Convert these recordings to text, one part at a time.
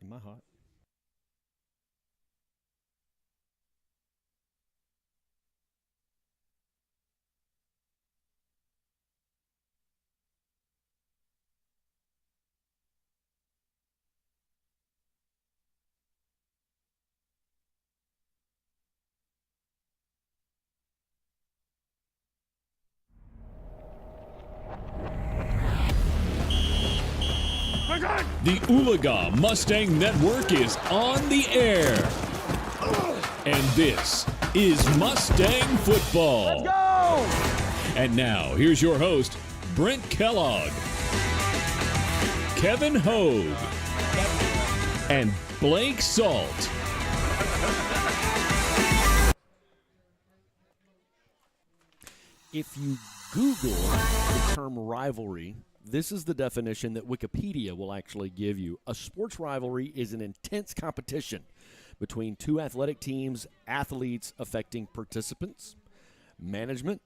Am I hot? The Oologah Mustang Network is on the air. And this is Mustang Football. Let's go! And now, here's your host, Brent Kellogg, Kevin Hogue, and Blake Salt. If you Google the term rivalry, this is the definition that Wikipedia will actually give you. A sports rivalry is an intense competition between two athletic teams, athletes affecting participants, management,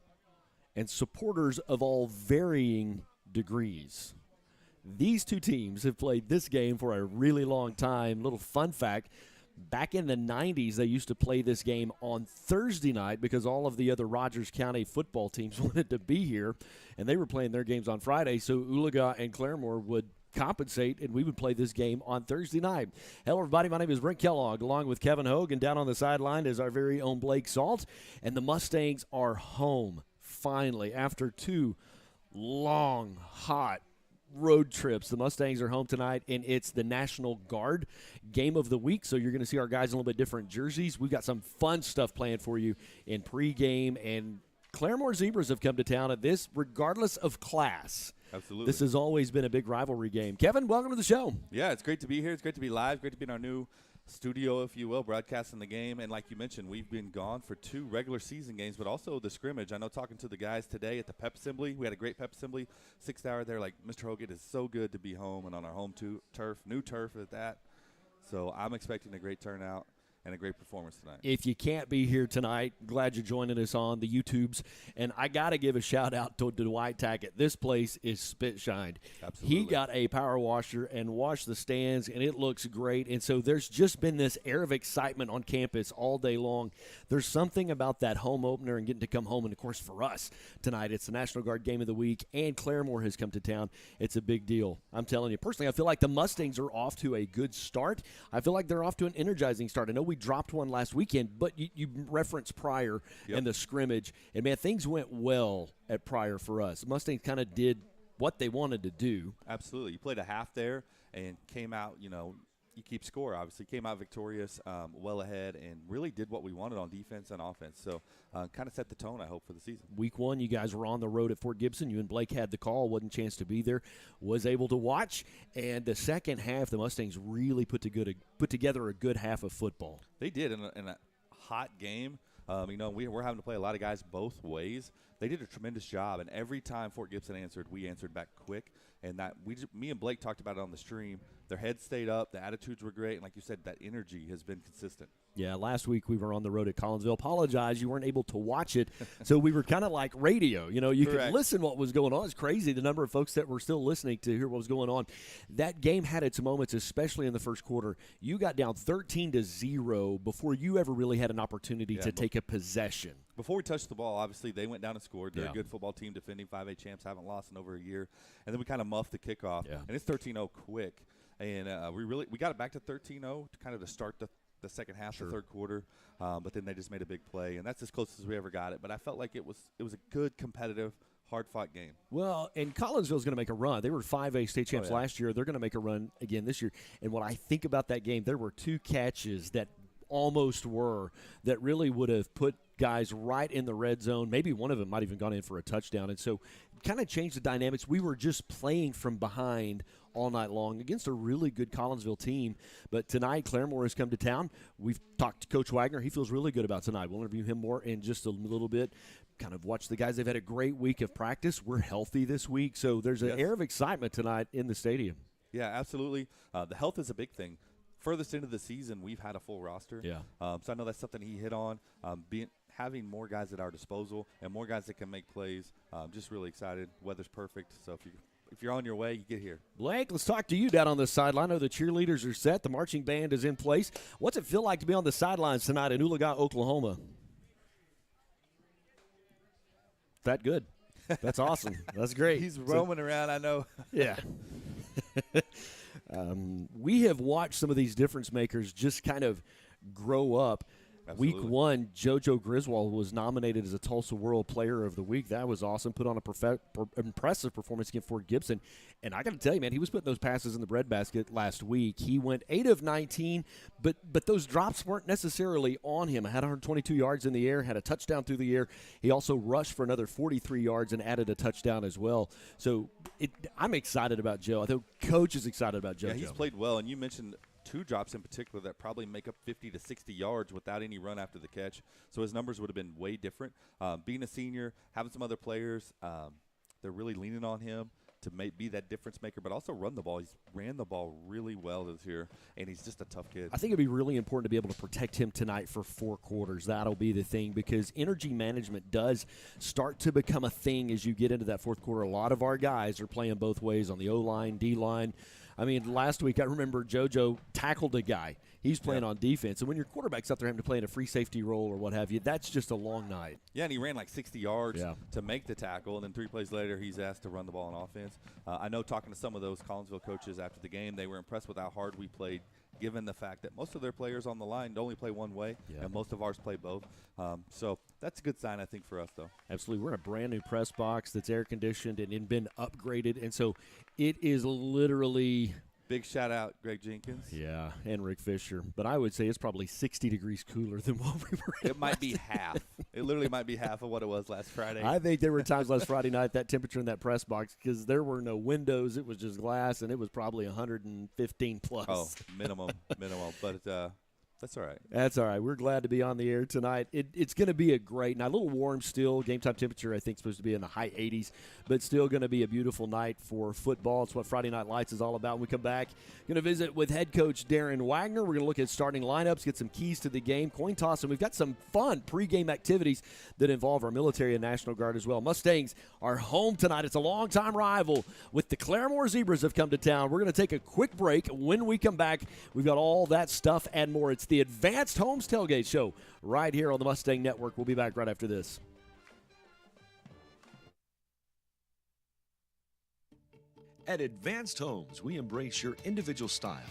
and supporters of all varying degrees. These two teams have played this game for a really long time. Little fun fact, back in the 90s, they used to play this game on Thursday night because all of the other Rogers County football teams wanted to be here, and they were playing their games on Friday, so Oologah and Claremore would compensate, and we would play this game on Thursday night. Hello, everybody. My name is Brent Kellogg, along with Kevin Hogue, and down on the sideline is our very own Blake Salt, and the Mustangs are home, finally, after two long, hot road trips. The Mustangs are home tonight, and it's the National Guard game of the week, so you're going to see our guys in a little bit different jerseys. We've got some fun stuff planned for you in pregame, and Claremore Zebras have come to town at this, regardless of class. Absolutely. This has always been a big rivalry game. Kevin, welcome to the show. Yeah, it's great to be here. It's great to be live. Great to be in our new studio, if you will, broadcasting the game. And like you mentioned, we've been gone for two regular season games, but also the scrimmage. I know talking to the guys today at the pep assembly, we had a great pep assembly, 6th hour there. Like, Mr. Hogue, it is so good to be home and on our home turf, new turf at that. So I'm expecting a great turnout and a great performance tonight. If you can't be here tonight, glad you're joining us on the YouTubes. And I got to give a shout-out to Dwight Tackett. This place is spit-shined. Absolutely. He got a power washer and washed the stands, and it looks great. And so there's just been this air of excitement on campus all day long. There's something about that home opener and getting to come home. And, of course, for us tonight, it's the National Guard game of the week, and Claremore has come to town. It's a big deal. I'm telling you, personally, I feel like the Mustangs are off to a good start. I feel like they're off to an energizing start. I know we dropped one last weekend, but you referenced Pryor and the scrimmage. And, man, things went well at Pryor for us. The Mustangs kind of did what they wanted to do. Absolutely. You played a half there and came out, you keep score, obviously. Came out victorious, well ahead, and really did what we wanted on defense and offense. So kind of set the tone, I hope, for the season. Week one, you guys were on the road at Fort Gibson. You and Blake had the call. Wasn't a chance to be there. Was able to watch. And the second half, the Mustangs really put together a good half of football. They did in a hot game. We're having to play a lot of guys both ways. They did a tremendous job, and every time Fort Gibson answered, we answered back quick. And me and Blake talked about it on the stream. Their heads stayed up, the attitudes were great, and like you said, that energy has been consistent. Yeah, last week we were on the road at Collinsville. Apologize, you weren't able to watch it, so we were kind of like radio. You could listen what was going on. It's crazy the number of folks that were still listening to hear what was going on. That game had its moments, especially in the first quarter. You got down 13-0 before you ever really had an opportunity to take a possession. Before we touched the ball, obviously, they went down and scored. They're Yeah. a good football team, defending 5A champs, haven't lost in over a year. And then we kind of muffed the kickoff, and it's 13-0 quick. And we got it back to 13-0 to kind of to start the second half, the third quarter. But then they just made a big play, and that's as close as we ever got it. But I felt like it was a good, competitive, hard-fought game. Well, and Collinsville's going to make a run. They were 5A state champs last year. They're going to make a run again this year. And what I think about that game, there were two catches that almost were that really would have put guys right in the red zone. Maybe one of them might have even gone in for a touchdown. And so kind of changed the dynamics. We were just playing from behind all night long against a really good Collinsville team. But tonight, Claremore has come to town. We've talked to Coach Wagner. He feels really good about tonight. We'll interview him more in just a little bit. Kind of watch the guys. They've had a great week of practice. We're healthy this week. So there's an air of excitement tonight in the stadium. Yeah, absolutely. The health is a big thing. Furthest into the season, we've had a full roster. Yeah. So I know that's something he hit on. Having more guys at our disposal and more guys that can make plays. Just really excited. Weather's perfect. So if you're if you're on your way, you get here. Blake, let's talk to you down on the sideline. I know the cheerleaders are set. The marching band is in place. What's it feel like to be on the sidelines tonight in Oologah, Oklahoma? That good. That's awesome. That's great. He's roaming around, I know. Yeah. We have watched some of these difference makers just kind of grow up. Absolutely. Week 1, JoJo Griswold was nominated as a Tulsa World Player of the Week. That was awesome. Put on a impressive performance against Fort Gibson. And I got to tell you, man, he was putting those passes in the breadbasket last week. He went 8 of 19, but those drops weren't necessarily on him. I had 122 yards in the air, had a touchdown through the air. He also rushed for another 43 yards and added a touchdown as well. So I'm excited about Joe. I think Coach is excited about JoJo. Yeah, he's played well, and you mentioned 2 drops in particular that probably make up 50 to 60 yards without any run after the catch. So his numbers would have been way different. Being a senior, having some other players, they're really leaning on him to be that difference maker, but also run the ball. He's ran the ball really well this year, and he's just a tough kid. I think it'd be really important to be able to protect him tonight for 4 quarters. That'll be the thing, because energy management does start to become a thing as you get into that 4th quarter. A lot of our guys are playing both ways on the O-line, D-line. I mean, last week I remember JoJo tackled a guy. He's playing on defense. And when your quarterback's out there having to play in a free safety role or what have you, that's just a long night. Yeah, and he ran like 60 yards to make the tackle, and then 3 plays later he's asked to run the ball on offense. I know talking to some of those Collinsville coaches after the game, they were impressed with how hard we played, given the fact that most of their players on the line only play one way, and most of ours play both. So that's a good sign, I think, for us, though. Absolutely. We're in a brand-new press box that's air-conditioned and been upgraded, and so it is literally – big shout-out, Greg Jenkins. Yeah, and Rick Fisher. But I would say it's probably 60 degrees cooler than what we were in. It might be half. It literally might be half of what it was last Friday. I think there were times last Friday night that temperature in that press box, because there were no windows. It was just glass, and it was probably 115 plus. Oh, minimum. But that's all right. That's all right. We're glad to be on the air tonight. It's going to be a great night. A little warm still. Game time temperature, I think, supposed to be in the high 80s, but still going to be a beautiful night for football. It's what Friday Night Lights is all about. When we come back, going to visit with head coach Darren Wagner. We're going to look at starting lineups, get some keys to the game, coin toss, and we've got some fun pregame activities that involve our military and National Guard as well. Mustangs are home tonight. It's a longtime rival with the Claremore Zebras have come to town. We're going to take a quick break. When we come back, we've got all that stuff and more. It's the Advanced Homes Tailgate Show right here on the Mustang Network. We'll be back right after this. At Advanced Homes, we embrace your individual style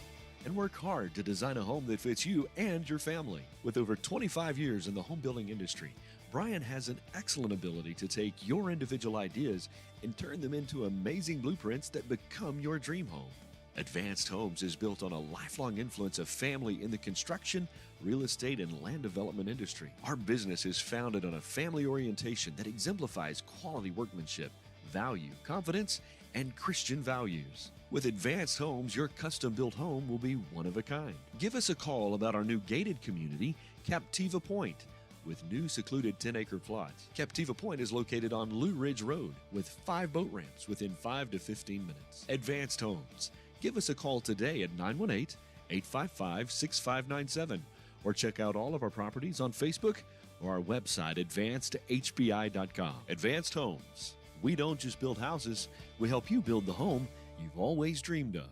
and work hard to design a home that fits you and your family. With over 25 years in the home building industry, Brian has an excellent ability to take your individual ideas and turn them into amazing blueprints that become your dream home. Advanced Homes is built on a lifelong influence of family in the construction, real estate, and land development industry. Our business is founded on a family orientation that exemplifies quality workmanship, value, confidence, and Christian values. With Advanced Homes, your custom-built home will be one of a kind. Give us a call about our new gated community, Captiva Point, with new secluded 10-acre plots. Captiva Point is located on Lou Ridge Road with 5 boat ramps within 5 to 15 minutes. Advanced Homes. Give us a call today at 918-855-6597 or check out all of our properties on Facebook or our website, advancedhbi.com. Advanced Homes. We don't just build houses, we help you build the home you've always dreamed of.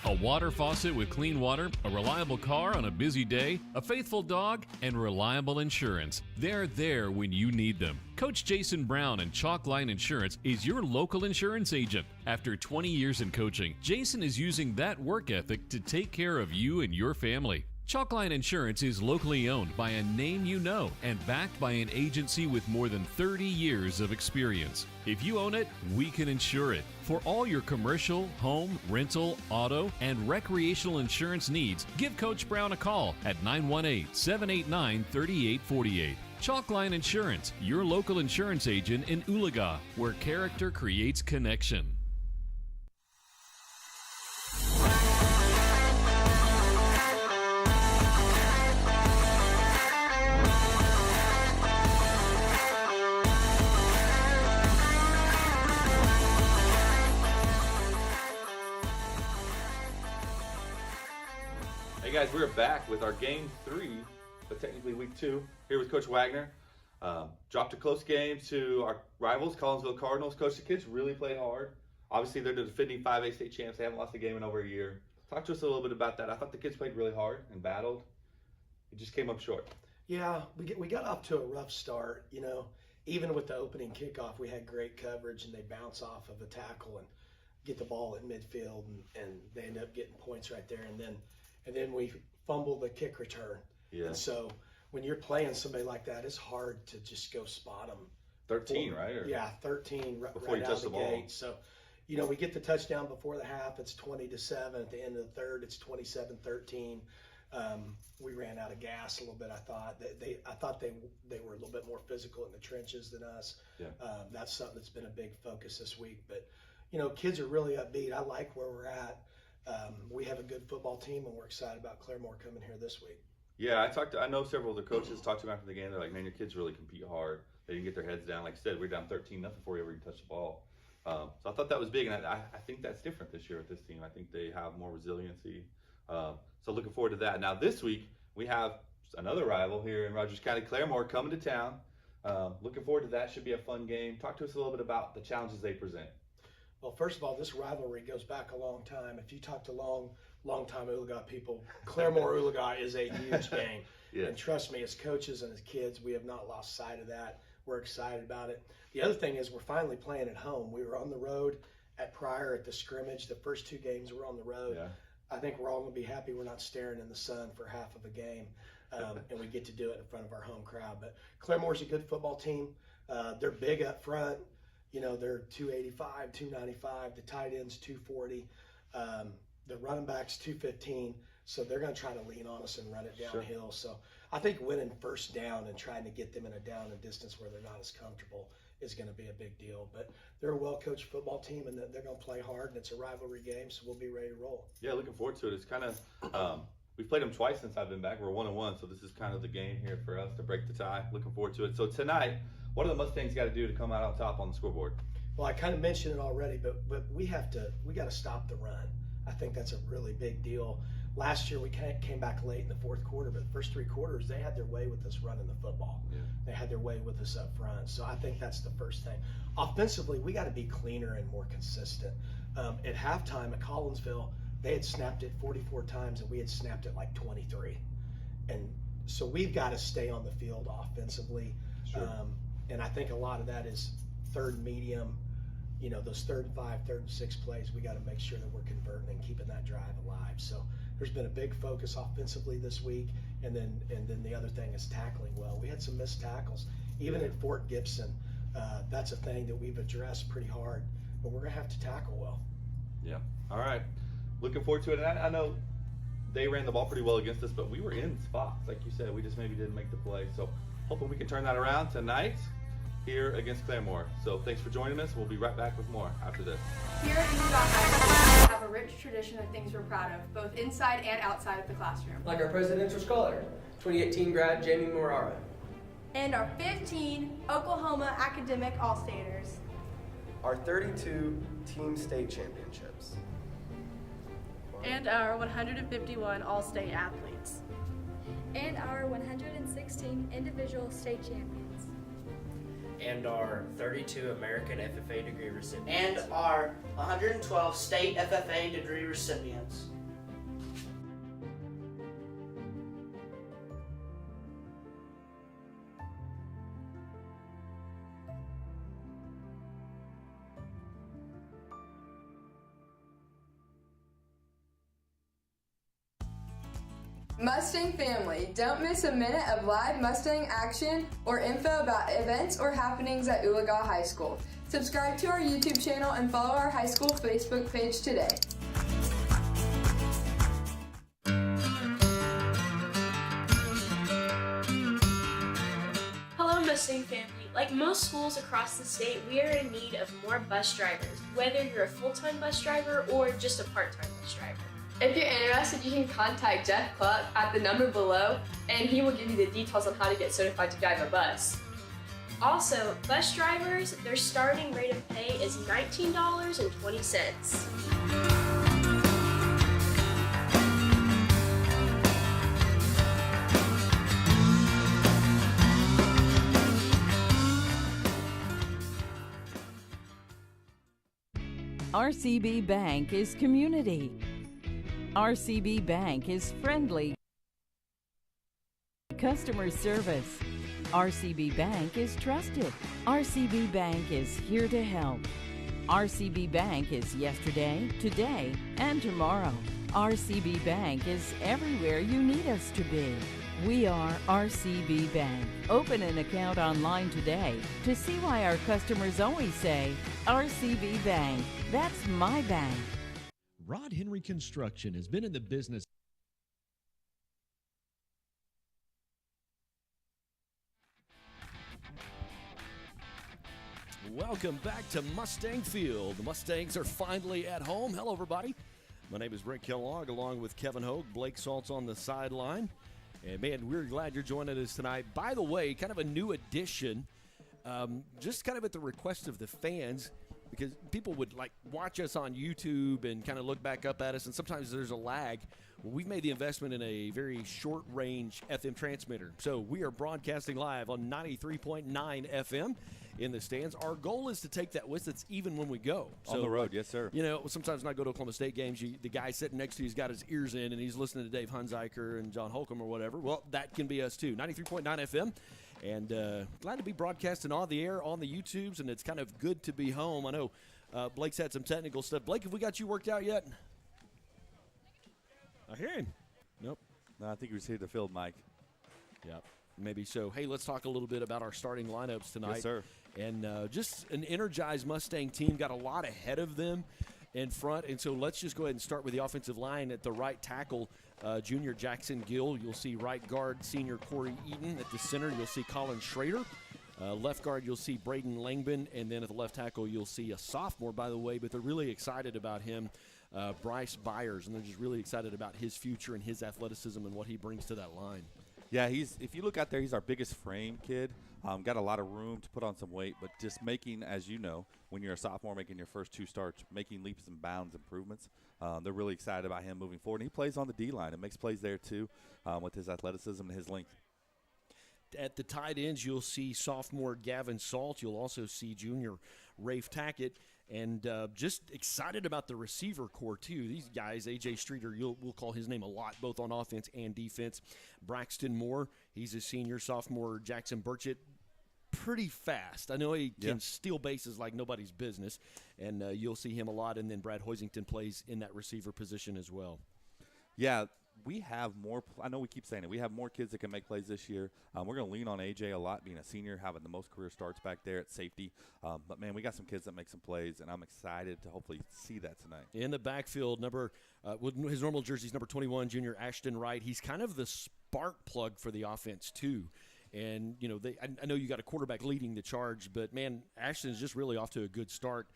A water faucet with clean water, a reliable car on a busy day, a faithful dog, and reliable insurance. They're there when you need them. Coach Jason Brown and Chalkline Insurance is your local insurance agent. After 20 years in coaching, Jason is using that work ethic to take care of you and your family. Chalkline Insurance is locally owned by a name you know and backed by an agency with more than 30 years of experience. If you own it, we can insure it. For all your commercial, home, rental, auto, and recreational insurance needs, give Coach Brown a call at 918-789-3848. Chalkline Insurance, your local insurance agent in Oologah, where character creates connection. Hey guys, we're back with our game 3, but technically week 2, here with Coach Wagner. Dropped a close game to our rivals, Collinsville Cardinals. Coach, the kids really played hard. Obviously, they're the defending 5A state champs. They haven't lost a game in over a year. Talk to us a little bit about that. I thought the kids played really hard and battled. It just came up short. Yeah, we got off to a rough start. Even with the opening kickoff, we had great coverage, and they bounce off of a tackle and get the ball at midfield, and they end up getting points right there. And then we fumble the kick return. Yeah. And so when you're playing somebody like that, it's hard to just go spot them. 13, right? Yeah, 13 before right you out touch of the the ball. gate. So, we get the touchdown before the half. It's 20-7. At the end of the third, it's 27-13. We ran out of gas a little bit. I thought they were a little bit more physical in the trenches than us. Yeah. That's something that's been a big focus this week. But kids are really upbeat. I like where we're at. We have a good football team, and we're excited about Claremore coming here this week. Yeah, I know several of the coaches talked to them after the game. They're like, man, your kids really compete hard. They didn't get their heads down. Like I said, we're down 13-0 before we ever even touched the ball. So I thought that was big, and I think that's different this year with this team. I think they have more resiliency. So looking forward to that. Now this week we have another rival here in Rogers County, Claremore, coming to town. Looking forward to that. Should be a fun game. Talk to us a little bit about the challenges they present. Well, first of all, this rivalry goes back a long time. If you talk to long-time Oologah people, Claremore-Oologah is a huge game. Yeah. And trust me, as coaches and as kids, we have not lost sight of that. We're excited about it. The other thing is we're finally playing at home. We were on the road at Pryor at the scrimmage. The first 2 games were on the road. Yeah. I think we're all going to be happy we're not staring in the sun for half of a game, and we get to do it in front of our home crowd. But Claremore's a good football team. They're big up front. They're 285, 295. The tight end's 240. The running back's 215. So they're going to try to lean on us and run it downhill. Sure. So I think winning first down and trying to get them in a down and distance where they're not as comfortable is going to be a big deal. But they're a well-coached football team, and they're going to play hard, and it's a rivalry game, so we'll be ready to roll. Yeah, looking forward to it. It's kind of we've played them twice since I've been back. We're 1-1, so this is kind of the game here for us to break the tie. Looking forward to it. So tonight, what do the Mustangs got to do to come out on top on the scoreboard? Well, I kind of mentioned it already, but we got to stop the run. I think that's a really big deal. Last year we came back late in the fourth quarter, but the first 3 quarters they had their way with us running the football. Yeah. They had their way with us up front. So I think that's the first thing. Offensively, we got to be cleaner and more consistent. At halftime at Collinsville, they had snapped it 44 times and we had snapped it like 23. And so we've got to stay on the field offensively. Sure. And I think a lot of that is third and medium. Those 3rd and 5, 3rd and 6 plays, we got to make sure that we're converting and keeping that drive alive. So there's been a big focus offensively this week, and then the other thing is tackling well. We had some missed tackles, even at Fort Gibson. That's a thing that we've addressed pretty hard, but we're gonna have to tackle well. Yeah. All right. Looking forward to it. And I know they ran the ball pretty well against us, but we were in spots, like you said. We just maybe didn't make the play. So hoping we can turn that around tonight here against Claremore. So thanks for joining us. We'll be right back with more after this. Here at Oologah High School, we have a rich tradition of things we're proud of, both inside and outside of the classroom. Like our presidential scholar, 2018 grad Jamie Morara. And our 15 Oklahoma Academic All-Staters. Our 32 team state championships. And our 151 All-State athletes. And our 116 individual state champions. And our 32 American FFA degree recipients. And our 112 state FFA degree recipients. Mustang family, don't miss a minute of live Mustang action or info about events or happenings at Oologah High School. Subscribe to our YouTube channel and follow our high school Facebook page today. Hello Mustang family. Like most schools across the state, we are in need of more bus drivers, whether you're a full-time bus driver or just a part-time bus driver. If you're interested, you can contact Jeff Cluck at the number below, and he will give you the details on how to get certified to drive a bus. Also, bus drivers, their starting rate of pay is $19.20. RCB Bank is community. RCB Bank is friendly customer service. RCB Bank is trusted. RCB Bank is here to help. RCB Bank is yesterday, today, and tomorrow. RCB Bank is everywhere you need us to be. We are RCB Bank. Open an account online today to see why our customers always say, RCB Bank, that's my bank. Rod Henry Construction has been in the business. Welcome back to Mustang Field. The Mustangs are finally at home. Hello, everybody. My name is Brent Kellogg, along with Kevin Hogue. Blake Salt's on the sideline. And, man, we're glad you're joining us tonight. By the way, kind of a new addition, just kind of at the request of the fans, because people would, like, watch us on YouTube and kind of look back up at us, and sometimes there's a lag. Well, we've made the investment in a very short-range FM transmitter. So we are broadcasting live on 93.9 FM in the stands. Our goal is to take that with us even when we go. On the road, yes, sir. You know, sometimes when I go to Oklahoma State games, the guy sitting next to you's got his ears in, and he's listening to Dave Hunziker and John Holcomb or whatever. Well, that can be us too. 93.9 FM. And glad to be broadcasting on the air, on the YouTubes, and it's kind of good to be home. I know Blake's had some technical stuff. Blake, have we got you worked out yet? I hear him. Nope. No, I think he was here to field, Mike. Yep, maybe so. Hey, let's talk a little bit about our starting lineups tonight. Yes, sir. And just an energized Mustang team, got a lot ahead of them in front. And so let's just go ahead and start with the offensive line. At the right tackle, junior Jackson Gill. You'll see right guard, senior Corey Eaton. At the center, you'll see Colin Schrader. Left guard, you'll see Braden Langban. And then at the left tackle, you'll see a sophomore, by the way, but they're really excited about him, Bryce Byers. And they're just really excited about his future and his athleticism and what he brings to that line. Yeah, if you look out there, he's our biggest frame kid. Got a lot of room to put on some weight, but just making, as you know, when you're a sophomore making your first two starts, making leaps and bounds improvements. They're really excited about him moving forward. And he plays on the D-line and makes plays there too with his athleticism and his length. At the tight ends, you'll see sophomore Gavin Salt. You'll also see junior Rafe Tackett. And just excited about the receiver core, too. These guys, A.J. Streeter, we'll call his name a lot, both on offense and defense. Braxton Moore, he's a senior. Sophomore Jackson Burchett, pretty fast. I know he can steal bases like nobody's business, and you'll see him a lot. And then Brad Hoisington plays in that receiver position as well. Yeah, we have more – I know we keep saying it. We have more kids that can make plays this year. We're going to lean on A.J. a lot, being a senior, having the most career starts back there at safety. But, man, we got some kids that make some plays, and I'm excited to hopefully see that tonight. In the backfield, his normal jersey is number 21, junior Ashton Wright. He's kind of the spark plug for the offense, too. And, you know, I know you got a quarterback leading the charge, but, man, Ashton's just really off to a good start.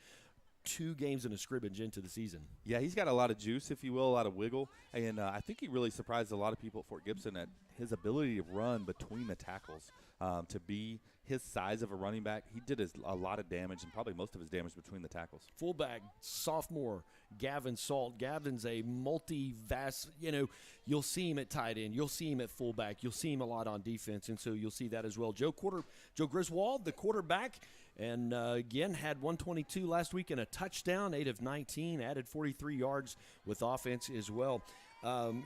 2 games in a scrimmage into the season. Yeah, he's got a lot of juice, if you will, a lot of wiggle. And I think he really surprised a lot of people at Fort Gibson at his ability to run between the tackles. To be his size of a running back, he did a lot of damage, and probably most of his damage between the tackles. Fullback, sophomore, Gavin Salt. Gavin's a multi-vast, you'll see him at tight end. You'll see him at fullback. You'll see him a lot on defense, and so you'll see that as well. Joe Griswold, the quarterback, and again, had 122 last week and a touchdown, 8 of 19, added 43 yards with offense as well.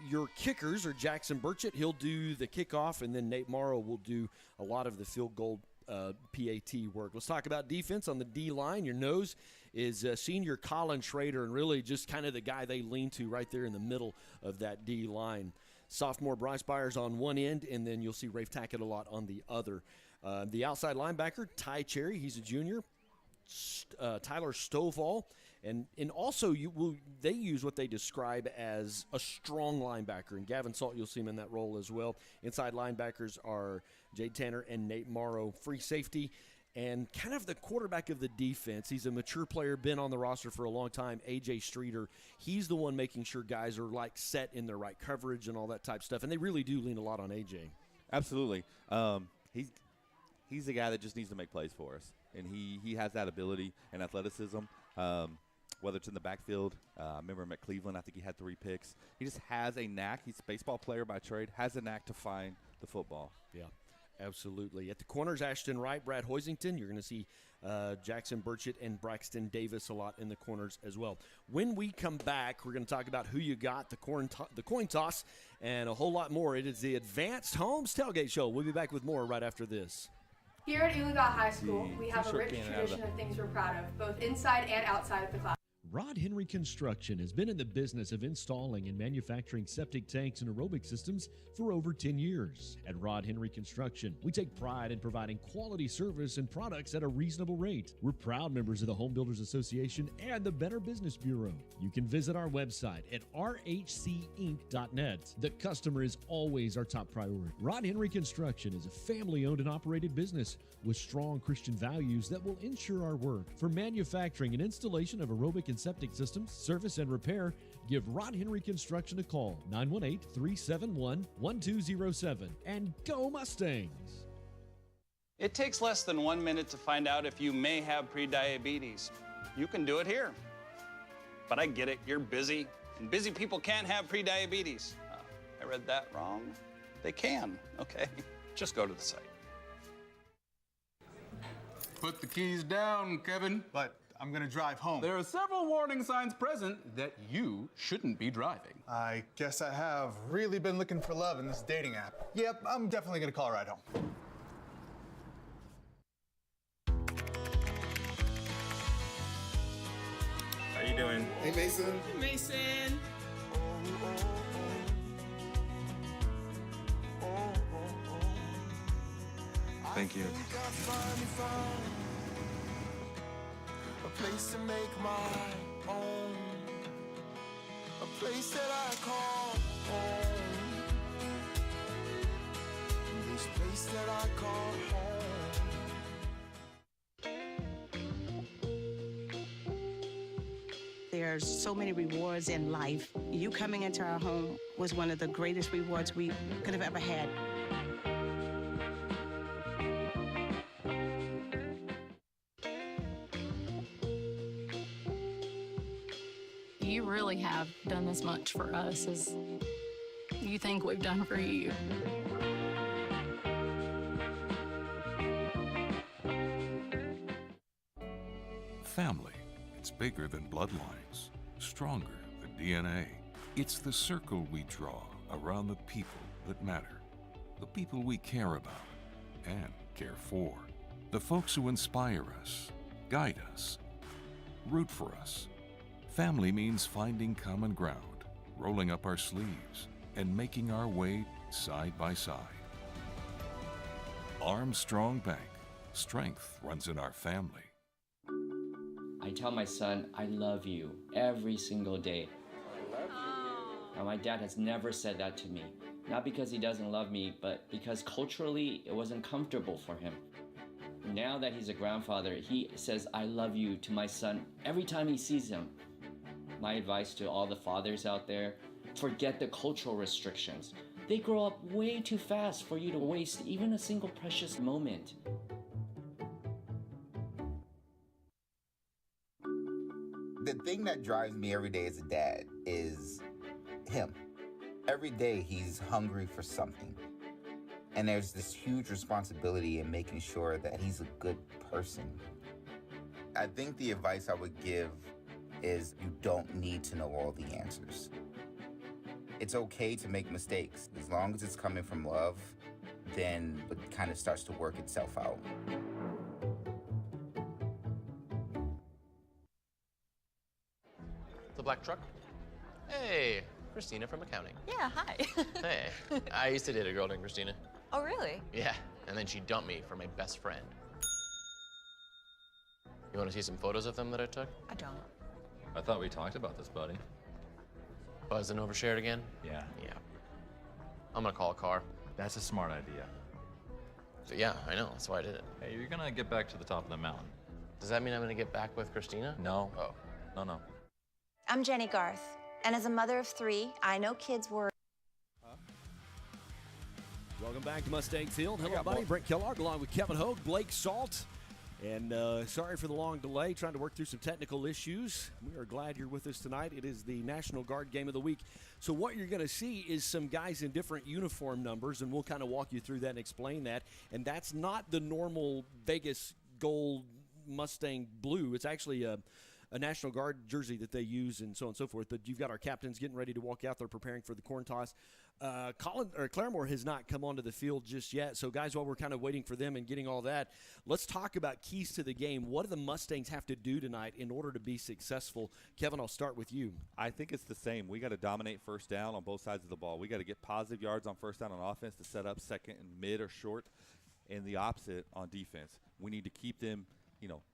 Your kickers are Jackson Burchett. He'll do the kickoff, and then Nate Morrow will do a lot of the field goal PAT work. Let's talk about defense on the D-line. Your nose is senior Colin Schrader, and really just kind of the guy they lean to right there in the middle of that D-line. Sophomore Bryce Byers on one end, and then you'll see Rafe Tackett a lot on the other. The outside linebacker, Ty Cherry, he's a junior. Tyler Stovall. And also they use what they describe as a strong linebacker. And Gavin Salt, you'll see him in that role as well. Inside linebackers are Jade Tanner and Nate Morrow. Free safety and kind of the quarterback of the defense. He's a mature player, been on the roster for a long time, A.J. Streeter. He's the one making sure guys are, like, set in their right coverage and all that type stuff. And they really do lean a lot on A.J. Absolutely. He's the guy that just needs to make plays for us. And he has that ability and athleticism. Whether it's in the backfield, I remember him at Cleveland. I think he had 3 picks. He just has a knack. He's a baseball player by trade, has a knack to find the football. Yeah. Absolutely. At the corners, Ashton Wright, Brad Hoisington. You're going to see Jackson Burchett and Braxton Davis a lot in the corners as well. When we come back, we're going to talk about who you got, the coin toss, and a whole lot more. It is the Advanced Homes Tailgate Show. We'll be back with more right after this. Here at Oologah High School, we have a rich tradition of things we're proud of, both inside and outside of the classroom. Rod Henry Construction has been in the business of installing and manufacturing septic tanks and aerobic systems for over 10 years. At Rod Henry Construction, we take pride in providing quality service and products at a reasonable rate. We're proud members of the Home Builders Association and the Better Business Bureau. You can visit our website at rhcinc.net. The customer is always our top priority. Rod Henry Construction is a family-owned and operated business with strong Christian values that will ensure our work. For manufacturing and installation of aerobic and septic systems, service and repair, give Rod Henry Construction a call, 918-371-1207, and go Mustangs! It takes less than 1 minute to find out if you may have prediabetes. You can do it here. But I get it, you're busy, and busy people can't have prediabetes. I read that wrong. They can, okay? Just go to the site. Put the keys down, Kevin. But I'm gonna drive home. There are several warning signs present that you shouldn't be driving. I guess I have really been looking for love in this dating app. Yep, I'm definitely gonna call a ride home. How you doing? Hey, Mason. Hey, Mason. Thank you. A place to make my own, a place that I call home, this place that I call home. There's so many rewards in life. You coming into our home was one of the greatest rewards we could have ever had. You really have done as much for us as you think we've done for you. Family, it's bigger than bloodlines, stronger than DNA. It's the circle we draw around the people that matter, the people we care about and care for, the folks who inspire us, guide us, root for us. Family means finding common ground, rolling up our sleeves, and making our way side by side. Armstrong Bank. Strength runs in our family. I tell my son, I love you every single day. I love you. Now, my dad has never said that to me. Not because he doesn't love me, but because culturally it wasn't comfortable for him. Now that he's a grandfather, he says, I love you to my son every time he sees him. My advice to all the fathers out there, forget the cultural restrictions. They grow up way too fast for you to waste even a single precious moment. The thing that drives me every day as a dad is him. Every day he's hungry for something. And there's this huge responsibility in making sure that he's a good person. I think the advice I would give is you don't need to know all the answers. It's okay to make mistakes. As long as it's coming from love, then it kind of starts to work itself out. The black truck? Hey, Christina from accounting. Yeah, hi. Hey, I used to date a girl named Christina. Oh, really? Yeah, and then she dumped me for my best friend. You want to see some photos of them that I took? I don't. I thought we talked about this, buddy. Buzz and overshared again? Yeah. Yeah. I'm gonna call a car. That's a smart idea. So, yeah, I know, that's why I did it. Hey, you're gonna get back to the top of the mountain. Does that mean I'm gonna get back with Christina? No. Oh. No. I'm Jenny Garth, and as a mother of 3, I know kids worry. Welcome back to Mustang Field. Hello, everybody. Brent Kellogg along with Kevin Hogue, Blake Salt, And sorry for the long delay, trying to work through some technical issues. We are glad you're with us tonight. It is the National Guard Game of the Week. So what you're going to see is some guys in different uniform numbers, and we'll kind of walk you through that and explain that. And that's not the normal Vegas gold Mustang blue. It's actually a National Guard jersey that they use and so on and so forth. But you've got our captains getting ready to walk out there preparing for the corn toss. Claremore has not come onto the field just yet. So, guys, while we're kind of waiting for them and getting all that, let's talk about keys to the game. What do the Mustangs have to do tonight in order to be successful? Kevin, I'll start with you. I think it's the same. We got to dominate first down on both sides of the ball. We got to get positive yards on first down on offense to set up second and mid or short, and the opposite on defense. We need to keep them,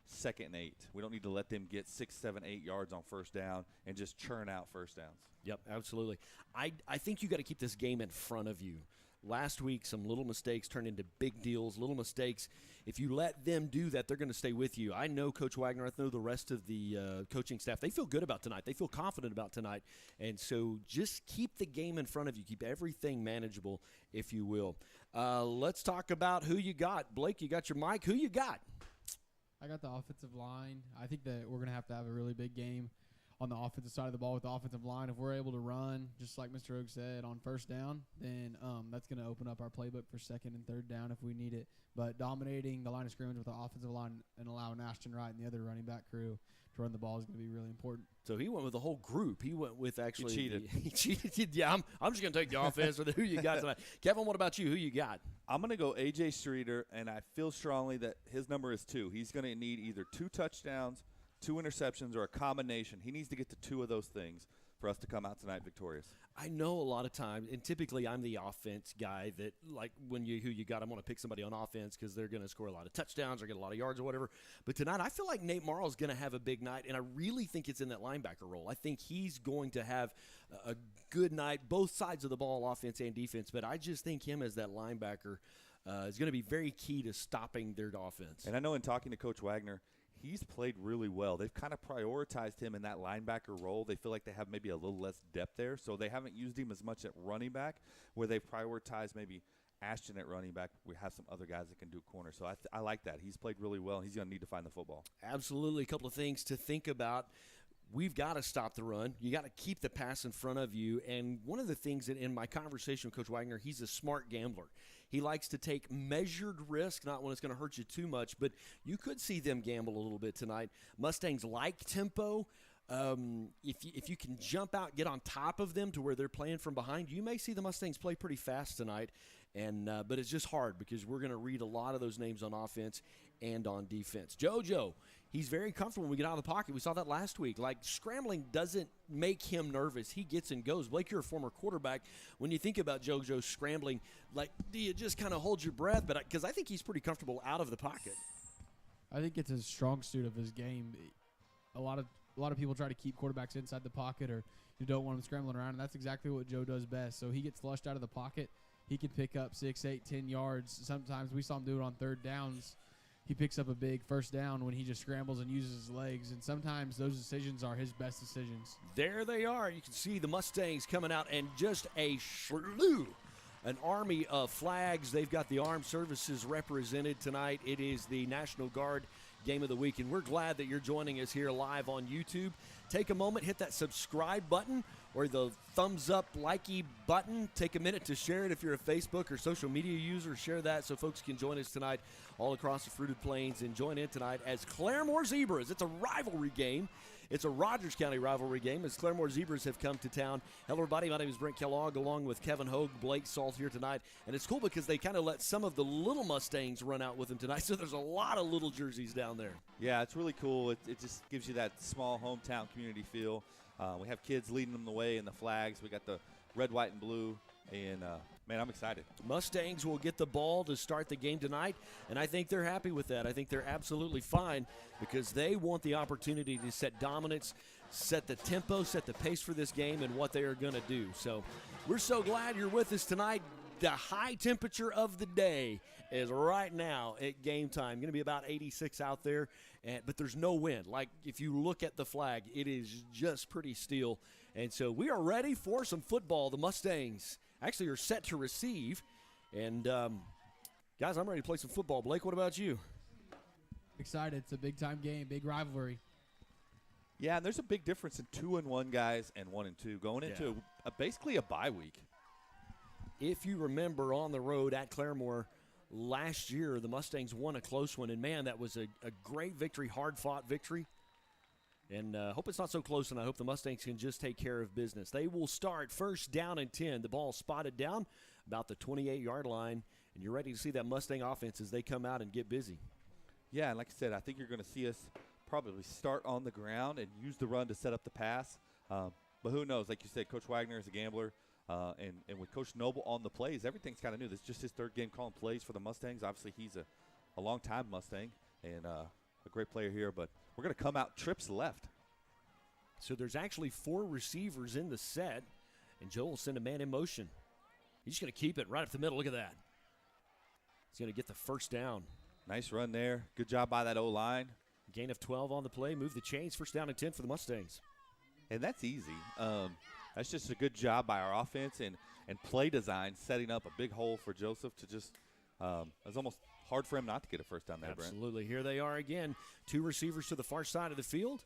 second and 8. We don't need to let them get 6, 7, 8 yards on first down and just churn out first downs. Yep, absolutely. I think you got to keep this game in front of you. Last week, some little mistakes turned into big deals, little mistakes. If you let them do that, they're going to stay with you. I know Coach Wagner. I know the rest of the coaching staff. They feel good about tonight. They feel confident about tonight. And so just keep the game in front of you. Keep everything manageable, if you will. Let's talk about who you got. Blake, you got your mic. Who you got? I got the offensive line. I think that we're going to have a really big game on the offensive side of the ball with the offensive line. If we're able to run, just like Mr. Oak said, on first down, then that's going to open up our playbook for second and third down if we need it. But dominating the line of scrimmage with the offensive line and allowing Ashton Wright and the other running back crew to run the ball is going to be really important. So he went with the whole group. He went with actually. He cheated. He cheated. Yeah, I'm just going to take the offense with who you got tonight. Kevin, what about you? Who you got? I'm going to go A.J. Streeter, and I feel strongly that his number is 2. He's going to need either 2 touchdowns, 2 interceptions, or a combination. He needs to get to 2 of those things for us to come out tonight victorious. I know a lot of times, and typically I'm the offense guy that, like, who you got, I'm going to pick somebody on offense because they're going to score a lot of touchdowns or get a lot of yards or whatever. But tonight I feel like Nate Marl's going to have a big night, and I really think it's in that linebacker role. I think he's going to have a good night, both sides of the ball, offense and defense. But I just think him as that linebacker is going to be very key to stopping their offense. And I know in talking to Coach Wagner, he's played really well. They've kind of prioritized him in that linebacker role. They feel like they have maybe a little less depth there, so they haven't used him as much at running back, where they've prioritized maybe Ashton at running back. We have some other guys that can do corner, so I like that. He's played really well, and he's going to need to find the football. Absolutely. A couple of things to think about. We've got to stop the run. You got to keep the pass in front of you. And one of the things that in my conversation with Coach Wagner, he's a smart gambler. He likes to take measured risk, not when it's going to hurt you too much, but you could see them gamble a little bit tonight. Mustangs like tempo. If you can jump out, get on top of them to where they're playing from behind, you may see the Mustangs play pretty fast tonight. But it's just hard because we're going to read a lot of those names on offense and on defense. JoJo, he's very comfortable when we get out of the pocket. We saw that last week. Like, scrambling doesn't make him nervous. He gets and goes. Blake, you're a former quarterback. When you think about JoJo scrambling, like, do you just kind of hold your breath? But because I think he's pretty comfortable out of the pocket. I think it's a strong suit of his game. A lot of people try to keep quarterbacks inside the pocket, or you don't want them scrambling around, and that's exactly what Joe does best. So he gets flushed out of the pocket. He can pick up 6, 8, 10 yards. Sometimes we saw him do it on third downs. He picks up a big first down when he just scrambles and uses his legs, and sometimes those decisions are his best decisions. There they are. You can see the Mustangs coming out, and just a slew, an army of flags. They've got the armed services represented tonight. It is the National Guard Game of the Week, and we're glad that you're joining us here live on YouTube. Take a moment, hit that subscribe button or the thumbs up likey button. Take a minute to share it if you're a Facebook or social media user. Share that so folks can join us tonight all across the Fruited Plains and join in tonight as Claremore Zebras. It's a rivalry game. It's a Rogers County rivalry game as Claremore Zebras have come to town. Hello, everybody. My name is Brent Kellogg, along with Kevin Hogue, Blake Salt here tonight. And it's cool because they kind of let some of the little Mustangs run out with them tonight, so there's a lot of little jerseys down there. Yeah, it's really cool. It just gives you that small hometown community feel. We have kids leading them the way in the flags. We got the red, white, and blue. And, man, I'm excited. Mustangs will get the ball to start the game tonight, and I think they're happy with that. I think they're absolutely fine because they want the opportunity to set dominance, set the tempo, set the pace for this game and what they are going to do. So we're so glad you're with us tonight. The high temperature of the day is right now at game time. Going to be about 86 out there, but there's no wind. Like, if you look at the flag, it is just pretty still. And so we are ready for some football. The Mustangs actually are set to receive. And, guys, I'm ready to play some football. Blake, what about you? excited. It's a big-time game, big rivalry. Yeah, and there's a big difference in 2-1 guys and 1-2 going into basically a bye week. If you remember on the road at Claremore last year, the Mustangs won a close one, and man, that was a great victory, hard-fought victory. And I hope it's not so close, and I hope the Mustangs can just take care of business. They will start first down and 10. The ball spotted down about the 28-yard line, and you're ready to see that Mustang offense as they come out and get busy. Yeah, and like I said, I think you're going to see us probably start on the ground and use the run to set up the pass. But who knows? Like you said, Coach Wagner is a gambler. And with Coach Noble on the plays, everything's kind of new. This is just his third game calling plays for the Mustangs. Obviously, he's a long-time Mustang and a great player here. But we're going to come out trips left. So there's actually 4 receivers in the set, and Joe will send a man in motion. He's going to keep it right up the middle. Look at that. He's going to get the first down. Nice run there. Good job by that O-line. Gain of 12 on the play. Move the chains. First down and 10 for the Mustangs. And that's easy. That's just a good job by our offense and play design, setting up a big hole for Joseph to just it's almost hard for him not to get a first down there, Brent. Absolutely. Here they are again. 2 receivers to the far side of the field.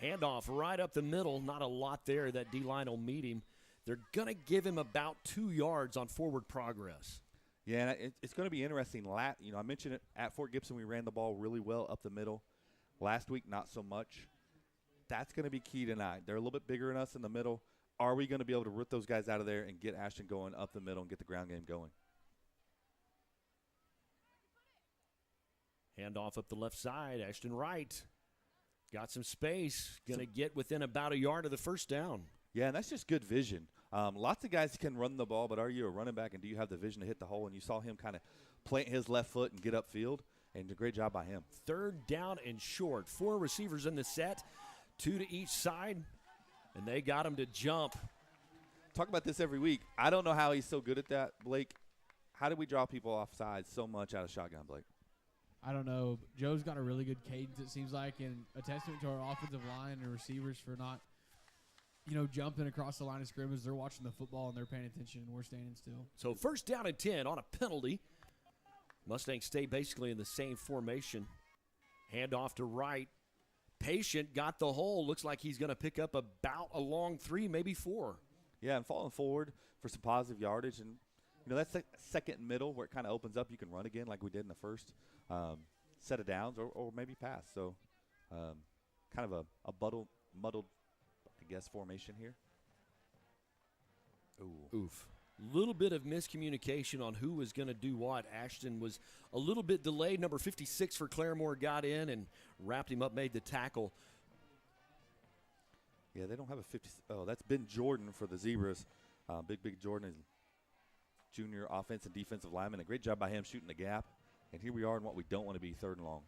Handoff right up the middle. Not a lot there. That D-line will meet him. They're going to give him about 2 yards on forward progress. Yeah, and it's going to be interesting. I mentioned it at Fort Gibson. We ran the ball really well up the middle. Last week, not so much. That's going to be key tonight. They're a little bit bigger than us in the middle. Are we going to be able to root those guys out of there and get Ashton going up the middle and get the ground game going? Handoff up the left side. Ashton Wright got some space. Going to get within about a yard of the first down. Yeah, and that's just good vision. Lots of guys can run the ball, but are you a running back and do you have the vision to hit the hole? And you saw him kind of plant his left foot and get upfield, and a great job by him. 3rd down and short. 4 receivers in the set, 2 to each side, and they got him to jump. Talk about this every week. I don't know how he's so good at that, Blake. How did we draw people off sides so much out of shotgun, Blake? I don't know. Joe's got a really good cadence, it seems like, and a testament to our offensive line and receivers for not – jumping across the line of scrimmage. They're watching the football, and they're paying attention, and we're standing still. So first down and 10 on a penalty. Mustangs stay basically in the same formation. Handoff to Wright. Patient got the hole. Looks like he's going to pick up about a long 3, maybe 4. Yeah, and falling forward for some positive yardage. And, that's the second middle where it kind of opens up. You can run again like we did in the first set of downs or maybe pass. So kind of a muddled, I guess, formation here. Oof. Little bit of miscommunication on who was going to do what. Ashton was a little bit delayed. Number 56 for Claremore got in and wrapped him up, made the tackle. Yeah, they don't have a 50. Oh, that's Ben Jordan for the Zebras. Big Jordan is junior offensive and defensive lineman. A great job by him shooting the gap. And here we are in what we don't want to be, 3rd and long.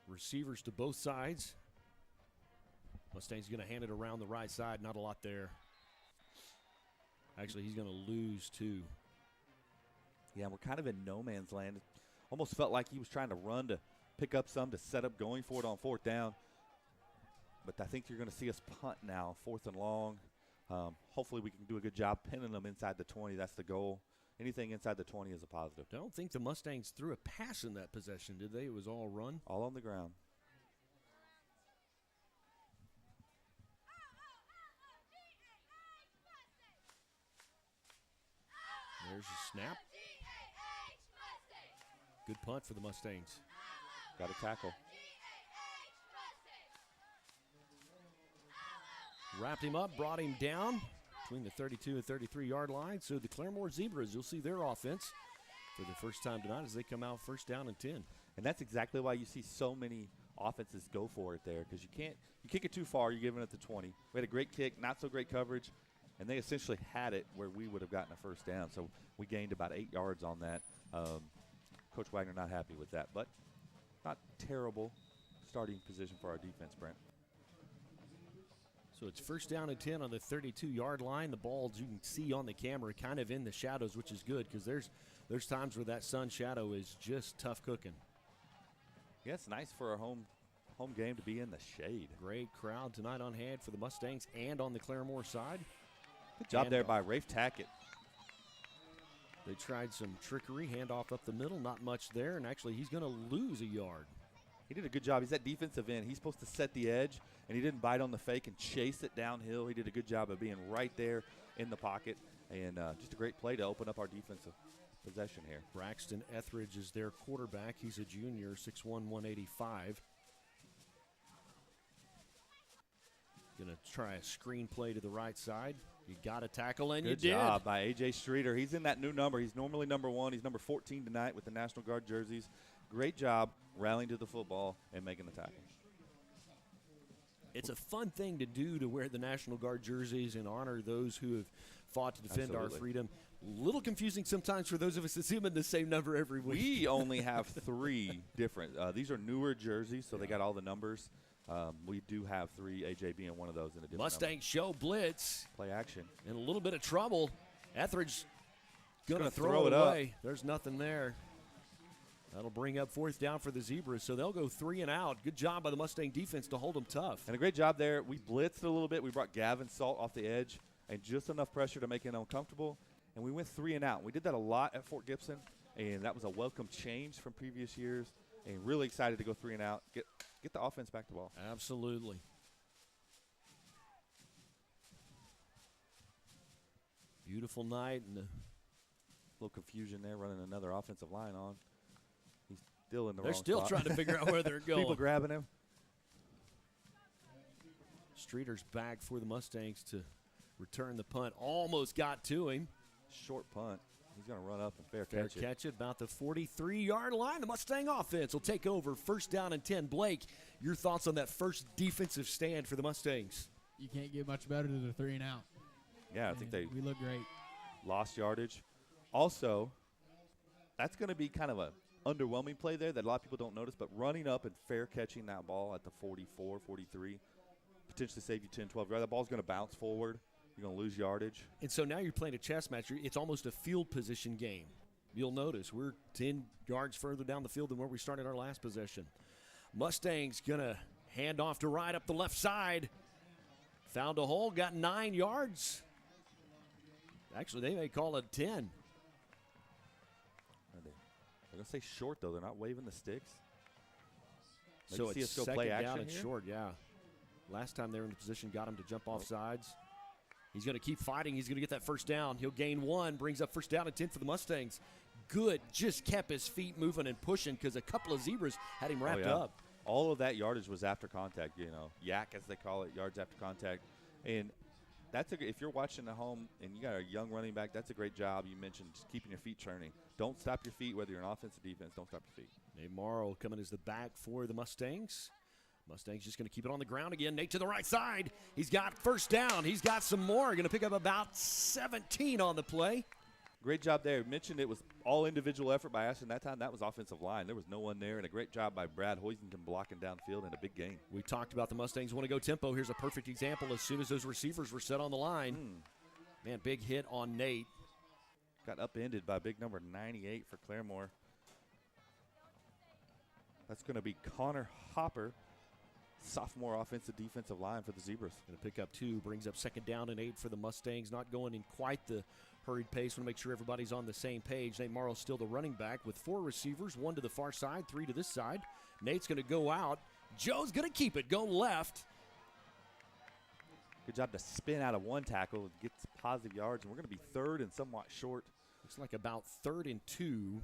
Receivers to both sides. Mustang's going to hand it around the right side. Not a lot there. Actually, he's going to lose 2. Yeah, we're kind of in no man's land. It almost felt like he was trying to run to pick up some to set up going for it on 4th down. But I think you're going to see us punt now, 4th and long. Hopefully we can do a good job pinning them inside the 20. That's the goal. Anything inside the 20 is a positive. I don't think the Mustangs threw a pass in that possession, did they? It was all run. All on the ground. There's a snap. Good punt for the Mustangs. Got a tackle. Wrapped him up, brought him down between the 32 and 33-yard line. So the Claremore Zebras, you'll see their offense for the first time tonight as they come out first down and 10. And that's exactly why you see so many offenses go for it there, because you kick it too far, you're giving it the 20. We had a great kick, not so great coverage, and they essentially had it where we would have gotten a first down. So we gained about 8 yards on that. Coach Wagner not happy with that, but not terrible starting position for our defense, Brent. So it's first down and 10 on the 32-yard line. The ball, as you can see on the camera, kind of in the shadows, which is good because there's times where that sun shadow is just tough cooking. Yeah, it's nice for our home game to be in the shade. Great crowd tonight on hand for the Mustangs and on the Claremore side. Good job there by Rafe Tackett. They tried some trickery, handoff up the middle, not much there, and actually he's going to lose a yard. He did a good job. He's at defensive end. He's supposed to set the edge, and he didn't bite on the fake and chase it downhill. He did a good job of being right there in the pocket, and just a great play to open up our defensive possession here. Braxton Etheridge is their quarterback. He's a junior, 6'1", 185. Going to try a screen play to the right side. You got to tackle, and Good you did. Good job by A.J. Streeter. He's in that new number. He's normally number 1. He's number 14 tonight with the National Guard jerseys. Great job rallying to the football and making the tackle. It's a fun thing to do, to wear the National Guard jerseys and honor those who have fought to defend our freedom. A little confusing sometimes for those of us that see them in the same number every week. We only have 3 different. These are newer jerseys, so they got all the numbers. We do have 3, AJ being one of those in a different Mustangs number. show blitz. Play action. In a little bit of trouble. Etheridge going to throw it it away. There's nothing there. That'll bring up 4th down for the Zebras, so they'll go 3 and out. Good job by the Mustang defense to hold them tough. And a great job there. We blitzed a little bit. We brought Gavin Salt off the edge and just enough pressure to make it uncomfortable. And we went 3 and out. We did that a lot at Fort Gibson, and that was a welcome change from previous years. And really excited to go 3 and out, get the offense back to ball. Absolutely. Beautiful night, and a little confusion there, running another offensive line on. He's still in the They're wrong still spot. trying to figure out where they're going. People grabbing him. Streeter's back for the Mustangs to return the punt. Almost got to him. Short punt. He's going to run up and fair catch it. About the 43-yard line. The Mustang offense will take over. 1st down and 10. Blake, your thoughts on that first defensive stand for the Mustangs? You can't get much better than a 3 and out. Yeah, I think we look great. Lost yardage. Also, that's going to be kind of a underwhelming play there that a lot of people don't notice, but running up and fair catching that ball at the 44, 43, potentially save you 10, 12 yards. That ball's going to bounce forward. You're going to lose yardage. And so now you're playing a chess match. It's almost a field position game. You'll notice we're 10 yards further down the field than where we started our last possession. Mustangs going to hand off to right up the left side. Found a hole, got 9 yards. Actually, they may call it 10. They're going to say short, though. They're not waving the sticks. So it's go 2nd play down action and here? short, yeah. Last time they were in the position, got him to jump off sides. He's going to keep fighting. He's going to get that 1st down. He'll gain 1, brings up 1st down and 10 for the Mustangs. Good, just kept his feet moving and pushing because a couple of Zebras had him wrapped up. All of that yardage was after contact, yak as they call it, yards after contact. And that's if you're watching at home and you got a young running back, that's a great job. You mentioned just keeping your feet turning. Don't stop your feet, whether you're an offense or defense. Don't stop your feet. Nate Morrow coming as the back for the Mustangs. Mustangs just going to keep it on the ground again. Nate to the right side. He's got 1st down. He's got some more. Going to pick up about 17 on the play. Great job there. Mentioned it was all individual effort by Ashton. That time that was offensive line. There was no one there, and a great job by Brad Hoisington blocking downfield in a big game. We talked about the Mustangs want to go tempo. Here's a perfect example. As soon as those receivers were set on the line, man, big hit on Nate. Got upended by big number 98 for Claremore. That's going to be Connor Hopper, sophomore offensive defensive line for the Zebras. Going to pick up 2, brings up 2nd down and 8 for the Mustangs. Not going in quite the hurried pace. Want to make sure everybody's on the same page. Nate Morrow's still the running back with 4 receivers, 1 to the far side, 3 to this side. Nate's going to go out. Joe's going to keep it, go left. Good job to spin out of 1 tackle and get positive yards. And we're going to be 3rd and somewhat short. Looks like about 3rd and 2.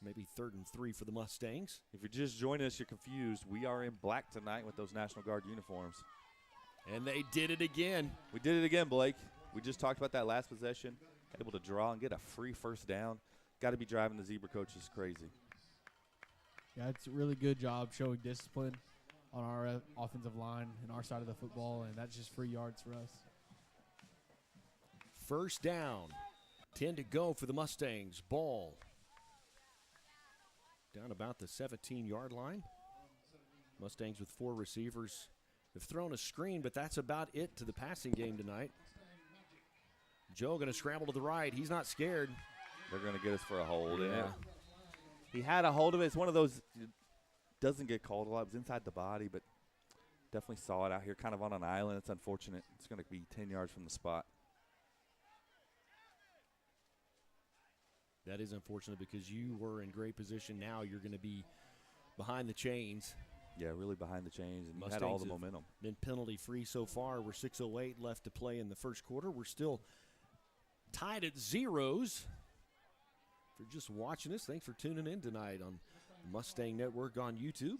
Maybe 3rd and 3 for the Mustangs. If you're just joining us, you're confused. We are in black tonight with those National Guard uniforms. And they did it again. We did it again, Blake. We just talked about that last possession. Able to draw and get a free 1st down. Got to be driving the Zebra coaches crazy. Yeah, it's a really good job showing discipline on our offensive line and our side of the football, and that's just free yards for us. 1st down. 10 to go for the Mustangs. Ball down about the 17-yard line. Mustangs with 4 receivers. They've thrown a screen, but that's about it to the passing game tonight. Joe going to scramble to the right. He's not scared. They're going to get us for a hold. Yeah. He had a hold of it. It's one of those, doesn't get called a lot. It was inside the body, but definitely saw it out here kind of on an island. It's unfortunate. It's going to be 10 yards from the spot. That is unfortunate because you were in great position. Now you're going to be behind the chains. Yeah, really behind the chains, and you had Mustangs all the have momentum. been penalty-free so far. We're 6:08 left to play in the first quarter. We're still tied at zeros. If you're just watching us, thanks for tuning in tonight on the Mustang Network on YouTube.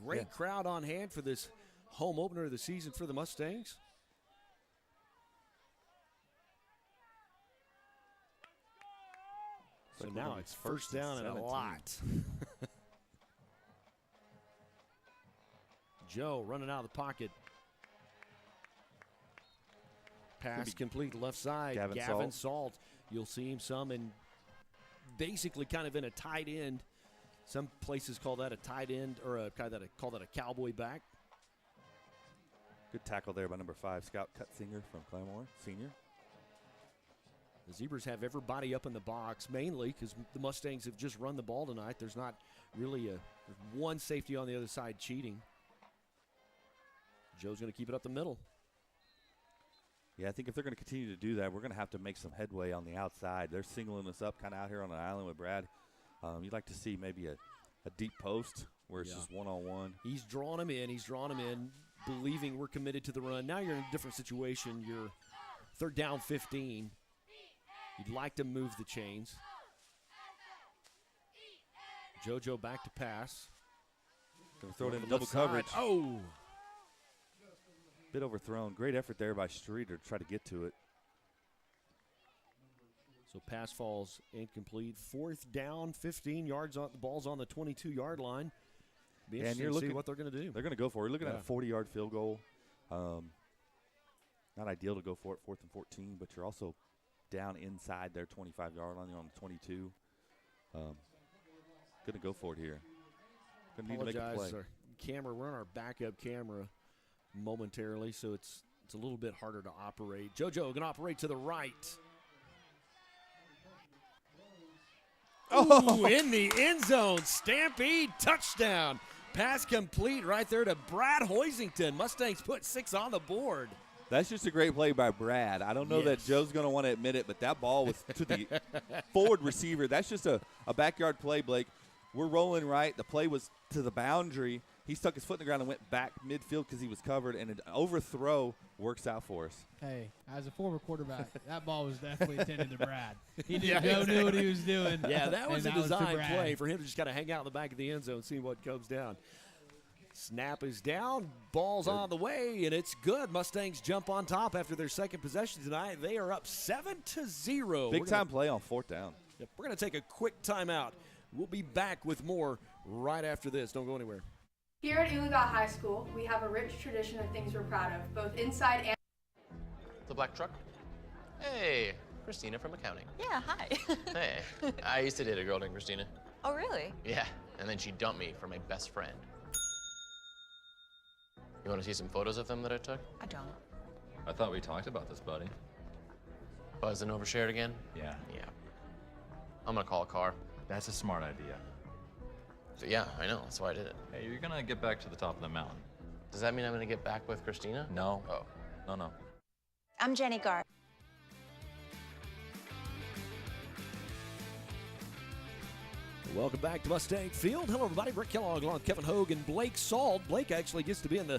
Great crowd on hand for this home opener of the season for the Mustangs. So now it's first down and a lot. Joe running out of the pocket. Pass complete left side. Gavin Salt. You'll see him some and basically kind of in a tight end. Some places call that a tight end or call that a cowboy back. Good tackle there by number 5, Scout Cutsinger from Claremore, senior. The Zebras have everybody up in the box, mainly because the Mustangs have just run the ball tonight. There's not really one safety on the other side cheating. Joe's going to keep it up the middle. Yeah, I think if they're going to continue to do that, we're going to have to make some headway on the outside. They're singling us up kind of out here on an island with Brad. You'd like to see maybe a deep post where it's just one-on-one. He's drawing him in. Believing we're committed to the run. Now you're in a different situation. You're third down 15. You'd like to move the chains. JoJo back to pass. Going to throw it in double coverage. Oh! Bit overthrown. Great effort there by Streeter to try to get to it. So pass falls incomplete. Fourth down, 15 yards. The ball's on the 22-yard line. Be interesting to see what they're going to do. They're going to go for it. We're looking at a 40-yard field goal. Not ideal to go for it, 4th and 14, but you're also down inside their 25-yard line. You're on the 22. Going to go for it here. Going to need to make a play. Our camera, we're on our backup camera momentarily, so it's a little bit harder to operate. JoJo going to operate to the right. Oh, in the end zone. Stampede touchdown. Pass complete right there to Brad Hoisington. Mustangs put 6 on the board. That's just a great play by Brad. I don't know that Joe's going to want to admit it, but that ball was to the forward receiver. That's just a backyard play, Blake. We're rolling right. The play was to the boundary. He stuck his foot in the ground and went back midfield because he was covered, and an overthrow works out for us. Hey, as a former quarterback, that ball was definitely intended to Brad. Joe knew what he was doing. Yeah, that was a design play for him to just kind of hang out in the back of the end zone, see what comes down. Snap is down, ball's on the way, and it's good. Mustangs jump on top after their second possession tonight. They are up 7-0. Big time play on 4th down. Yep, we're going to take a quick timeout. We'll be back with more right after this. Don't go anywhere. Here at Oologah High School, we have a rich tradition of things we're proud of, both inside and... The black truck? Hey, Christina from accounting. Yeah, hi. Hey, I used to date a girl named Christina. Oh, really? Yeah, and then she dumped me for my best friend. You want to see some photos of them that I took? I don't. I thought we talked about this, buddy. Buzzed and overshared again? Yeah. Yeah. I'm gonna call a car. That's a smart idea. So, yeah, I know. That's why I did it. Hey, you're gonna get back to the top of the mountain. Does that mean I'm gonna get back with Christina? No. Oh. No. I'm Jenny Garth. Welcome back to Mustang Field. Hello, everybody. Brett Kellogg along with Kevin Hogue and Blake Salt. Blake actually gets to be up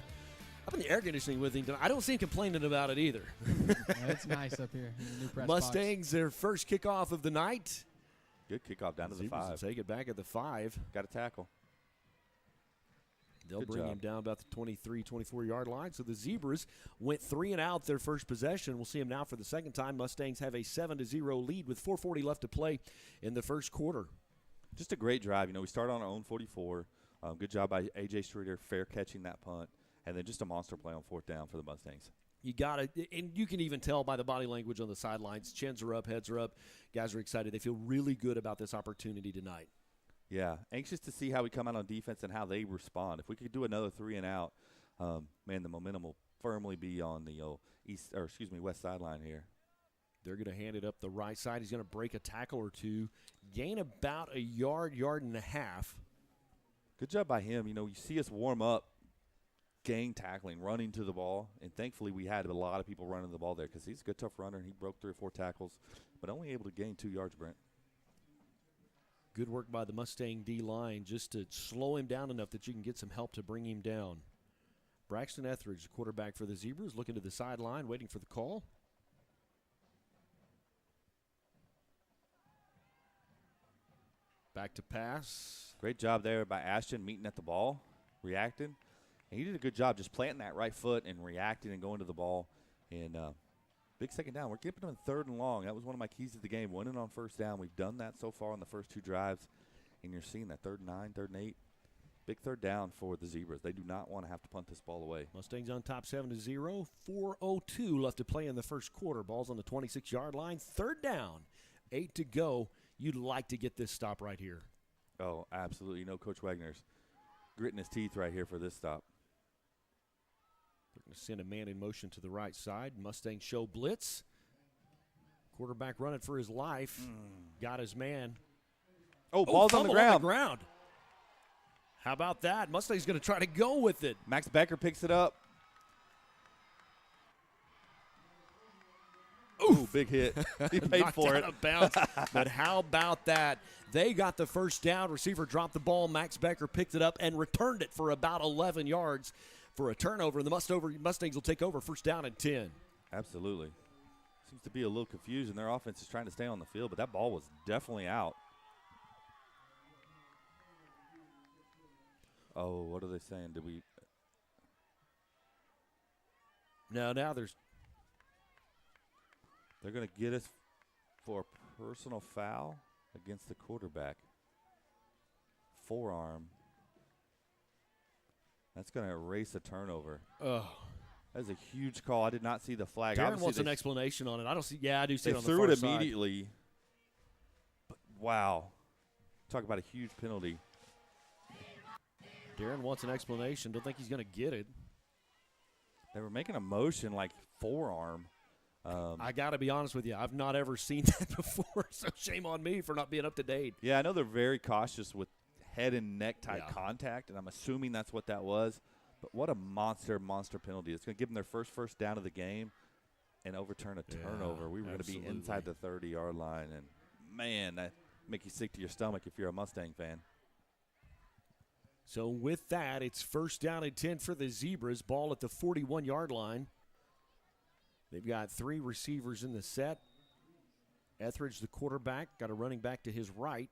in the air conditioning with him. I don't see him complaining about it either. It's nice up here in the new press Mustangs, their first kickoff of the night. Good kickoff down to the 5. Take it back at the 5. Got a tackle. They'll bring him down about the 23, 24-yard line. So the Zebras went 3 and out their first possession. We'll see them now for the second time. Mustangs have a 7-0 lead with 4:40 left to play in the first quarter. Just a great drive. We started on our own 44. Good job by A.J. Streeter, fair catching that punt. And then just a monster play on 4th down for the Mustangs. You got it, and you can even tell by the body language on the sidelines. Chins are up, heads are up. Guys are excited. They feel really good about this opportunity tonight. Yeah, anxious to see how we come out on defense and how they respond. If we could do another 3 and out, man, the momentum will firmly be on the west sideline here. They're going to hand it up the right side. He's going to break a tackle or two, gain about a yard and a half. Good job by him. You see us warm up, gang tackling, running to the ball, and thankfully we had a lot of people running the ball there because he's a good, tough runner, and he broke 3 or 4 tackles, but only able to gain 2 yards, Brent. Good work by the Mustang D-line just to slow him down enough that you can get some help to bring him down. Braxton Etheridge, the quarterback for the Zebras, looking to the sideline, waiting for the call. Back to pass. Great job there by Ashton, meeting at the ball, reacting. And he did a good job just planting that right foot and reacting and going to the ball. And big second down. We're keeping them 3rd and long. That was one of my keys to the game, winning on first down. We've done that so far on the first 2 drives. And you're seeing that 3rd and 9, 3rd and 8. Big 3rd down for the Zebras. They do not want to have to punt this ball away. Mustangs on top 7-0. 4:02 left to play in the first quarter. Ball's on the 26-yard line. 3rd down. 8 to go. You'd like to get this stop right here. Oh, absolutely. You know, Coach Wagner's gritting his teeth right here for this stop. They're going to send a man in motion to the right side. Mustangs show blitz. Quarterback running for his life. Got his man. Oh, ball's on the ground. How about that? Mustang's going to try to go with it. Max Becker picks it up. Ooh, big hit. He paid for it. Out of bounds. But how about that? They got the first down. Receiver dropped the ball. Max Becker picked it up and returned it for about 11 yards for a turnover. And the Mustangs will take over, first down and 10. Absolutely. Seems to be a little confusion. Their offense is trying to stay on the field, but that ball was definitely out. Oh, what are they saying? Did we? No, now they're going to get us for a personal foul against the quarterback. Forearm. That's going to erase a turnover. Oh. That's a huge call. I did not see the flag. Darren wants an explanation on it. I don't see. Yeah, I do see it on the far far side. side. They threw it immediately. But wow. Talk about a huge penalty. Darren wants an explanation. Don't think he's going to get it. They were making a motion like forearm. I got to be honest with you. I've not ever seen that before, so shame on me for not being up to date. Yeah, I know they're very cautious with head and neck type contact, and I'm assuming that's what that was. But what a monster penalty. It's going to give them their first down of the game and overturn a turnover. We were going to be inside the 30-yard line, and, man, that make you sick to your stomach if you're a Mustang fan. So with that, it's first down and 10 for the Zebras. Ball at the 41-yard line. They've got 3 receivers in the set. Etheridge, the quarterback, got a running back to his right.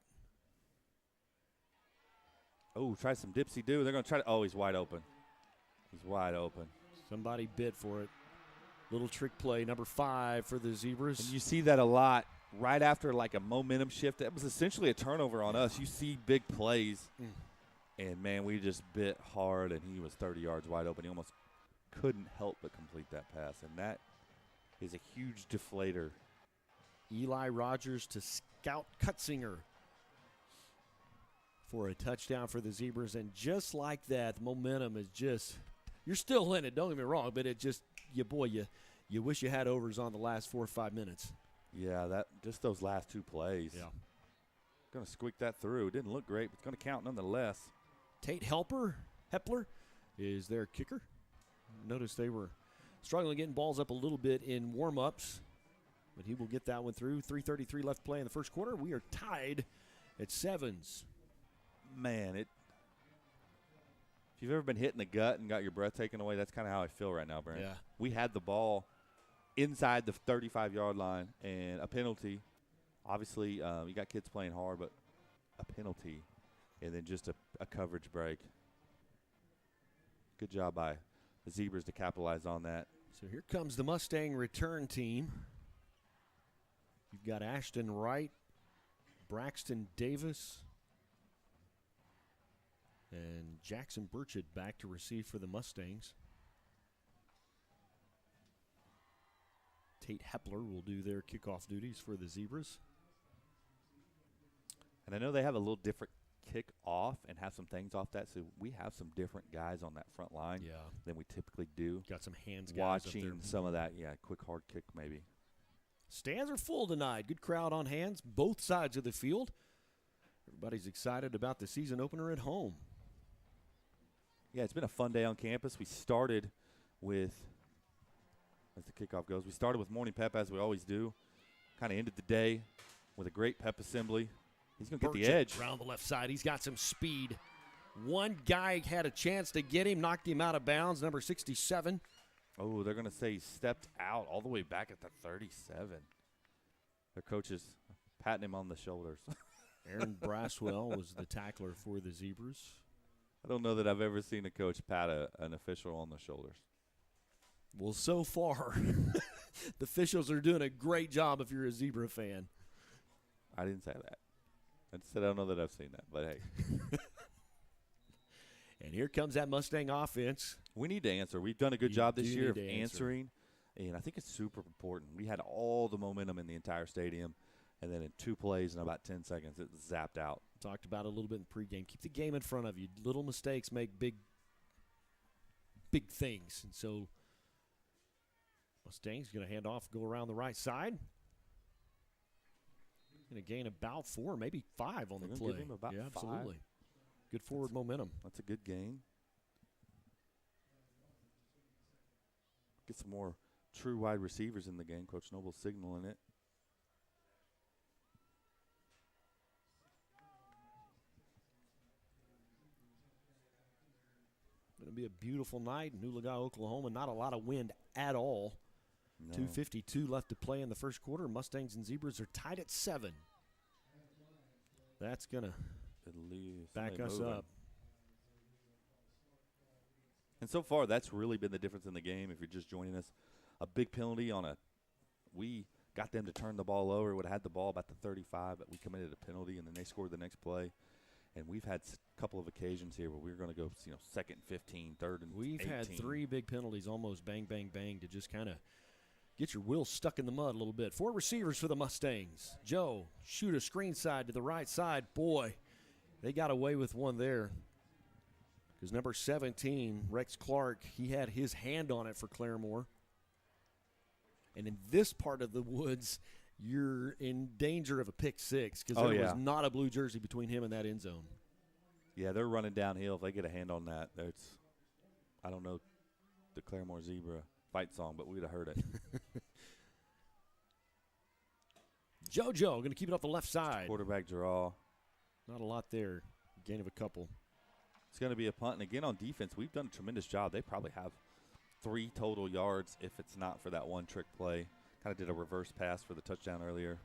Oh, try some dipsy-do. They're going to try to – oh, he's wide open. He's wide open. Somebody bid for it. Little trick play, number 5 for the Zebras. And you see that a lot right after like a momentum shift. That was essentially a turnover on us. You see big plays. And, man, we just bit hard, and he was 30 yards wide open. He almost couldn't help but complete that pass, and that is a huge deflator. Eli Rogers to Scout Cutzinger for a touchdown for the Zebras. And just like that, the momentum is just – you're still in it, don't get me wrong, but it just – you wish you had overs on the last 4 or 5 minutes. Yeah, that just those last 2 plays. Yeah. Going to squeak that through. It didn't look great, but it's going to count nonetheless. Tate Hepler is their kicker. Notice they were struggling getting balls up a little bit in warm-ups, but he will get that one through. 3:33 left to play in the first quarter. We are tied at 7s. Man, if you've ever been hit in the gut and got your breath taken away, that's kind of how I feel right now, Brent. Yeah. We had the ball inside the 35-yard line and a penalty. Obviously, you got kids playing hard, but a penalty and then just a coverage break. Good job by the Zebras to capitalize on that. So here comes the Mustang return team. You've got Ashton Wright, Braxton Davis, and Jackson Burchett back to receive for the Mustangs. Tate Hepler will do their kickoff duties for the Zebras. And I know they have a little different kick off and have some things off that, so we have some different guys on that front line than we typically do. Got some hands guys watching up there. Some of that, quick hard kick maybe. Stands are full tonight. Good crowd on hands, both sides of the field. Everybody's excited about the season opener at home. Yeah, it's been a fun day on campus. We started with, as the kickoff goes, we started with morning pep as we always do. Kind of ended the day with a great pep assembly. He's going to get the edge. Around the left side. He's got some speed. One guy had a chance to get him, knocked him out of bounds, number 67. Oh, they're going to say he stepped out all the way back at the 37. Their coach is patting him on the shoulders. Aaron Braswell was the tackler for the Zebras. I don't know that I've ever seen a coach pat an official on the shoulders. Well, so far, the officials are doing a great job if you're a Zebra fan. I didn't say that. I said I don't know that I've seen that, but hey. And here comes that Mustang offense. We need to answer. We've done a good job this year of answer. answering, and I think it's super important. We had all the momentum in the entire stadium, and then in 2 plays in about 10 seconds, it zapped out. Talked about it a little bit in pregame. Keep the game in front of you. Little mistakes make big things. And so Mustangs going to hand off, go around the right side. Going to gain about 4, maybe 5 on the play. Give him about 5. Absolutely. Good forward momentum. That's a good gain. Get some more true wide receivers in the game. Coach Noble's signaling it. Going to be a beautiful night in Oologah, Oklahoma. Not a lot of wind at all. No. 2:52 left to play in the first quarter. Mustangs and Zebras are tied at 7. That's going to back us up. And so far, that's really been the difference in the game. If you're just joining us, a big penalty we got them to turn the ball over. Would have had the ball about the 35, but we committed a penalty, and then they scored the next play. And we've had a couple of occasions here where we're going to go, 2nd and 15, 3rd and 18. We've had 3 big penalties, almost bang, bang, bang, to just kind of get your wheels stuck in the mud a little bit. 4 receivers for the Mustangs. Joe, shoot a screen side to the right side. Boy, they got away with one there. Because number 17, Rex Clark, he had his hand on it for Claremore. And in this part of the woods, you're in danger of a pick 6 because there was not a blue jersey between him and that end zone. Yeah, they're running downhill. If they get a hand on that, I don't know the Claremore Zebra fight song, but we'd have heard it. JoJo going to keep it off the left side. Quarterback draw. Not a lot there. Gain of a couple. It's going to be a punt. And again, on defense, we've done a tremendous job. They probably have 3 total yards if it's not for that one trick play. Kind of did a reverse pass for the touchdown earlier.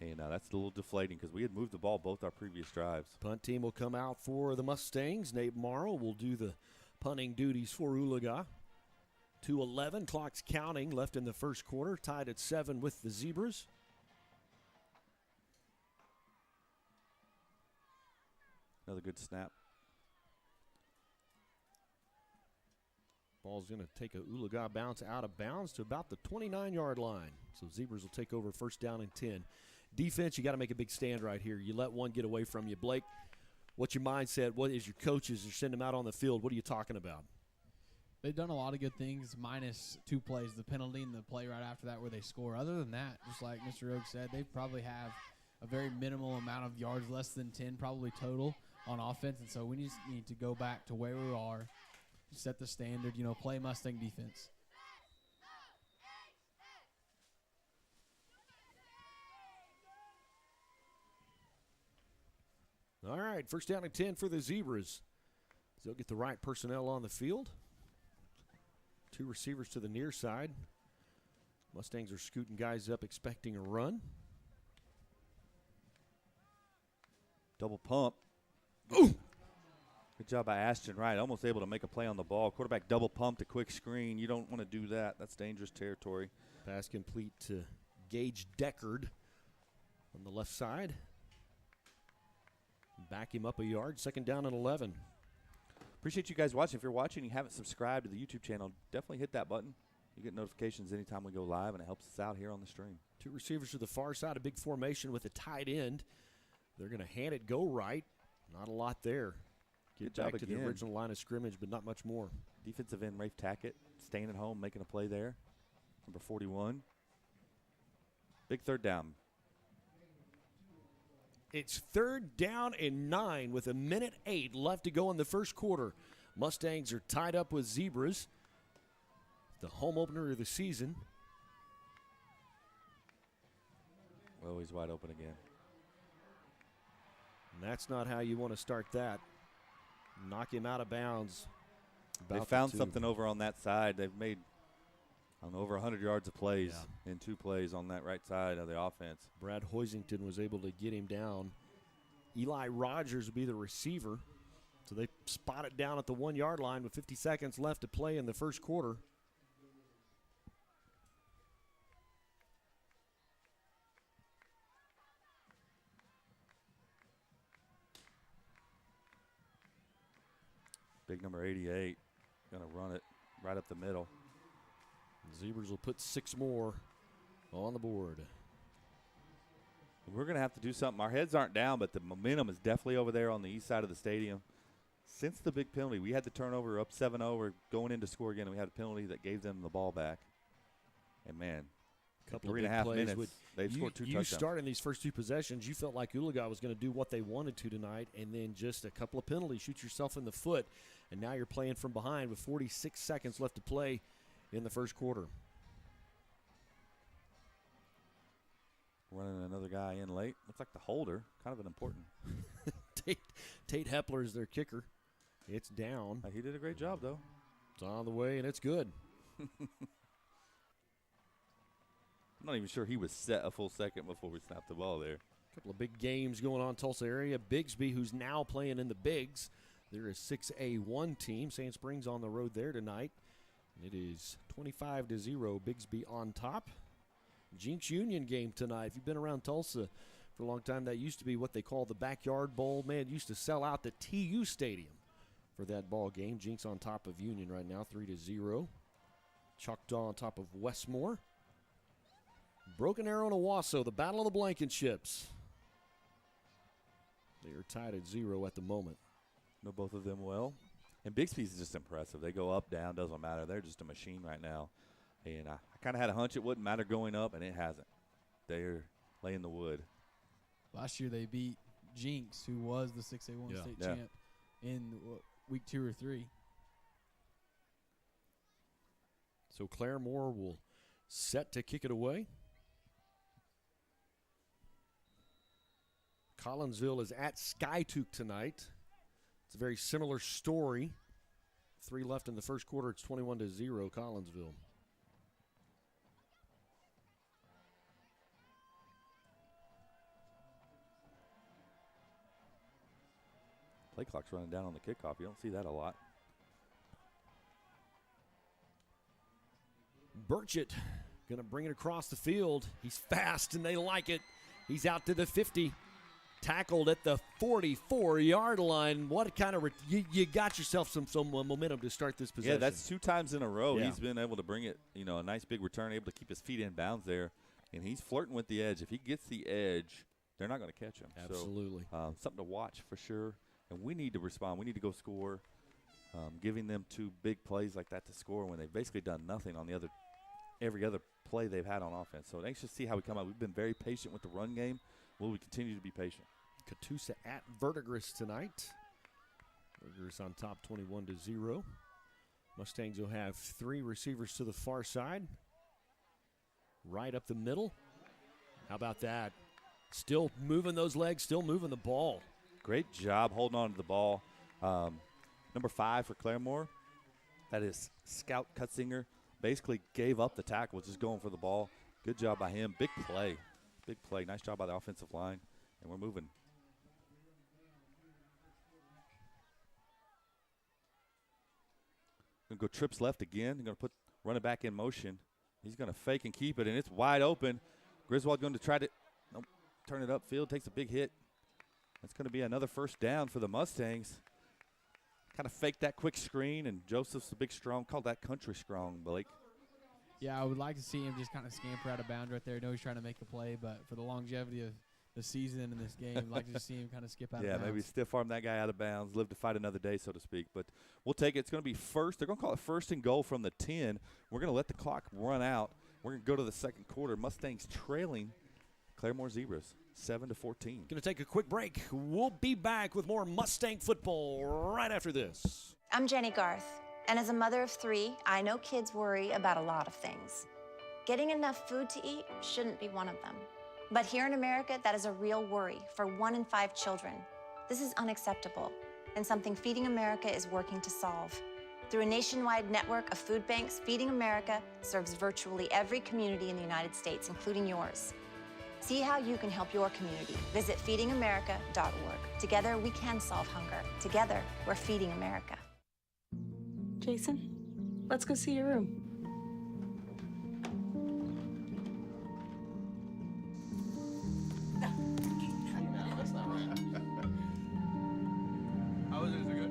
And that's a little deflating because we had moved the ball both our previous drives. Punt team will come out for the Mustangs. Nate Morrow will do the punting duties for Oologah. 2:11, clock's counting, left in the first quarter, tied at 7 with the Zebras. Another good snap. Ball's going to take a Oologah bounce out of bounds to about the 29-yard line. So Zebras will take over first down and 10. Defense, you got to make a big stand right here. You let one get away from you. Blake, what's your mindset? What is your coaches? You send them out on the field. What are you talking about? They've done a lot of good things minus 2 plays, the penalty and the play right after that where they score. Other than that, just like Mr. Oak said, they probably have a very minimal amount of yards, less than 10 probably total on offense. And so we just need to go back to where we are, set the standard, play Mustang defense. All right, first down and 10 for the Zebras. So they'll get the right personnel on the field. 2 receivers to the near side. Mustangs are scooting guys up, expecting a run. Double pump. Ooh! Good job by Ashton Wright. Almost able to make a play on the ball. Quarterback double pumped, a quick screen. You don't want to do that. That's dangerous territory. Pass complete to Gage Deckard on the left side. Back him up a yard. Second down and 11. Appreciate you guys watching. If you're watching and you haven't subscribed to the YouTube channel, definitely hit that button. You get notifications anytime we go live, and it helps us out here on the stream. 2 receivers to the far side, a big formation with a tight end. They're going to hand it go right. Not a lot there. Get Good back job to again. the original line of scrimmage, but not much more. Defensive end Rafe Tackett staying at home, making a play there. Number 41. Big third down. It's 3rd down and 9 with 1:08 left to go in the first quarter. Mustangs are tied up with Zebras. The home opener of the season. Well, he's wide open again. And that's not how you want to start that. Knock him out of bounds. They found something over on that side. They've made over 100 yards of plays in 2 plays on that right side of the offense. Brad Hoisington was able to get him down. Eli Rogers would be the receiver. So they spot it down at the 1-yard line with 50 seconds left to play in the first quarter. Big number 88, going to run it right up the middle. Zebras will put 6 more on the board. We're going to have to do something. Our heads aren't down, but the momentum is definitely over there on the east side of the stadium. Since the big penalty, we had the turnover up 7-0. We're going in to score again, and we had a penalty that gave them the ball back. And, man, couple 3.5 minutes, they've scored 2 touchdowns. You started these first 2 possessions, you felt like Oologah was going to do what they wanted to tonight, and then just a couple of penalties, shoot yourself in the foot, and now you're playing from behind with 46 seconds left to play in the first quarter. Running another guy in late. Looks like the holder, kind of an important. Tate Hepler is their kicker. It's down. He did a great job, though. It's on the way, and it's good. I'm not even sure he was set a full second before we snapped the ball there. A couple of big games going on in Tulsa area. Bigsby, who's now playing in the Bigs. They're a 6A1 team. Sand Springs on the road there tonight. It is 25-0. Bigsby on top. Jinx Union game tonight. If you've been around Tulsa for a long time, that used to be what they call the Backyard Bowl. Man, used to sell out the TU Stadium for that ball game. Jinx on top of Union right now, 3-0. Choctaw on top of Westmore. Broken Arrow and Owasso, the battle of the Blankenships. They are tied at 0 at the moment. Know both of them well. And Bixby's is just impressive. They go up, down, doesn't matter. They're just a machine right now. And I kind of had a hunch it wouldn't matter going up, and it hasn't. They're laying the wood. Last year they beat Jinx, who was the 6A1 state champ, in week 2 or 3. So Claremore will set to kick it away. Collinsville is at Skytook tonight. It's a very similar story. 3 left in the first quarter. It's 21-0 Collinsville. Play clock's running down on the kickoff. You don't see that a lot. Burchett going to bring it across the field. He's fast, and they like it. He's out to the 50. Tackled at the 44-yard line. What kind of you got yourself some momentum to start this possession. Yeah, that's 2 times in a row. He's been able to bring it, a nice big return, able to keep his feet in bounds there. And he's flirting with the edge. If he gets the edge, they're not going to catch him. Absolutely. So, something to watch for sure. And we need to respond. We need to go score. Giving them 2 big plays like that to score when they've basically done nothing on every other play they've had on offense. So anxious to see how we come out. We've been very patient with the run game. Will we continue to be patient? Catoosa at Verdigris tonight. Verdigris on top 21-0. Mustangs will have 3 receivers to the far side. Right up the middle. How about that? Still moving those legs, still moving the ball. Great job holding on to the ball. Number 5 for Claremore. That is Scout Cutzinger. Basically gave up the tackle, just going for the ball. Good job by him. Big play. Big play. Nice job by the offensive line. And we're moving. Going to go trips left again. They're going to run it back in motion. He's going to fake and keep it, and it's wide open. Griswold going to try to turn it upfield. Takes a big hit. That's going to be another first down for the Mustangs. Kind of faked that quick screen, and Joseph's the big strong. Called that country strong, Blake. Yeah, I would like to see him just kind of scamper out of bounds right there. I know he's trying to make a play, but for the longevity of the season and this game, I'd like to just see him kind of skip out of bounds. Yeah, maybe stiff arm that guy out of bounds, live to fight another day, so to speak. But we'll take it. It's going to be first. They're going to call it 1st and goal from the 10. We're going to let the clock run out. We're going to go to the second quarter. Mustangs trailing Claremore Zebras 7-14. Going to take a quick break. We'll be back with more Mustang football right after this. I'm Jenny Garth, and as a mother of 3, I know kids worry about a lot of things. Getting enough food to eat shouldn't be one of them. But here in America, that is a real worry for 1 in 5 children. This is unacceptable and something Feeding America is working to solve. Through a nationwide network of food banks, Feeding America serves virtually every community in the United States, including yours. See how you can help your community. Visit feedingamerica.org. Together, we can solve hunger. Together, we're Feeding America. Jason, let's go see your room. How is it? Is it good?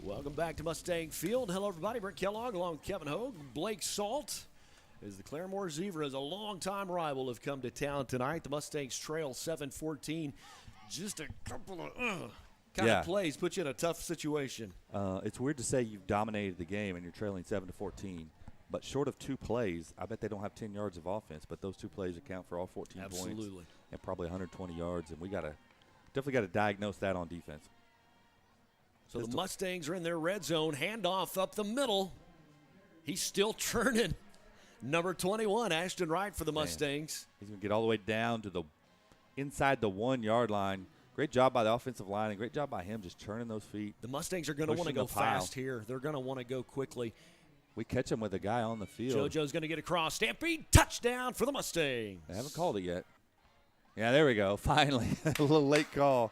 Welcome back to Mustang Field. Hello, everybody. Brent Kellogg along with Kevin Hogue, Blake Salt. As the Claremore Zebras, a longtime rival, have come to town tonight. The Mustangs trail 7-14. Just a couple of plays put you in a tough situation. It's weird to say you've dominated the game and you're trailing 7-14, but short of 2 plays, I bet they don't have 10 yards of offense, but those 2 plays account for all 14 points. Absolutely. And probably 120 yards, and we definitely got to diagnose that on defense. So the Mustangs are in their red zone. Handoff up the middle. He's still churning. Number 21, Ashton Wright for the Mustangs. He's going to get all the way down to the inside the 1-yard line. Great job by the offensive line, and great job by him just churning those feet. The Mustangs are going to want to go fast here. They're going to want to go quickly. We catch him with a guy on the field. JoJo's going to get across. Stampede, touchdown for the Mustangs. They haven't called it yet. Yeah, there we go. Finally. A little late call.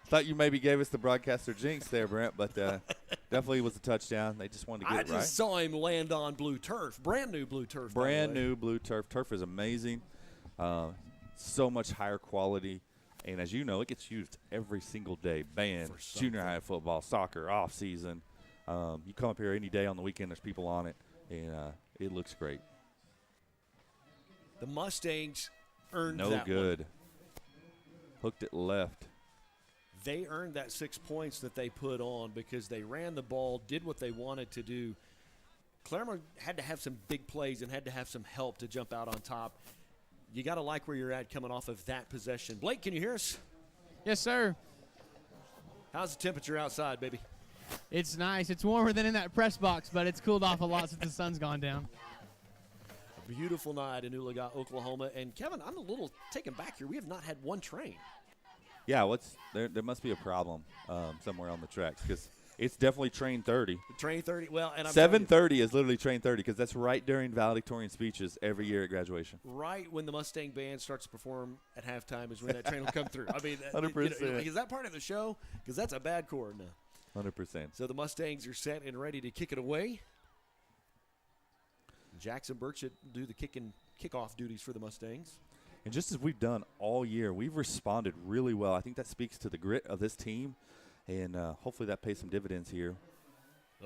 Thought you maybe gave us the broadcaster jinx there, Brent, but definitely was a touchdown. They just wanted to get it right. I just saw him land on blue turf, brand new blue turf. Brand new blue turf. Turf is amazing. So much higher quality. And as you know, it gets used every single day. Band, junior high football, soccer, off season. You come up here any day on the weekend, there's people on it, and it looks great. The Mustangs earned no that good. one. Hooked it left. They earned that 6 points that they put on because they ran the ball, did what they wanted to do. Claremore had to have some big plays and had to have some help to jump out on top. You got to like where you're at coming off of that possession. Blake, can you hear us? Yes, sir. How's the temperature outside, baby? It's nice. It's warmer than in that press box, but it's cooled off a lot since the sun's gone down. A beautiful night in Oologah, Oklahoma. And, Kevin, I'm a little taken back here. We have not had one train. Yeah, there must be a problem somewhere on the tracks because it's definitely train 30. Train 30. Well, and 7:30 is literally train 30 because that's right during valedictorian speeches every year at graduation. Right when the Mustang band starts to perform at halftime is when that train will come through. I mean, 100%. Is that part of the show? Because that's a bad chord now. 100%. So the Mustangs are set and ready to kick it away. Jackson Burchett will do the kickoff duties for the Mustangs. And just as we've done all year, we've responded really well. I think that speaks to the grit of this team, and hopefully that pays some dividends here.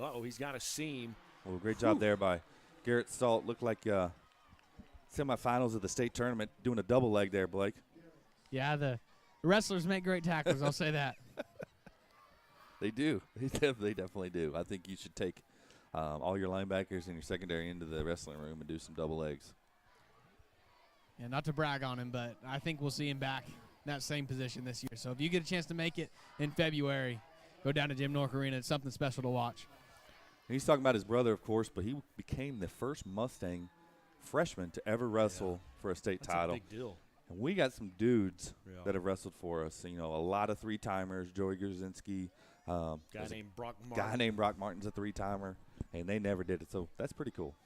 Uh-oh, he's got a seam. Well, great job there by Garrett Salt. Looked like semifinals of the state tournament, doing a double leg there, Blake. Yeah, the wrestlers make great tackles, I'll say that. They do. They definitely do. I think you should take all your linebackers and your secondary into the wrestling room and do some double legs. Yeah, not to brag on him, but I think we'll see him back in that same position this year. So if you get a chance to make it in February, go down to Jim Nork Arena. It's something special to watch. And he's talking about his brother, of course, but he became the first Mustang freshman to ever wrestle for a state title. That's a big deal. And we got some dudes that have wrestled for us. You know, a lot of 3-timers. Joey Grzinski. Guy named Brock Martin's a 3-timer, and they never did it. So that's pretty cool.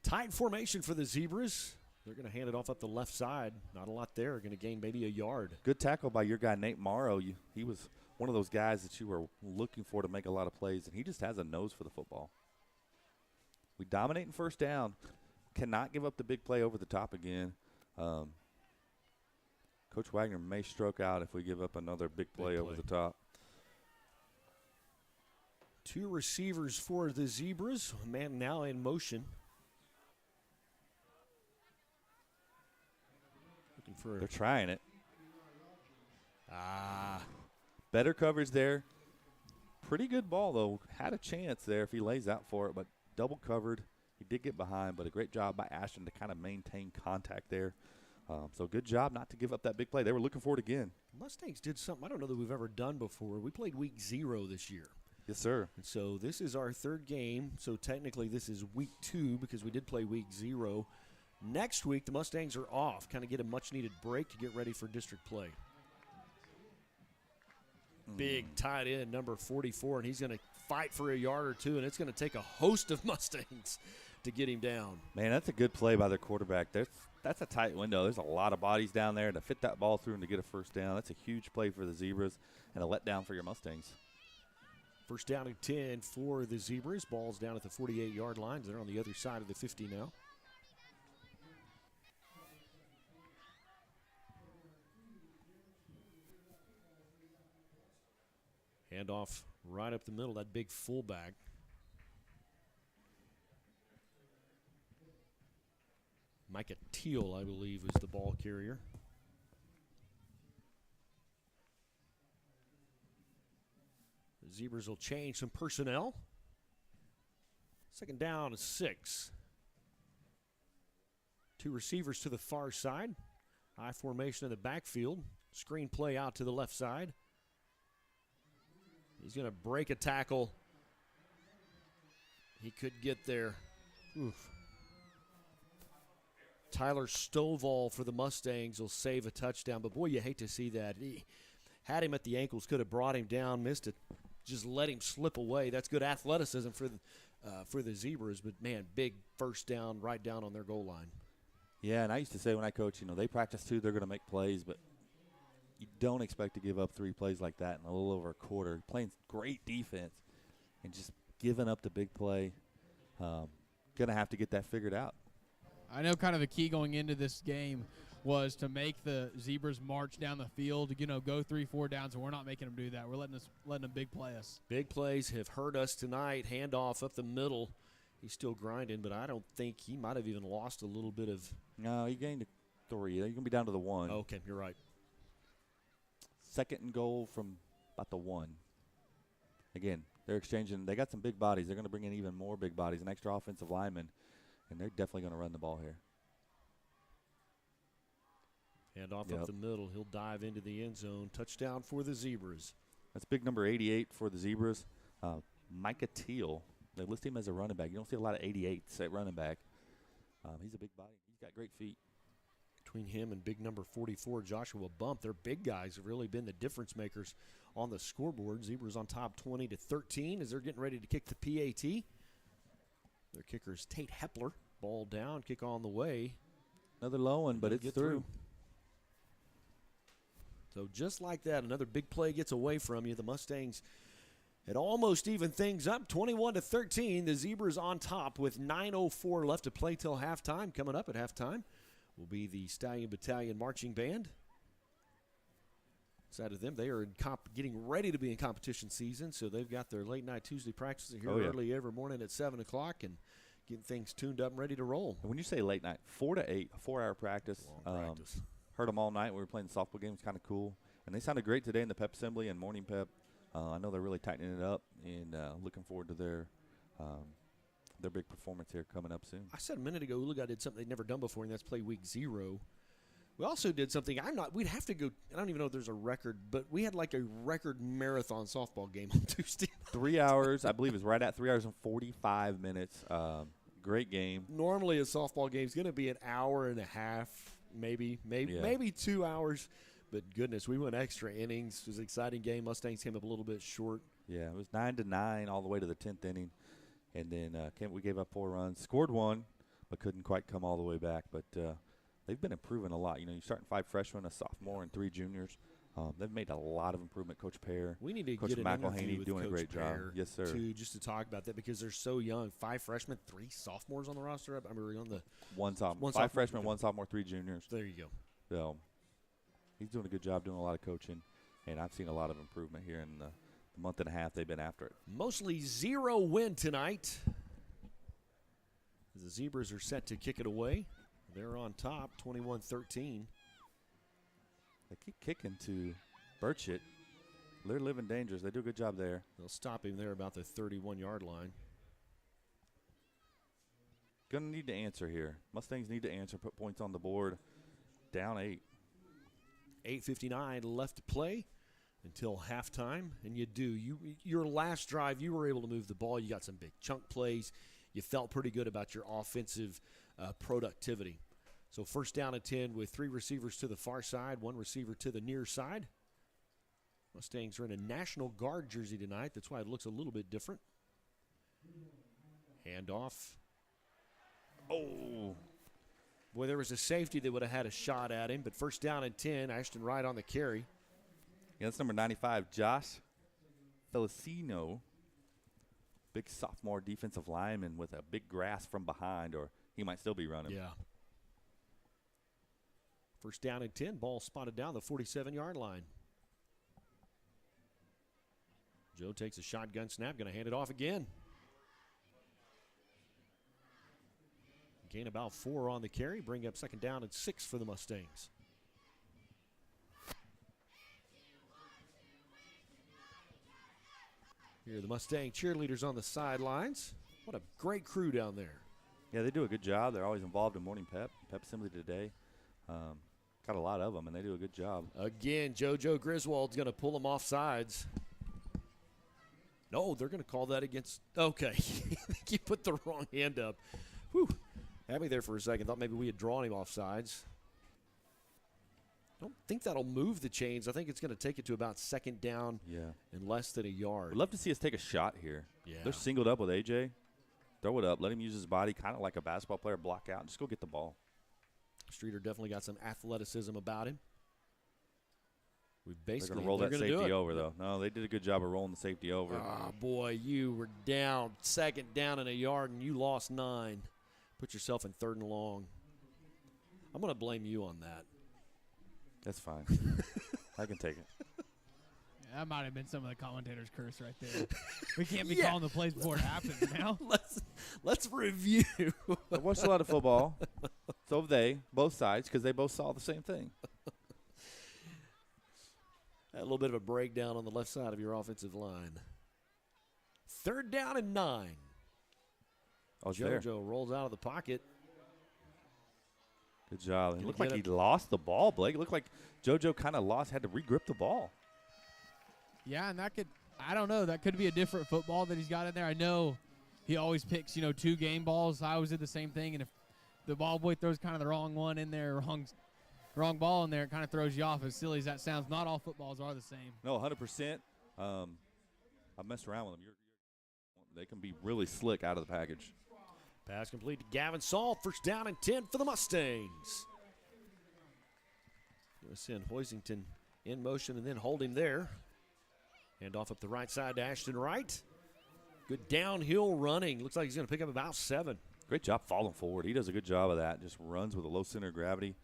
Tight formation for the Zebras. They're going to hand it off up the left side. Not a lot there. Going to gain maybe a yard. Good tackle by your guy, Nate Morrow. He was one of those guys that you were looking for to make a lot of plays, and he just has a nose for the football. We dominate in first down. Cannot give up the big play over the top again. Coach Wagner may stroke out if we give up another big play over the top. 2 receivers for the Zebras. A man now in motion. They're trying it. Better coverage there. Pretty good ball, though. Had a chance there if he lays out for it, but double covered. He did get behind, but a great job by Ashton to kind of maintain contact there. So good job not to give up that big play. They were looking for it again. Mustangs did something I don't know that we've ever done before. We played week 0 this year. Yes, sir. And so this is our 3rd game. So technically this is week 2 because we did play week 0. Next week the Mustangs are off, kind of get a much-needed break to get ready for district play. Big tight end, number 44, and he's going to fight for a yard or two, and it's going to take a host of Mustangs to get him down. Man, that's a good play by their quarterback. That's a tight window. There's a lot of bodies down there to fit that ball through and to get a first down. That's a huge play for the Zebras and a letdown for your Mustangs. First down and 10 for the Zebras. Ball's down at the 48-yard line. They're on the other side of the 50 now. Handoff right up the middle, that big fullback. Micah Teal, I believe, is the ball carrier. The Zebras will change some personnel. 2nd down and 6. 2 receivers to the far side. High formation in the backfield. Screen play out to the left side. He's going to break a tackle. He could get there. Oof. Tyler Stovall for the Mustangs will save a touchdown, but boy, you hate to see that. He had him at the ankles, could have brought him down, missed it, just let him slip away. That's good athleticism for the Zebras, but man, big first down right down on their goal line. Yeah, and I used to say when I coach, they practice too, they're going to make plays, but you don't expect to give up 3 plays like that in a little over a quarter. Playing great defense and just giving up the big play. Going to have to get that figured out. I know kind of the key going into this game was to make the Zebras march down the field, go 3-4 downs, and we're not making them do that. We're letting them big play us. Big plays have hurt us tonight. Handoff up the middle. He's still grinding, but I don't think he might have even lost a little bit of. No, he gained 3. You're going to be down to the 1. Okay, you're right. 2nd and goal from about the 1. Again, they're exchanging. They got some big bodies. They're going to bring in even more big bodies, an extra offensive lineman, and they're definitely going to run the ball here. Hand off up the middle. He'll dive into the end zone. Touchdown for the Zebras. That's big number 88 for the Zebras. Micah Teal. They list him as a running back. You don't see a lot of 88s at running back. He's a big body. He's got great feet. Between him and big number 44, Joshua Bump, their big guys have really been the difference makers on the scoreboard. Zebras on top 20-13 as they're getting ready to kick the PAT. Their kicker is Tate Hepler. Ball down, kick on the way. Another low one, but it's through. So just like that, another big play gets away from you. The Mustangs had almost even things up, 21-13. The Zebras on top with 9:04 left to play till halftime. Coming up at halftime will be the Stallion Battalion Marching Band. Side of them, they are getting ready to be in competition season, so they've got their late night Tuesday practices here early every morning at 7 o'clock and getting things tuned up and ready to roll. And when you say late night, 4 to 8, a 4-hour practice. Heard them all night. We were playing the softball game. It was kind of cool. And they sounded great today in the pep assembly and morning pep. I know they're really tightening it up and looking forward to their big performance here coming up soon. I said a minute ago, Oologah did something they'd never done before, and that's play week 0. We also did something we'd have to go, I don't even know if there's a record, but we had like a record marathon softball game on Tuesday. 3 hours, I believe, is right at 3 hours and 45 minutes. Great game. Normally a softball game is going to be an hour and a half, maybe 2 hours. But goodness, we went extra innings. It was an exciting game. Mustangs came up a little bit short. Yeah, it was 9-9 all the way to the 10th inning. And then we gave up 4 runs, scored 1, but couldn't quite come all the way back. But they've been improving a lot. You're starting 5 freshmen, a sophomore, and 3 juniors. They've made a lot of improvement. Coach Pear, we need to Coach get an interview with doing Coach a great Pear job. Yes, sir. Just to talk about that because they're so young. 5 freshmen, 3 sophomores on the roster. I mean, we're on the 1 sophomore, 5 freshmen, 1 sophomore, 3 juniors. There you go. So he's doing a good job, doing a lot of coaching, and I've seen a lot of improvement here in the month and a half they've been after it. Mostly 0 win tonight. The Zebras are set to kick it away. They're on top, 21-13. They keep kicking to Burchett. They're living dangerous. They do a good job there. They'll stop him there about the 31-yard line. Going to need to answer here. Mustangs need to answer, put points on the board. down 8. 8:59 left to play until halftime, and your last drive, you were able to move the ball. You got some big chunk plays. You felt pretty good about your offensive productivity. So 1st down and 10 with 3 receivers to the far side, 1 receiver to the near side. Mustangs are in a National Guard jersey tonight. That's why it looks a little bit different. Handoff. Oh. Boy, there was a safety that would have had a shot at him, but 1st down and 10, Ashton Wright on the carry. Yeah, that's number 95, Josh Felicino. Big sophomore defensive lineman with a big grasp from behind, or he might still be running. Yeah. 1st down and 10, ball spotted down the 47-yard line. Joe takes a shotgun snap, going to hand it off again. Gain about 4 on the carry, bring up 2nd down and 6 for the Mustangs. Here are the Mustang cheerleaders on the sidelines. What a great crew down there. Yeah, they do a good job. They're always involved in morning pep assembly today. Got a lot of them, and they do a good job. Again, JoJo Griswold's going to pull them off sides. No, they're going to call that against. Okay. You put the wrong hand up. Whew. Had me there for a second. Thought maybe we had drawn him off sides. I don't think that'll move the chains. I think it's going to take it to about 2nd down in less than a yard. I'd love to see us take a shot here. Yeah. They're singled up with AJ. Throw it up. Let him use his body, kind of like a basketball player, block out, and just go get the ball. Streeter definitely got some athleticism about him. We basically they're going to roll that safety over, though. No, they did a good job of rolling the safety over. Oh, boy, you were down 2nd down in a yard, and you lost 9. Put yourself in 3rd and long. I'm going to blame you on that. That's fine. I can take it. Yeah, that might have been some of the commentators' curse right there. We can't be calling the plays before it happens now. Let's review. I watched a lot of football. So have they, both sides, because they both saw the same thing. A little bit of a breakdown on the left side of your offensive line. 3rd down and 9. JoJo rolls out of the pocket. Good job. It looked like he lost the ball, Blake. It looked like JoJo kind of had to re-grip the ball. Yeah, and that could, I don't know, that could be a different football that he's got in there. I know he always picks, 2 game balls. I always did the same thing, and if the ball boy throws kind of the wrong one in there, wrong ball in there, it kind of throws you off. As silly as that sounds, not all footballs are the same. No, 100%. I've messed around with them. They can be really slick out of the package. Pass complete to Gavin Saul. 1st down and 10 for the Mustangs. Going to send Hoisington in motion and then hold him there. Hand off up the right side to Ashton Wright. Good downhill running. Looks like he's going to pick up about 7. Great job falling forward. He does a good job of that. Just runs with a low center of gravity.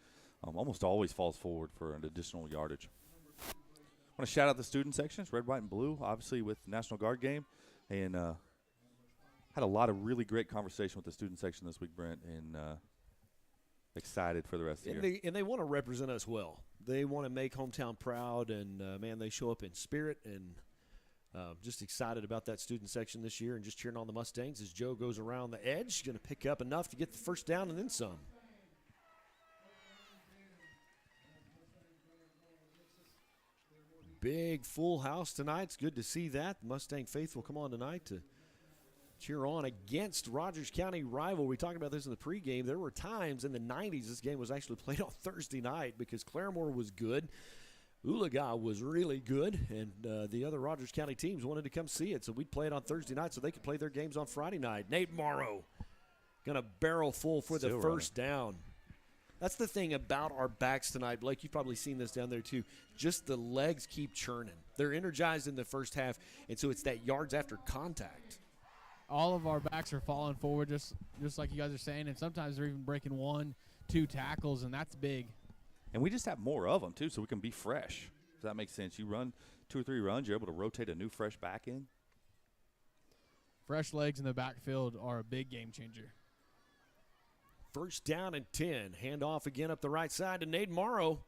Almost always falls forward for an additional yardage. I want to shout out the student sections, red, white, and blue, obviously with National Guard game. And had a lot of really great conversation with the student section this week, Brent, and excited for the rest of the year. And they want to represent us well. They want to make hometown proud, and, man, they show up in spirit, and just excited about that student section this year and just cheering on the Mustangs as Joe goes around the edge, going to pick up enough to get the 1st down and then some. Big full house tonight. It's good to see that. The Mustang faithful come on tonight to cheer on against Rogers County rival. We talked about this in the pregame. There were times in the 90s this game was actually played on Thursday night because Claremore was good. Oologah was really good, and the other Rogers County teams wanted to come see it. So we'd play it on Thursday night so they could play their games on Friday night. Nate Morrow going to barrel full for the 1st down. That's the thing about our backs tonight. Blake, you've probably seen this down there too. Just the legs keep churning. They're energized in the first half, and so it's that yards after contact. All of our backs are falling forward just like you guys are saying, and sometimes they're even breaking 1, 2 tackles, and that's big. And we just have more of them, too, so we can be fresh. Does that make sense? You run 2 or 3 runs, you're able to rotate a new fresh back in. Fresh legs in the backfield are a big game changer. 1st down and 10. Hand off again up the right side to Nate Morrow.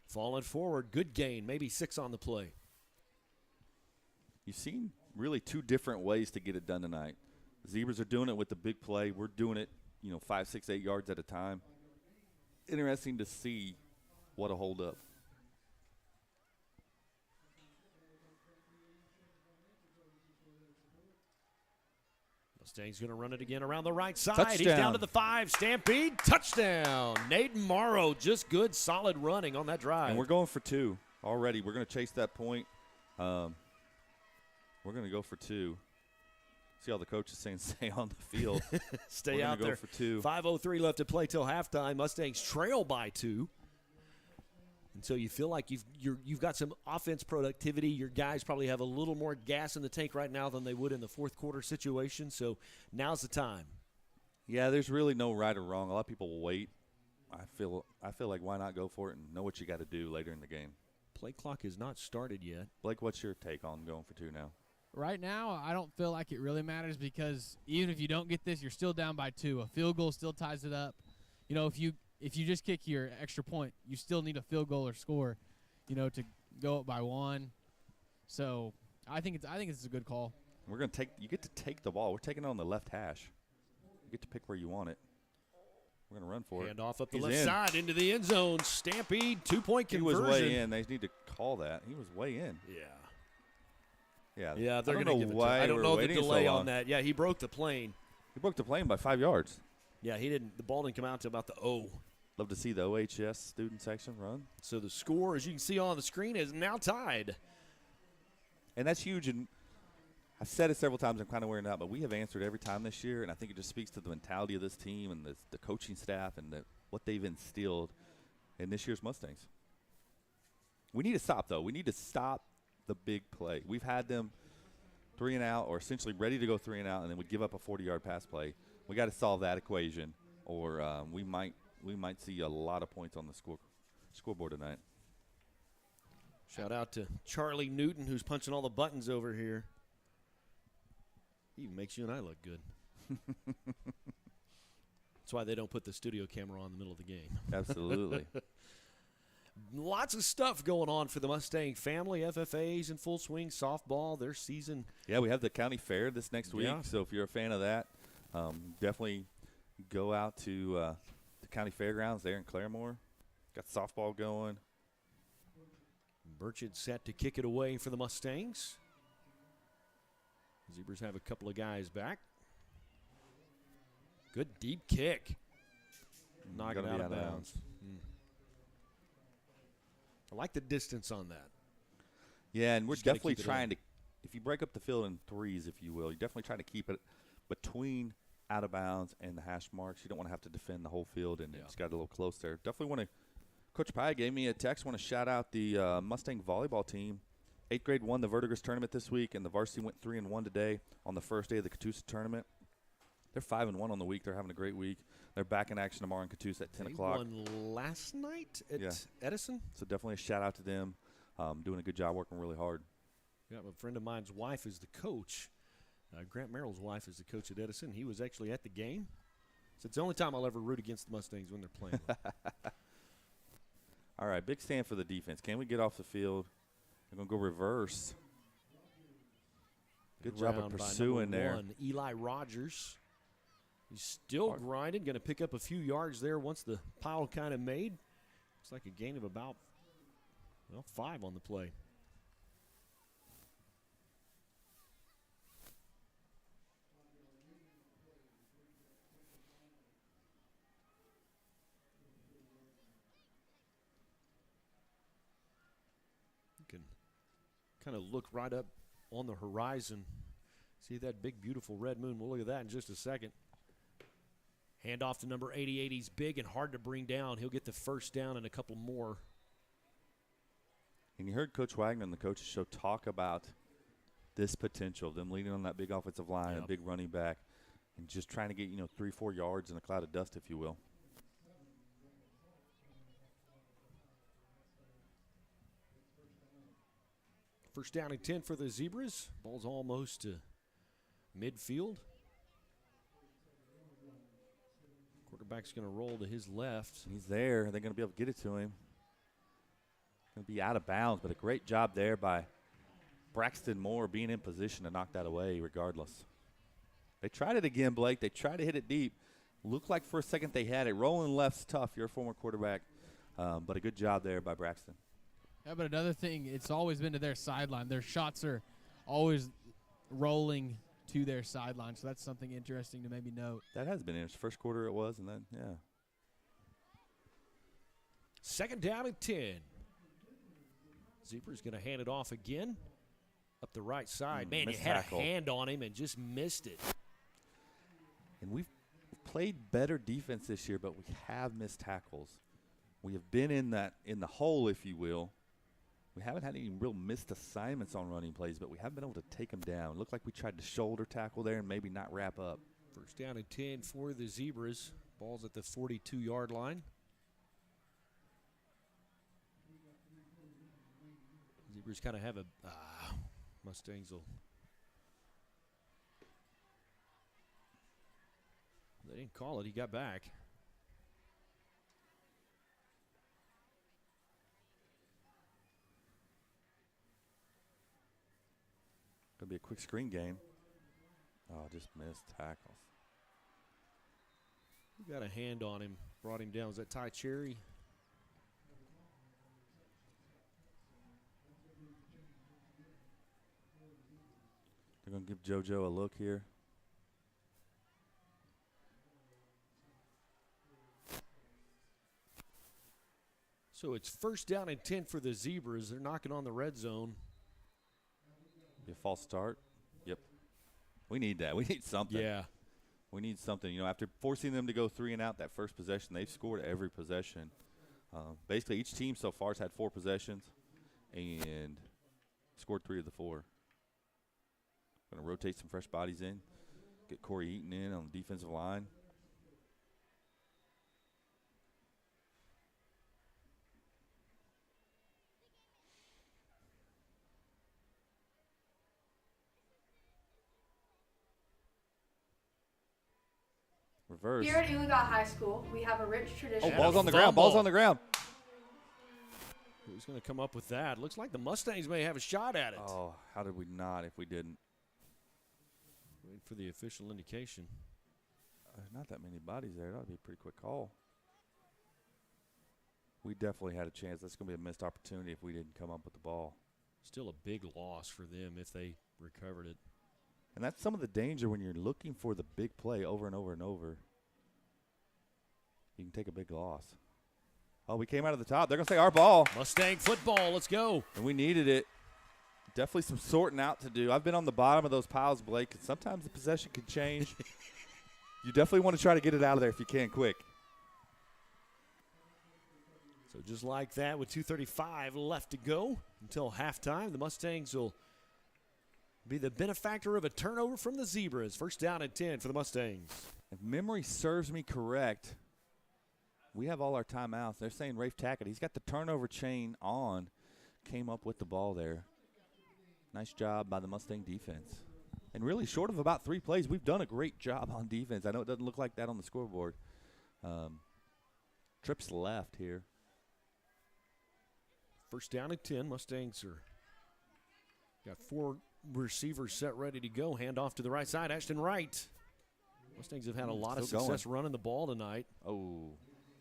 Falling forward. Good gain. Maybe 6 on the play. You've seen really 2 different ways to get it done tonight. Zebras are doing it with the big play. We're doing it, 5, 6, 8 yards at a time. Interesting to see What a holdup. Mustangs going to run it again around the right side. Touchdown. He's down to the 5. Stampede. Touchdown. Nate Morrow, just good, solid running on that drive. And we're going for 2 already. We're going to chase that point. We're going to go for 2. See all the coaches saying stay on the field. Stay out there. Go for 2. 5:03 left to play till halftime. Mustangs trail by 2. And so you feel like you've got some offense productivity. Your guys probably have a little more gas in the tank right now than they would in the fourth quarter situation. So now's the time. Yeah, there's really no right or wrong. A lot of people will wait. I feel like why not go for it and know what you got to do later in the game. Play clock has not started yet. Blake, what's your take on going for 2 now? Right now, I don't feel like it really matters because even if you don't get this, you're still down by 2. A field goal still ties it up. You know, if you just kick your extra point, you still need a field goal or score, to go up by 1. So I think it's a good call. You get to take the ball. We're taking it on the left hash. You get to pick where you want it. We're going to run for it. Hand off up the left side into the end zone. Stampede, 2-point conversion. He was way in. They need to call that. He was way in. Yeah, they're going to give it to him. why I don't know the delay so on that. Yeah, he broke the plane. He broke the plane by 5 yards. Yeah, the ball didn't come out to about the O. Love to see the OHS student section run. So the score, as you can see on the screen, is now tied. And that's huge. And I've said it several times. I'm kind of wearing it out, but we have answered every time this year, and I think it just speaks to the mentality of this team and the coaching staff and what they've instilled in this year's Mustangs. We need to stop, though. We need to stop the big play. We've had them 3 and out, or essentially ready to go 3 and out, and then we give up a 40-yard pass play. We got to solve that equation, or we might see a lot of points on the scoreboard tonight. Shout out to Charlie Newton, who's punching all the buttons over here. He even makes you and I look good. That's why they don't put the studio camera on in the middle of the game. Absolutely. Lots of stuff going on for the Mustang family. FFA's in full swing. Softball, their season. Yeah, we have the county fair this next week. Yeah. So if you're a fan of that, definitely go out to the county fairgrounds there in Claremore. Got softball going. Burchett set to kick it away for the Mustangs. Zebras have a couple of guys back. Good deep kick. Knock it out of bounds. I like the distance on that. Yeah, and we're Just gotta definitely keep it trying in. to, if you break up the field in threes, if you will, you're definitely trying to keep it between out of bounds and the hash marks. You don't want to have to defend the whole field, and it's got a little close there. Definitely want to. Coach Pye gave me a text. Want to shout out the Mustang volleyball team. 8th grade won the Verdigris tournament this week, and the varsity went 3-1 today on the first day of the Catoosa tournament. They're 5-1 on the week. They're having a great week. They're back in action tomorrow in Catoosa at 10 o'clock. They won last night at Edison. So definitely a shout out to them. Doing a good job, working really hard. Yeah, a friend of mine's wife is the coach. Grant Merrill's wife is the coach at Edison. He was actually at the game. So it's the only time I'll ever root against the Mustangs when they're playing. All right, big stand for the defense. Can we get off the field? They're going to go reverse. Good job of pursuing there. Eli Rogers. He's still grinding. Going to pick up a few yards there once the pile kind of made. Looks like a gain of about, 5 on the play. You can kind of look right up on the horizon. See that big, beautiful red moon. We'll look at that in just a second. Hand off to number 88. He's big and hard to bring down. He'll get the first down and a couple more. And you heard Coach Wagner and the coaches show talk about this potential, them leading on that big offensive line, a big running back, and just trying to get, 3-4 yards in a cloud of dust, if you will. First down and 10 for the Zebras. Ball's almost to midfield. Quarterback's going to roll to his left. He's there. They're going to be able to get it to him. Going to be out of bounds, but a great job there by Braxton Moore being in position to knock that away regardless. They tried it again, Blake. They tried to hit it deep. Looked like for a second they had it. Rolling left's tough. You're a former quarterback. But a good job there by Braxton. Yeah, but another thing, it's always been to their sideline. Their shots are always rolling to their sideline, so that's something interesting to maybe note. That has been in his first quarter it was, and then, yeah. Second down and 10. Zebra's going to hand it off again up the right side. Man, he had tackle. a hand on him and just missed it. And we've played better defense this year, but we have missed tackles. We have been in the hole, if you will. We haven't had any real missed assignments on running plays, but we haven't been able to take them down. Looked like we tried to shoulder tackle there and maybe not wrap up. First down and 10 for the Zebras. Ball's at the 42-yard line. Zebras kind of have a Mustangs will. They didn't call it. He got back. Gonna be a quick screen game. Oh, just missed tackles. Who got a hand on him? Brought him down. Was that Ty Cherry? They're going to give JoJo a look here. So it's first down and 10 for the Zebras. They're knocking on the red zone. Be a false start. Yep. We need that. We need something. Yeah. We need something. You know, after forcing them to go 3 and out that first possession, they've scored every possession. Basically, each team so far has had 4 possessions and scored 3 of the 4. Going to rotate some fresh bodies in. Get Corey Eaton in on the defensive line. Reverse. Here at Oologah High School, we have a rich tradition. Oh, ball's on the ground. Ball's on the ground. Who's going to come up with that? Looks like the Mustangs may have a shot at it. Oh, how did we not if we didn't? Waiting for the official indication. Not that many bodies there. That would be a pretty quick call. We definitely had a chance. That's going to be a missed opportunity if we didn't come up with the ball. Still a big loss for them if they recovered it. And that's some of the danger when you're looking for the big play over and over and over. You can take a big loss. Oh, we came out of the top. They're going to say our ball. Mustang football. Let's go. And we needed it. Definitely some sorting out to do. I've been on the bottom of those piles, Blake, and sometimes the possession can change. You definitely want to try to get it out of there if you can quick. So just like that, with 2:35 left to go until halftime, the Mustangs will be the benefactor of a turnover from the Zebras. First down and 10 for the Mustangs. If memory serves me correct, we have all our timeouts. They're saying Rafe Tackett. He's got the turnover chain on. Came up with the ball there. Nice job by the Mustang defense. And really short of about 3 plays, we've done a great job on defense. I know it doesn't look like that on the scoreboard. Trips left here. First down and 10. Mustangs are got 4 receivers set ready to go. Hand off to the right side. Ashton Wright. Mustangs have had a lot of success running the ball tonight. Oh.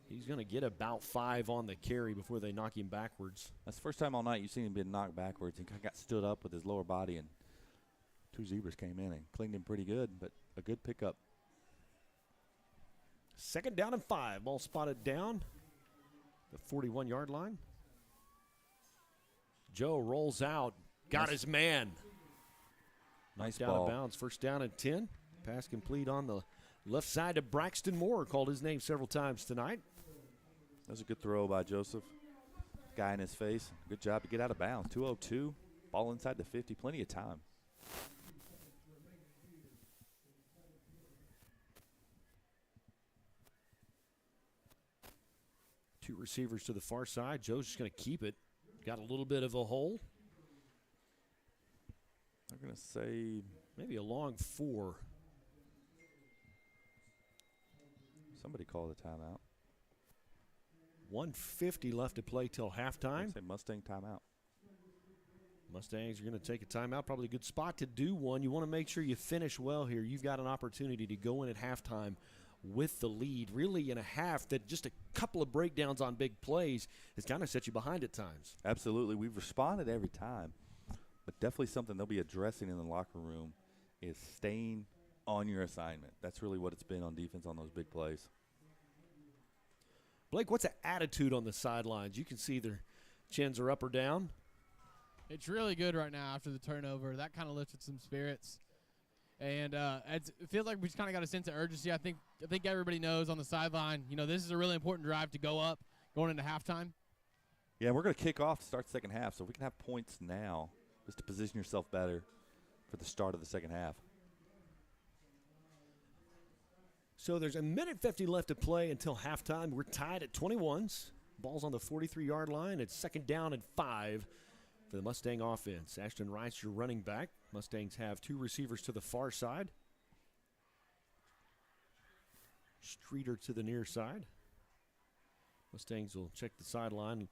He's going to get about 5 on the carry before they knock him backwards. That's the first time all night you've seen him being knocked backwards. He kind of got stood up with his lower body, and 2 Zebras came in and cleaned him pretty good, but a good pickup. Second down and 5. Ball spotted down the 41-yard line. Joe rolls out. Got his man. Nice down ball. Out of bounds. First down and 10. Pass complete on the left side to Braxton Moore. Called his name several times tonight. That was a good throw by Joseph. Guy in his face. Good job to get out of bounds. 2:02. Ball inside the 50. Plenty of time. Two receivers to the far side. Joe's just going to keep it. Got a little bit of a hole. I'm going to say maybe a long 4. Somebody call the timeout. 1:50 left to play till halftime. Say Mustang timeout. Mustangs are going to take a timeout. Probably a good spot to do one. You want to make sure you finish well here. You've got an opportunity to go in at halftime with the lead, really in a half that just a couple of breakdowns on big plays has kind of set you behind at times. Absolutely. We've responded every time, but definitely something they'll be addressing in the locker room is staying on your assignment. That's really what it's been on defense on those big plays. Blake, what's the attitude on the sidelines? You can see their chins are up or down. It's really good right now after the turnover. That kind of lifted some spirits. And it feels like we just kind of got a sense of urgency. I think everybody knows on the sideline, this is a really important drive to go up going into halftime. Yeah, we're going to kick off to start the second half, so we can have points now just to position yourself better for the start of the second half. So there's a minute 50 left to play until halftime. We're tied at 21s. Ball's on the 43-yard line. It's 2nd down and 5 for the Mustang offense. Ashton Rice, your running back. Mustangs have 2 receivers to the far side. Streeter to the near side. Mustangs will check the sideline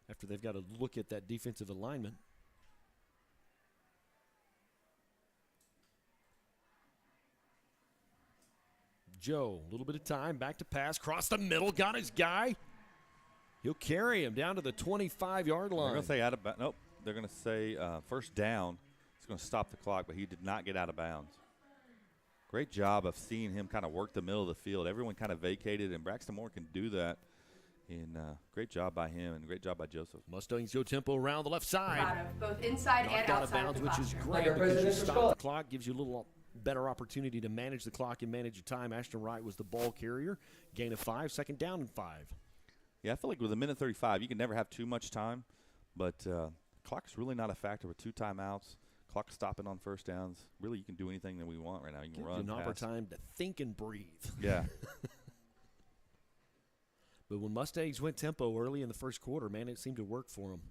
after they've got to look at that defensive alignment. Joe, a little bit of time, back to pass, cross the middle, got his guy. He'll carry him down to the 25-yard line. They're going to say nope. They're going to say first down. It's going to stop the clock, but he did not get out of bounds. Great job of seeing him kind of work the middle of the field. Everyone kind of vacated, and Braxton Moore can do that. And great job by him, and great job by Joseph. Mustangs go tempo around the left side. Both inside and out of outside bounds, of the which is classroom. great because you stop the clock, gives you a little better opportunity to manage the clock and manage your time. Ashton Wright was the ball carrier. Gain of 5, 2nd down and 5. Yeah, I feel like with a minute 35, you can never have too much time, but clock's really not a factor with 2 timeouts. Clock stopping on first downs. Really, you can do anything that we want right now. You can Gives run, you an pass. opportunity to think and breathe. Yeah. But when Mustangs went tempo early in the first quarter, man, it seemed to work for them.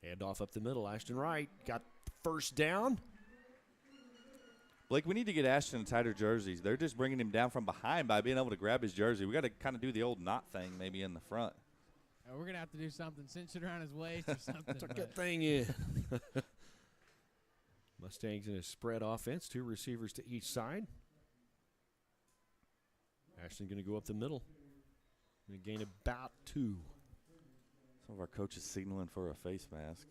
Hand off up the middle. Ashton Wright got first down. Blake, we need to get Ashton in tighter jerseys. They're just bringing him down from behind by being able to grab his jersey. We got to kind of do the old knot thing maybe in the front. We're going to have to do something, cinch it around his waist or something. Tuck that thing in. Mustangs in a spread offense, 2 receivers to each side. Ashton going to go up the middle. Going to gain about 2. Some of our coaches signaling for a face mask.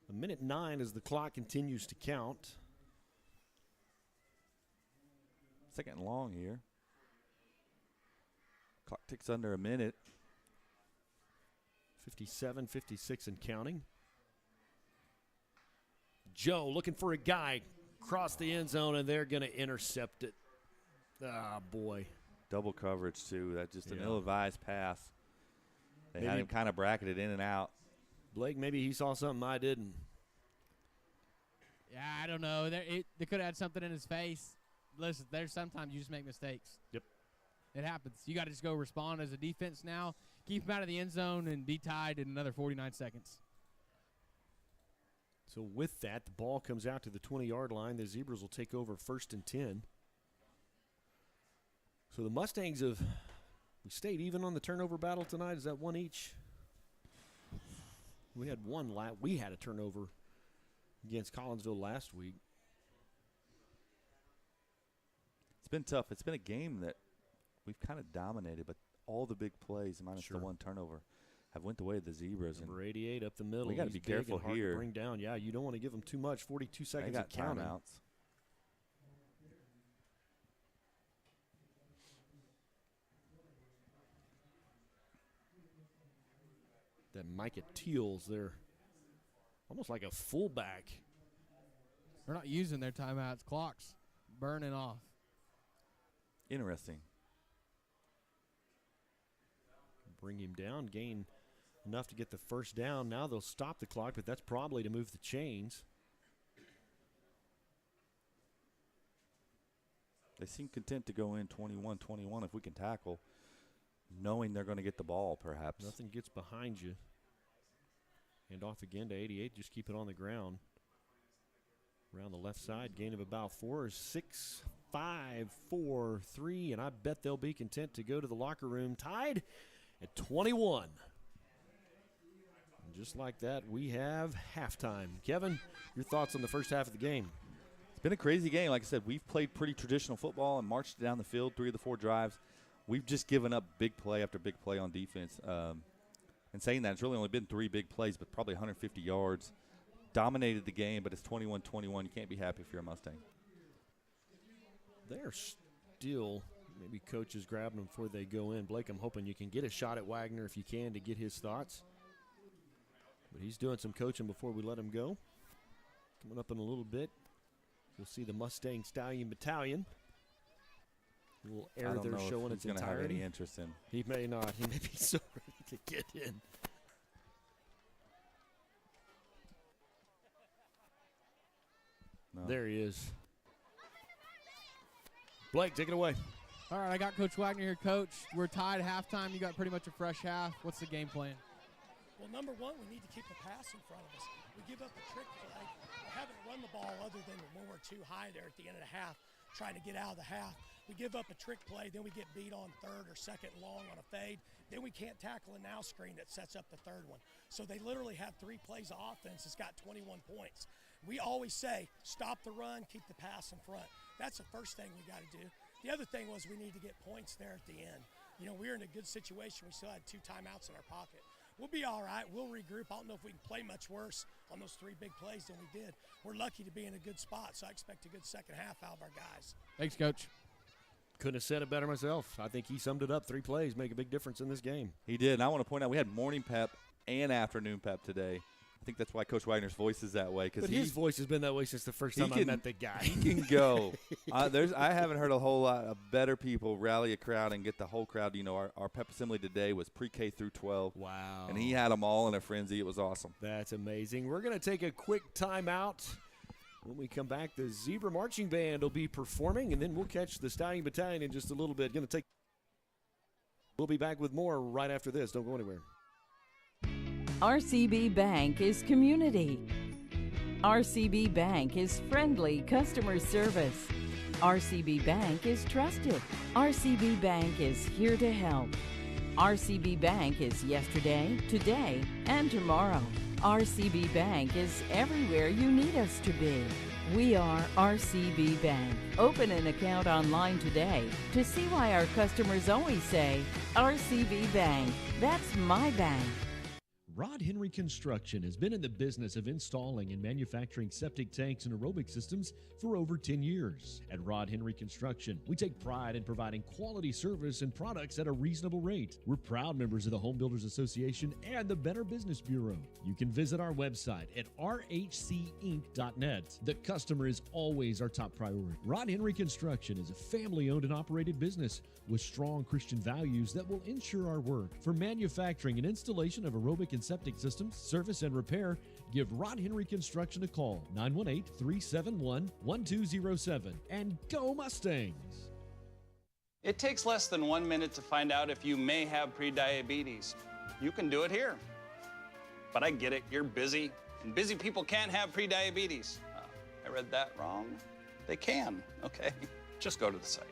A minute 9 as the clock continues to count. 2nd and long here. Clock ticks under a minute. 57, 56 and counting. Joe looking for a guy. Cross the end zone, and they're going to intercept it. Ah, boy. Double coverage, too. That's just an ill-advised pass. They had Maybe him kind of bracketed in and out. Blake, maybe he saw something I didn't. Yeah, I don't know. They could have had something in his face. Listen, there's sometimes you just make mistakes. Yep. It happens. You got to just go respond as a defense now. Keep him out of the end zone and be tied in another 49 seconds. So with that, the ball comes out to the 20-yard line. The Zebras will take over 1st and 10. So the Mustangs we stayed even on the turnover battle tonight. Is that 1 each? We had one we had a turnover against Collinsville last week. It's been tough. It's been a game that we've kind of dominated, but all the big plays minus the 1 turnover have went the way of the Zebras. Number 88 up the middle. We got to He's be big careful and hard here. To bring down. Yeah, you don't want to give them too much. 42 seconds They got of counting. timeouts. That Micah Teals, they're almost like a fullback. They're not using their timeouts. Clocks burning off. Interesting. Bring him down, gain enough to get the first down. Now they'll stop the clock, but that's probably to move the chains. They seem content to go in 21-21 if we can tackle, knowing they're going to get the ball, perhaps. Nothing gets behind you. Hand off again to 88. Just keep it on the ground. Around the left side, gain of about 4, 6, 5, 4, 3, and I bet they'll be content to go to the locker room tied at 21. And just like that, we have halftime. Kevin, your thoughts on the first half of the game? It's been a crazy game. Like I said, we've played pretty traditional football and marched down the field 3 of the 4 drives. We've just given up big play after big play on defense. And saying that, it's really only been 3 big plays, but probably 150 yards. Dominated the game, but it's 21-21. You can't be happy if you're a Mustang. They're still, maybe coach is grabbing them before they go in. Blake, I'm hoping you can get a shot at Wagner if you can to get his thoughts. But he's doing some coaching before we let him go. Coming up in a little bit, you'll see the Mustang Stallion Battalion. A little air there showing its entirety. He's going to have any interest in. He may not. He may be so ready to get in. No. There he is. Blake, take it away. All right, I got Coach Wagner here. Coach, we're tied at halftime. You got pretty much a fresh half. What's the game plan? Well, number one, we need to keep the pass in front of us. We give up a trick play. We haven't run the ball other than when we're too high there at the end of the half, trying to get out of the half. We give up a trick play, then we get beat on third or second long on a fade. Then we can't tackle a now screen that sets up the third one. So they literally have 3 plays of offense that's got 21 points. We always say, stop the run, keep the pass in front. That's the first thing we got to do. The other thing was we need to get points there at the end. You know, we're in a good situation. We still had 2 timeouts in our pocket. We'll be all right. We'll regroup. I don't know if we can play much worse on those 3 big plays than we did. We're lucky to be in a good spot, so I expect a good second half out of our guys. Thanks, Coach. Couldn't have said it better myself. I think he summed it up. 3 plays make a big difference in this game. He did, and I want to point out we had morning pep and afternoon pep today. I think that's why Coach Wagner's voice is that way. But his voice has been that way since the first time I met the guy. He can go. I haven't heard a whole lot of better people rally a crowd and get the whole crowd. You know, our pep assembly today was pre-K through 12. Wow. And he had them all in a frenzy. It was awesome. That's amazing. We're going to take a quick timeout. When we come back, the Zebra Marching Band will be performing, and then we'll catch the Stallion Battalion in just a little bit. We'll be back with more right after this. Don't go anywhere. RCB Bank is community. RCB Bank is friendly customer service. RCB Bank is trusted. RCB Bank is here to help. RCB Bank is yesterday, today, and tomorrow. RCB Bank is everywhere you need us to be. We are RCB Bank. Open an account online today to see why our customers always say, RCB Bank, that's my bank. Rod Henry Construction has been in the business of installing and manufacturing septic tanks and aerobic systems for over 10 years. At Rod Henry Construction, we take pride in providing quality service and products at a reasonable rate. We're proud members of the Home Builders Association and the Better Business Bureau. You can visit our website at rhcinc.net. The customer is always our top priority. Rod Henry Construction is a family-owned and operated business with strong Christian values that will ensure our work. For manufacturing and installation of aerobic and septic systems, service and repair, give Rod Henry Construction a call, 918-371-1207, and go Mustangs! It takes less than 1 minute to find out if you may have prediabetes. You can do it here. But I get it, you're busy, and busy people can't have prediabetes. I read that wrong. They can, okay? Just go to the site.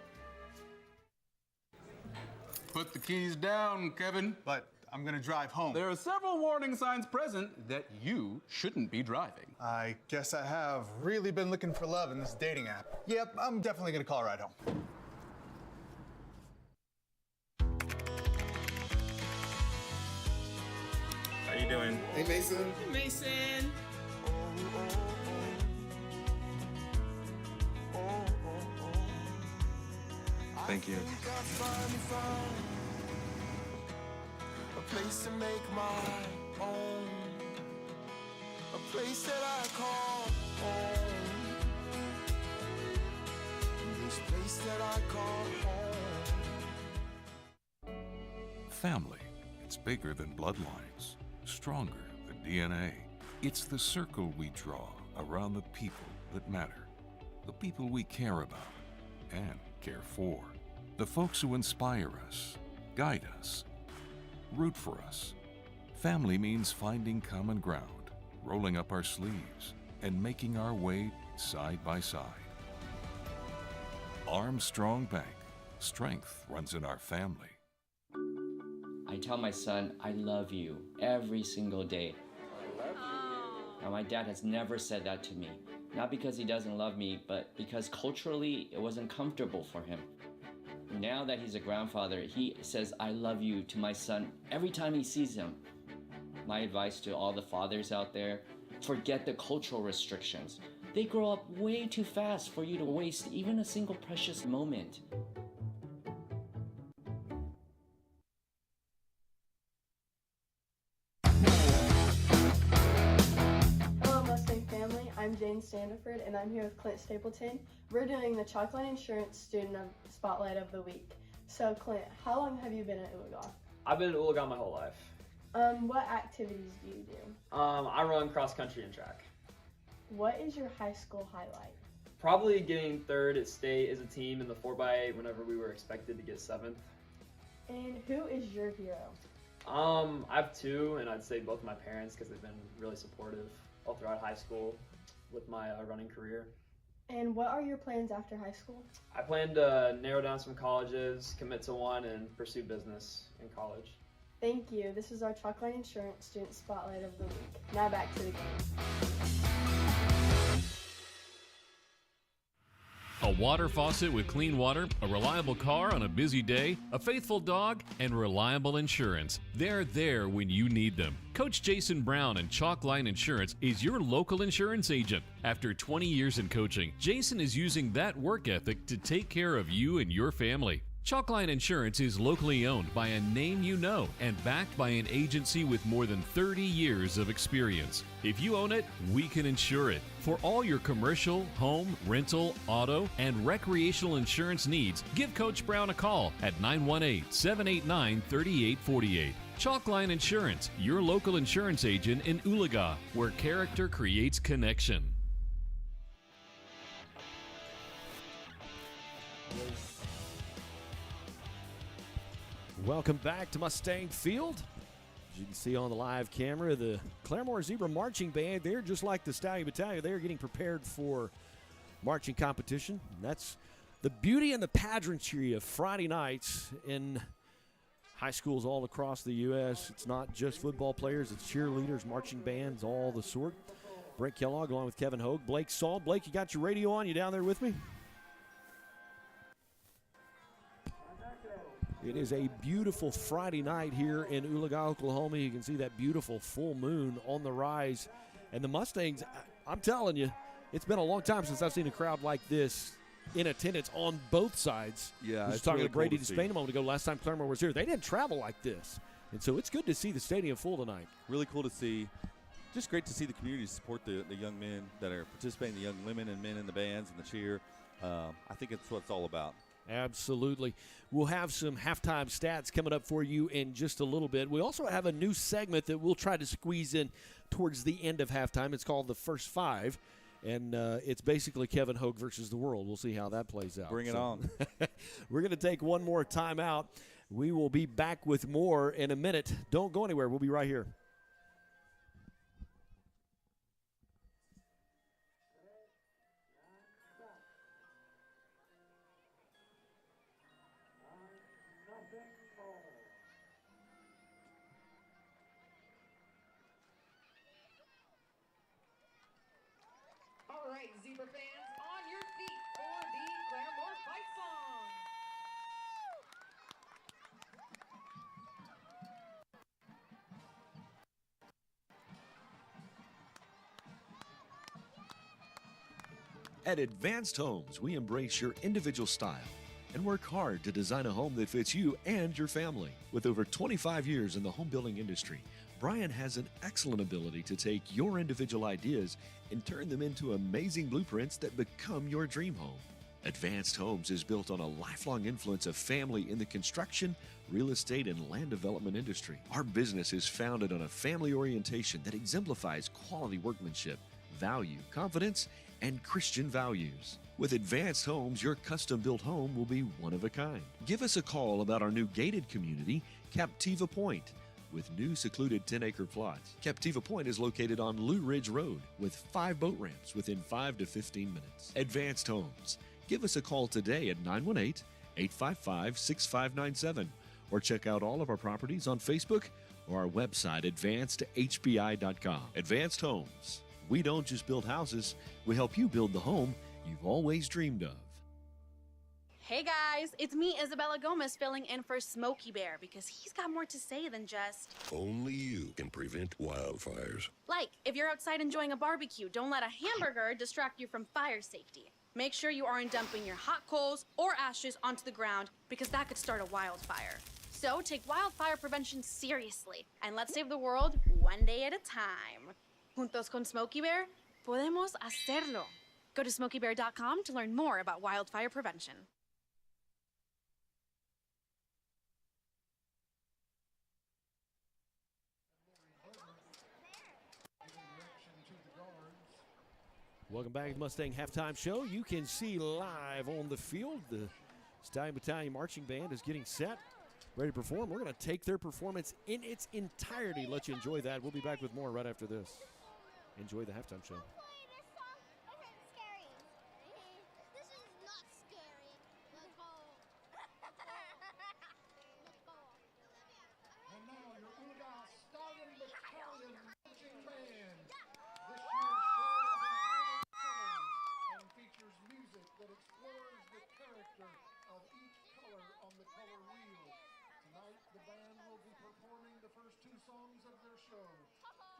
Put the keys down, Kevin. But I'm gonna drive home. There are several warning signs present that you shouldn't be driving. I guess I have really been looking for love in this dating app. Yep, I'm definitely gonna call a ride home. How you doing? Hey, Mason. Hey, Mason. Thank you. A place to make my own. A place that I call home. This place that I call home. Family. It's bigger than bloodlines. Stronger than DNA. It's the circle we draw around the people that matter. The people we care about and care for. The folks who inspire us, guide us, root for us. Family means finding common ground, rolling up our sleeves, and making our way side by side. Armstrong Bank. Strength runs in our family. I tell my son, I love you every single day. Now, my dad has never said that to me, Not because he doesn't love me, but because culturally it wasn't comfortable for him. Now that he's a grandfather, he says, I love you to my son every time he sees him. My advice to all the fathers out there, forget the cultural restrictions. They grow up way too fast for you to waste even a single precious moment. Hello Mustang family, I'm Jane Standiford and I'm here with Clint Stapleton. We're doing the Chalkline Insurance Student Spotlight of the Week. So Clint, how long have you been at Oologah? I've been at Oologah my whole life. What activities do you do? I run cross country and track. What is your high school highlight? Probably getting third at state as a team in the 4x8 whenever we were expected to get seventh. And who is your hero? I have two, and I'd say both my parents because they've been really supportive all throughout high school with my running career. And what are your plans after high school? I plan to narrow down some colleges, commit to one, and pursue business in college. Thank you. This is our Chalkline Insurance Student Spotlight of the Week. Now back to the game. A water faucet with clean water, a reliable car on a busy day, a faithful dog, and reliable insurance. They're there when you need them. Coach Jason Brown and Chalkline Insurance is your local insurance agent. After 20 years in coaching, Jason is using that work ethic to take care of you and your family. Chalkline Insurance is locally owned by a name you know and backed by an agency with more than 30 years of experience. If you own it, we can insure it. For all your commercial, home, rental, auto, and recreational insurance needs, give Coach Brown a call at 918-789-3848. Chalkline Insurance, your local insurance agent in Oologah, where character creates connection. Welcome back to Mustang Field. As you can see on the live camera, the Claremore Zebra Marching Band, they're just like the Stallion Battalion. They're getting prepared for marching competition. That's the beauty and the pageantry of Friday nights in high schools all across the U.S. It's not just football players, it's cheerleaders, marching bands, all the sort. Brent Kellogg along with Kevin Hogue. Blake Saul. Blake, you got your radio on? You down there with me? It is a beautiful Friday night here in Oologah, Oklahoma. You can see that beautiful full moon on the rise. And the Mustangs, I'm telling you, it's been a long time since I've seen a crowd like this in attendance on both sides. Yeah, I was it's talking really to Brady cool to Despain see. a moment ago. Last time Claremore was here, they didn't travel like this. And so it's good to see the stadium full tonight. Really cool to see. Just great to see the community support the young men that are participating, the young women and men in the bands and the cheer. I think it's what it's all about. Absolutely. We'll have some halftime stats coming up for you in just a little bit. We also have a new segment that we'll try to squeeze in towards the end of halftime. It's called The First Five, and it's basically Kevin Hogue versus the world. We'll see how that plays out. Bring it on. We're going to take one more timeout. We will be back with more in a minute. Don't go anywhere. We'll be right here. All right, Zebra fans, on your feet for the Claremore Fight Song. At Advanced Homes, we embrace your individual style and work hard to design a home that fits you and your family. With over 25 years in the home building industry, Brian has an excellent ability to take your individual ideas and turn them into amazing blueprints that become your dream home. Advanced Homes is built on a lifelong influence of family in the construction, real estate, and land development industry. Our business is founded on a family orientation that exemplifies quality workmanship, value, confidence, and Christian values. With Advanced Homes, your custom-built home will be one of a kind. Give us a call about our new gated community, Captiva Point, with new secluded 10-acre plots. Captiva Point is located on Lou Ridge Road with 5 boat ramps within 5 to 15 minutes. Advanced Homes. Give us a call today at 918-855-6597 or check out all of our properties on Facebook or our website, advancedhbi.com. Advanced Homes. We don't just build houses, we help you build the home you've always dreamed of. Hey guys, it's me, Isabella Gomez, filling in for Smokey Bear because he's got more to say than just. Only you can prevent wildfires. Like, if you're outside enjoying a barbecue, don't let a hamburger distract you from fire safety. Make sure you aren't dumping your hot coals or ashes onto the ground because that could start a wildfire. So take wildfire prevention seriously and let's save the world one day at a time. Juntos con Smokey Bear, podemos hacerlo. Go to smokeybear.com to learn more about wildfire prevention. Welcome back to the Mustang Halftime Show. You can see live on the field the Stallion Battalion Marching Band is getting set, ready to perform. We're going to take their performance in its entirety, let you enjoy that. We'll be back with more right after this. Enjoy the Halftime Show. And now your Oologah-Talala Battalion Marching Band. This year's show is in colors and features music that explores the character of each color on the color wheel. Tonight, the band will be performing the first two songs of their show,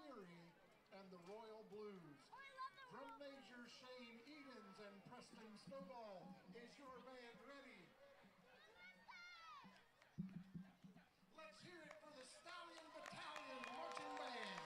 Fury and the Royal Blues. Drum major Shane Edens and Preston Snowball, is your band ready? Let's hear it for the Stallion Battalion Marching Band.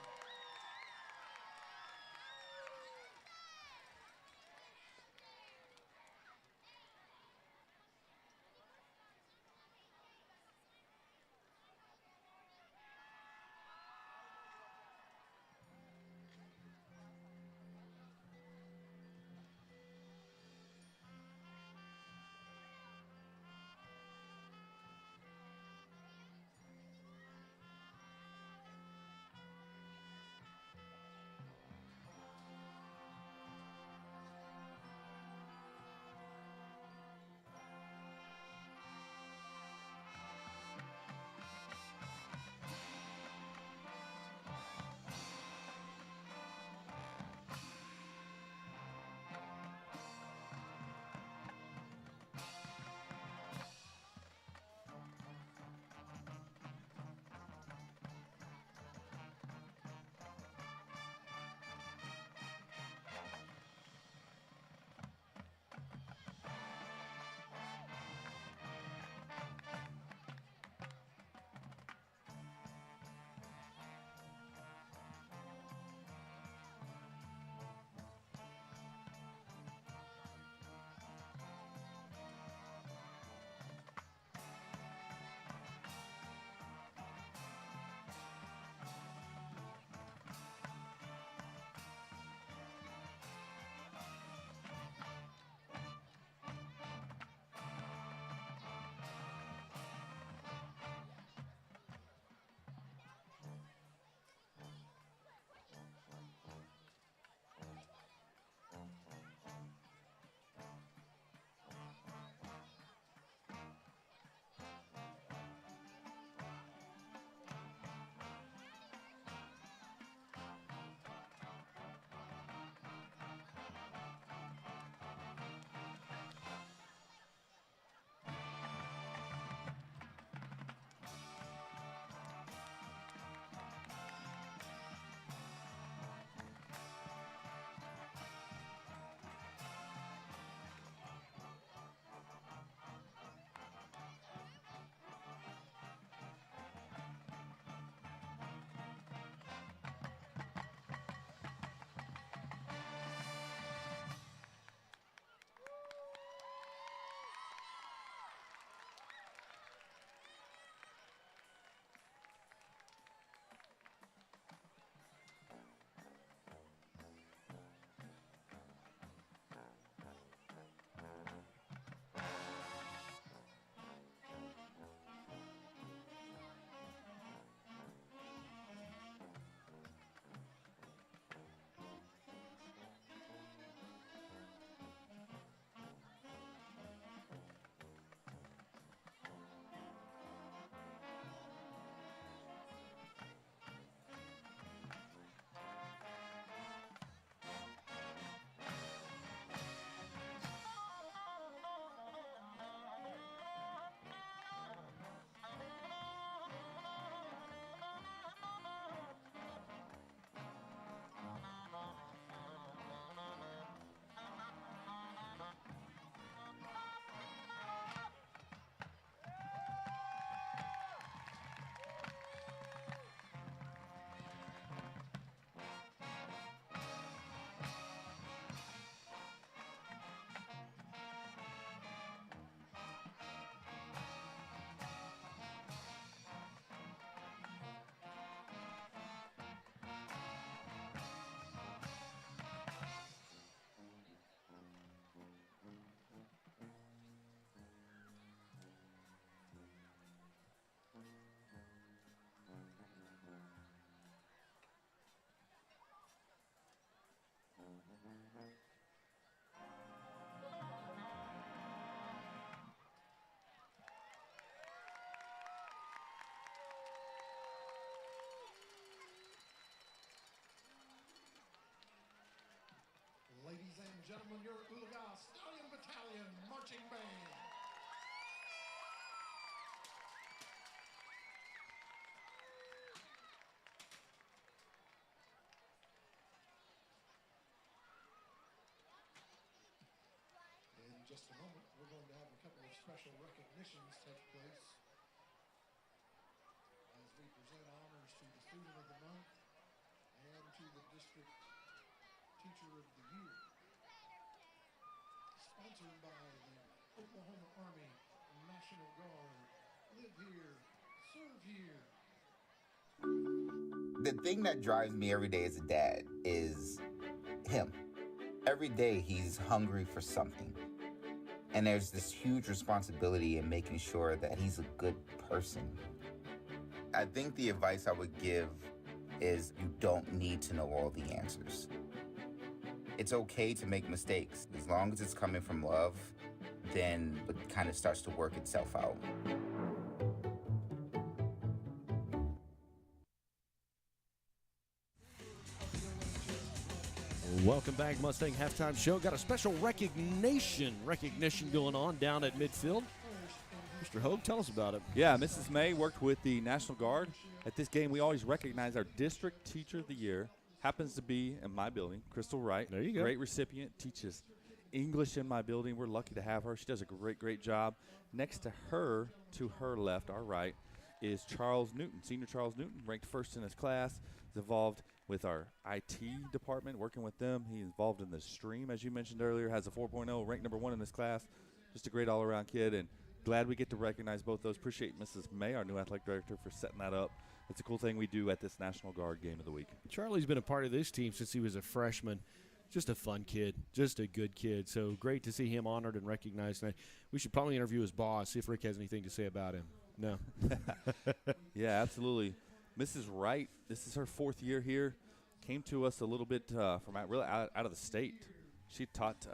Ladies and gentlemen, your Oologah Stallion Battalion Marching Band. In just a moment, we're going to have a couple of special recognitions take place as we present honors to the Student of the Month and to the District Teacher of the Year. Sponsored by the Oklahoma Army National Guard. Live here, serve here. The thing that drives me every day as a dad is him. Every day he's hungry for something. And there's this huge responsibility in making sure that he's a good person. I think the advice I would give is you don't need to know all the answers. It's okay to make mistakes. As long as it's coming from love, then it kind of starts to work itself out. Welcome back, Mustang Halftime Show. Got a special recognition going on down at midfield. Mr. Hogue, tell us about it. Yeah, Mrs. May worked with the National Guard. At this game, we always recognize our District Teacher of the Year. Happens to be in my building, Crystal Wright. There you go. Great recipient, teaches English in my building. We're lucky to have her. She does a great job. Next to her left, our right, is Charles Newton. Senior Charles Newton, ranked first in his class. Is involved with our IT department, working with them. He's involved in the stream, as you mentioned earlier, has a 4.0, ranked number 1 in his class. Just a great all-around kid, and glad we get to recognize both those. Appreciate Mrs. May, our new athletic director, for setting that up. It's a cool thing we do at this National Guard game of the week. Charlie's been a part of this team since he was a freshman. Just a fun kid, just a good kid. So great to see him honored and recognized tonight. We should probably interview his boss, see if Rick has anything to say about him. No. Yeah, absolutely. Mrs. Wright, this is her 4th year here. Came to us a little bit from out of the state. She taught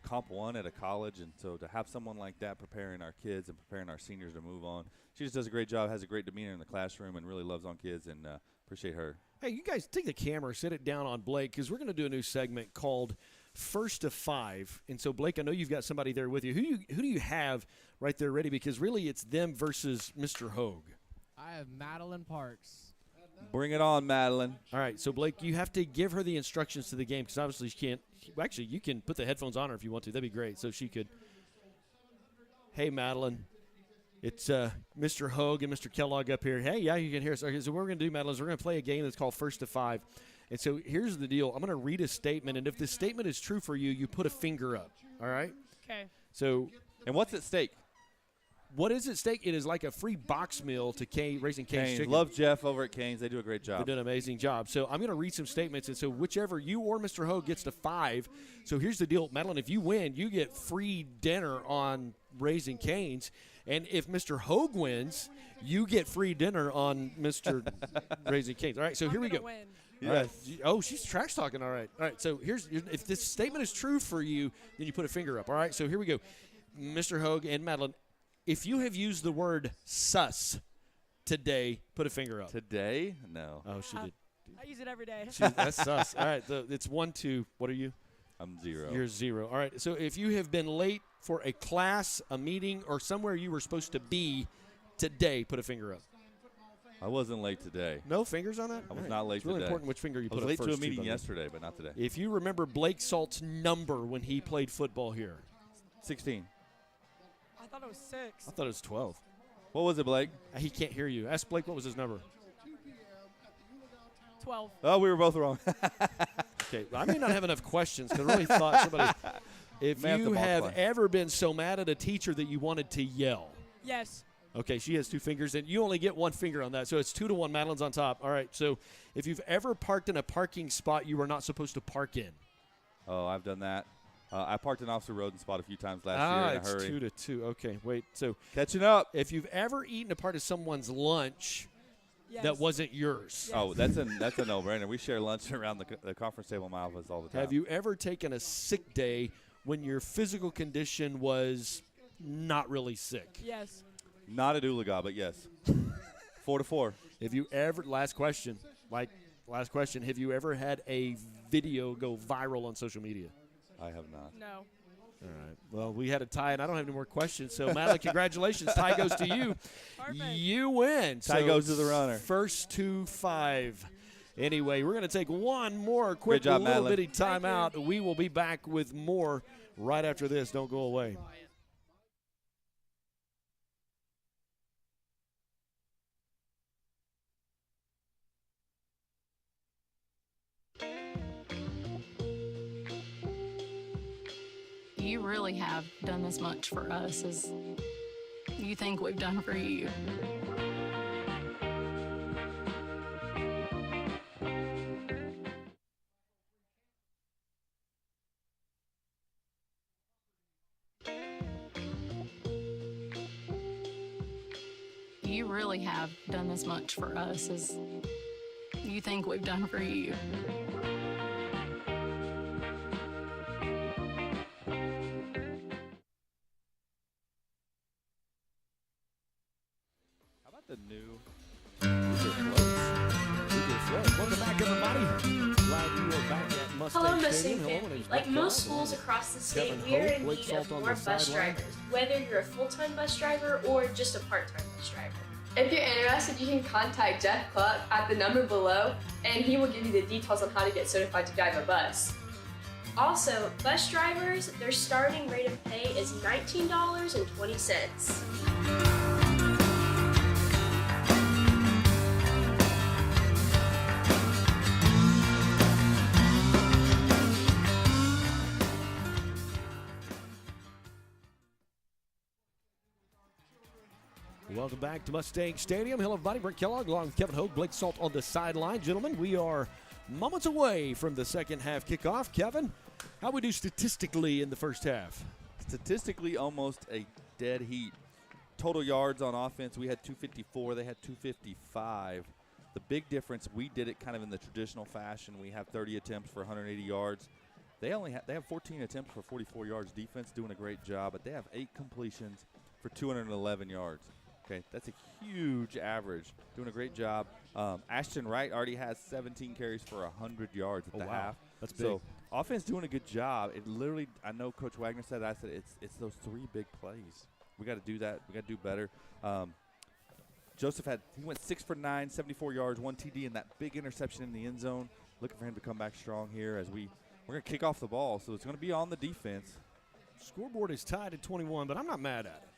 Comp 1 at a college, and so to have someone like that preparing our kids and preparing our seniors to move on, she just does a great job, has a great demeanor in the classroom, and really loves on kids, and appreciate her. Hey, you guys take the camera, sit it down on Blake, because we're going to do a new segment called First to 5. And so, Blake, I know you've got somebody there with you. Who do you have right there ready? Because really it's them versus Mr. Hogue. I have Madeline Parks. Bring it on, Madeline. All right, so, Blake, you have to give her the instructions to the game because obviously she can't. Actually, you can put the headphones on her if you want to. That'd be great. So she could. Hey, Madeline. It's Mr. Hogue and Mr. Kellogg up here. Hey, yeah, you can hear us. Okay, so what we're going to do, Madeline, is we're going to play a game that's called First to 5. And so here's the deal. I'm going to read a statement, and if this statement is true for you, you put a finger up. All right? Okay. So. And what's at stake? What is at stake? It is like a free box meal to Raising Cane's Chicken. Love Jeff over at Cane's. They do a great job. They do an amazing job. So I'm going to read some statements, and so whichever you or Mr. Hogue gets to 5. So here's the deal, Madeline. If you win, you get free dinner on Raising Cane's. And if Mr. Hogue wins, you get free dinner on Mr. Raising Cane's. All right, so here we go. Win. Yes. Right. Oh, she's trash talking. All right. All right, so if this statement is true for you, then you put a finger up. All right, so here we go. Mr. Hogue and Madeline, if you have used the word sus today, put a finger up. Today? No. Oh, she did. I use it every day. That's sus. All right, it's 1, 2. What are you? I'm 0. You're 0. All right, so if you have been late for a class, a meeting, or somewhere you were supposed to be today, put a finger up. I wasn't late today. No fingers on that? I was not late it's really today. important which finger you put up first. I was late to a meeting yesterday, but not today. If you remember Blake Salt's number when he played football here. 16. I thought it was 6. I thought it was 12. What was it, Blake? He can't hear you. Ask Blake what was his number. 12. Oh, we were both wrong. Okay, I may not have enough questions because I really thought somebody. If you have ever been so mad at a teacher that you wanted to yell. Yes. Okay, she has 2 fingers, and you only get 1 finger on that, so it's 2-1. Madeline's on top. All right, so if you've ever parked in a parking spot you were not supposed to park in. Oh, I've done that. I parked in Officer Roden spot a few times last year in a hurry. It's 2-2. Okay, wait. So catching up. If you've ever eaten a part of someone's lunch that wasn't yours? Oh, that's a no-brainer. We share lunch around the conference table in my office all the time. Have you ever taken a sick day when your physical condition was not really sick? Yes. Not at Oologah, but yes. 4-4. Have you ever, last question, have you ever had a video go viral on social media? I have not. No. All right. Well, we had a tie, and I don't have any more questions. So, Madeline, congratulations. Tie goes to you. Perfect. You win. Tie goes to the runner. First to 5. Anyway, we're going to take one more quick job, little Madeline. bitty timeout. We will be back with more right after this. Don't go away. You really have done as much for us as you think we've done for you. You really have done as much for us as you think we've done for you. How about the new Welcome back, everybody. Glad you are back at Mustang Hello, Mustang Stadium. Hello, my family. name's Like Brett most Johnson. schools across the state, Kevin we are Hope, in Blake need Salt of on more the bus sideline. drivers, whether you're a full-time bus driver or just a part-time bus driver. If you're interested, you can contact Jeff Clark at the number below, and he will give you the details on how to get certified to drive a bus. Also, bus drivers, their starting rate of pay is $19.20. Welcome back to Mustang Stadium. Hello, everybody. Brent Kellogg along with Kevin Hogue, Blake Salt on the sideline. Gentlemen, we are moments away from the second half kickoff. Kevin, how we do statistically in the first half? Statistically, almost a dead heat. Total yards on offense, we had 254. They had 255. The big difference, we did it kind of in the traditional fashion. We have 30 attempts for 180 yards. They have 14 attempts for 44 yards. Defense doing a great job, but they have 8 completions for 211 yards. Okay, that's a huge average. Doing a great job. Ashton Wright already has 17 carries for 100 yards at the half. That's big. So offense doing a good job. It literally, I know Coach Wagner said, I said it's those 3 big plays. We got to do that. We got to do better. Joseph he went 6 for 9, 74 yards, 1 TD, and that big interception in the end zone. Looking for him to come back strong here as we're going to kick off the ball. So it's going to be on the defense. Scoreboard is tied at 21, but I'm not mad at it.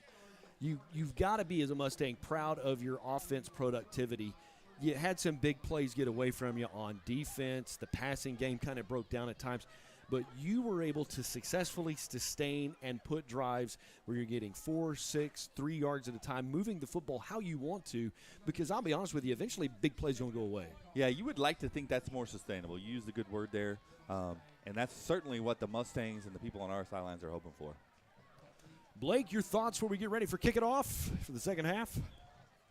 You've got to be, as a Mustang, proud of your offense productivity. You had some big plays get away from you on defense. The passing game kind of broke down at times. But you were able to successfully sustain and put drives where you're getting 4, 6, 3 yards at a time, moving the football how you want to, because I'll be honest with you, eventually big plays going to go away. Yeah, you would like to think that's more sustainable. You used a good word there. And that's certainly what the Mustangs and the people on our sidelines are hoping for. Blake, your thoughts before we get ready for kick it off for the second half?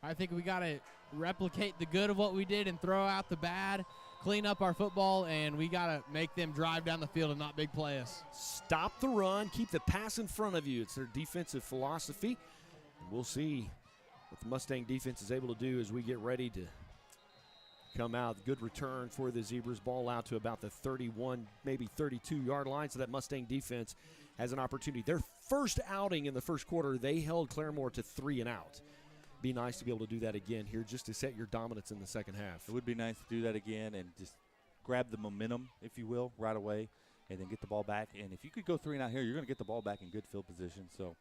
I think we got to replicate the good of what we did and throw out the bad, clean up our football, and we got to make them drive down the field and not big play us. Stop the run. Keep the pass in front of you. It's their defensive philosophy. And we'll see what the Mustang defense is able to do as we get ready to come out. Good return for the Zebras. Ball out to about the 31, maybe 32-yard line, so that Mustang defense has an opportunity. Their first outing in the first quarter, they held Claremore to 3 and out. Be nice to be able to do that again here just to set your dominance in the second half. It would be nice to do that again and just grab the momentum, if you will, right away, and then get the ball back. And if you could go 3 and out here, you're going to get the ball back in good field position. So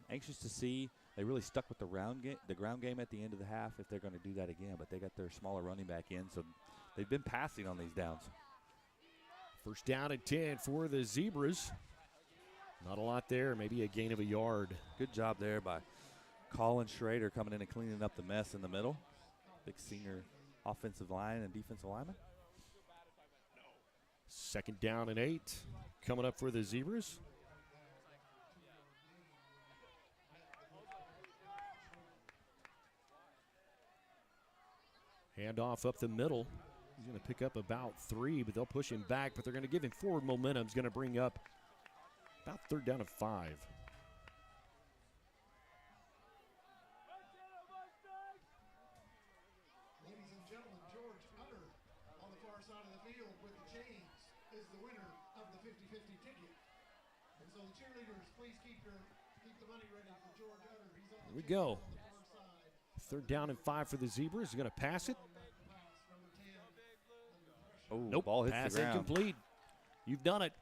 anxious to see. They really stuck with the ground game at the end of the half if they're going to do that again. But they got their smaller running back in, so they've been passing on these downs. First down and 10 for the Zebras. Not a lot there, maybe a gain of a yard. Good job there by Colin Schrader coming in and cleaning up the mess in the middle. Big senior offensive line and defensive lineman. Second down and 8 coming up for the Zebras. Handoff up the middle. He's going to pick up about 3, but they'll push him back, but they're going to give him forward momentum. He's going to bring up about 3rd down and 5. Ladies and gentlemen, George Utter on the far side of the field with the chains is the winner of the 50-50 ticket. And so the cheerleaders, please keep the money ready for George Utter. He's on Here we go. 3rd down and 5 for the Zebras. He's going to pass it. Oh, Nope, ball hits pass the ground. incomplete. You've done it.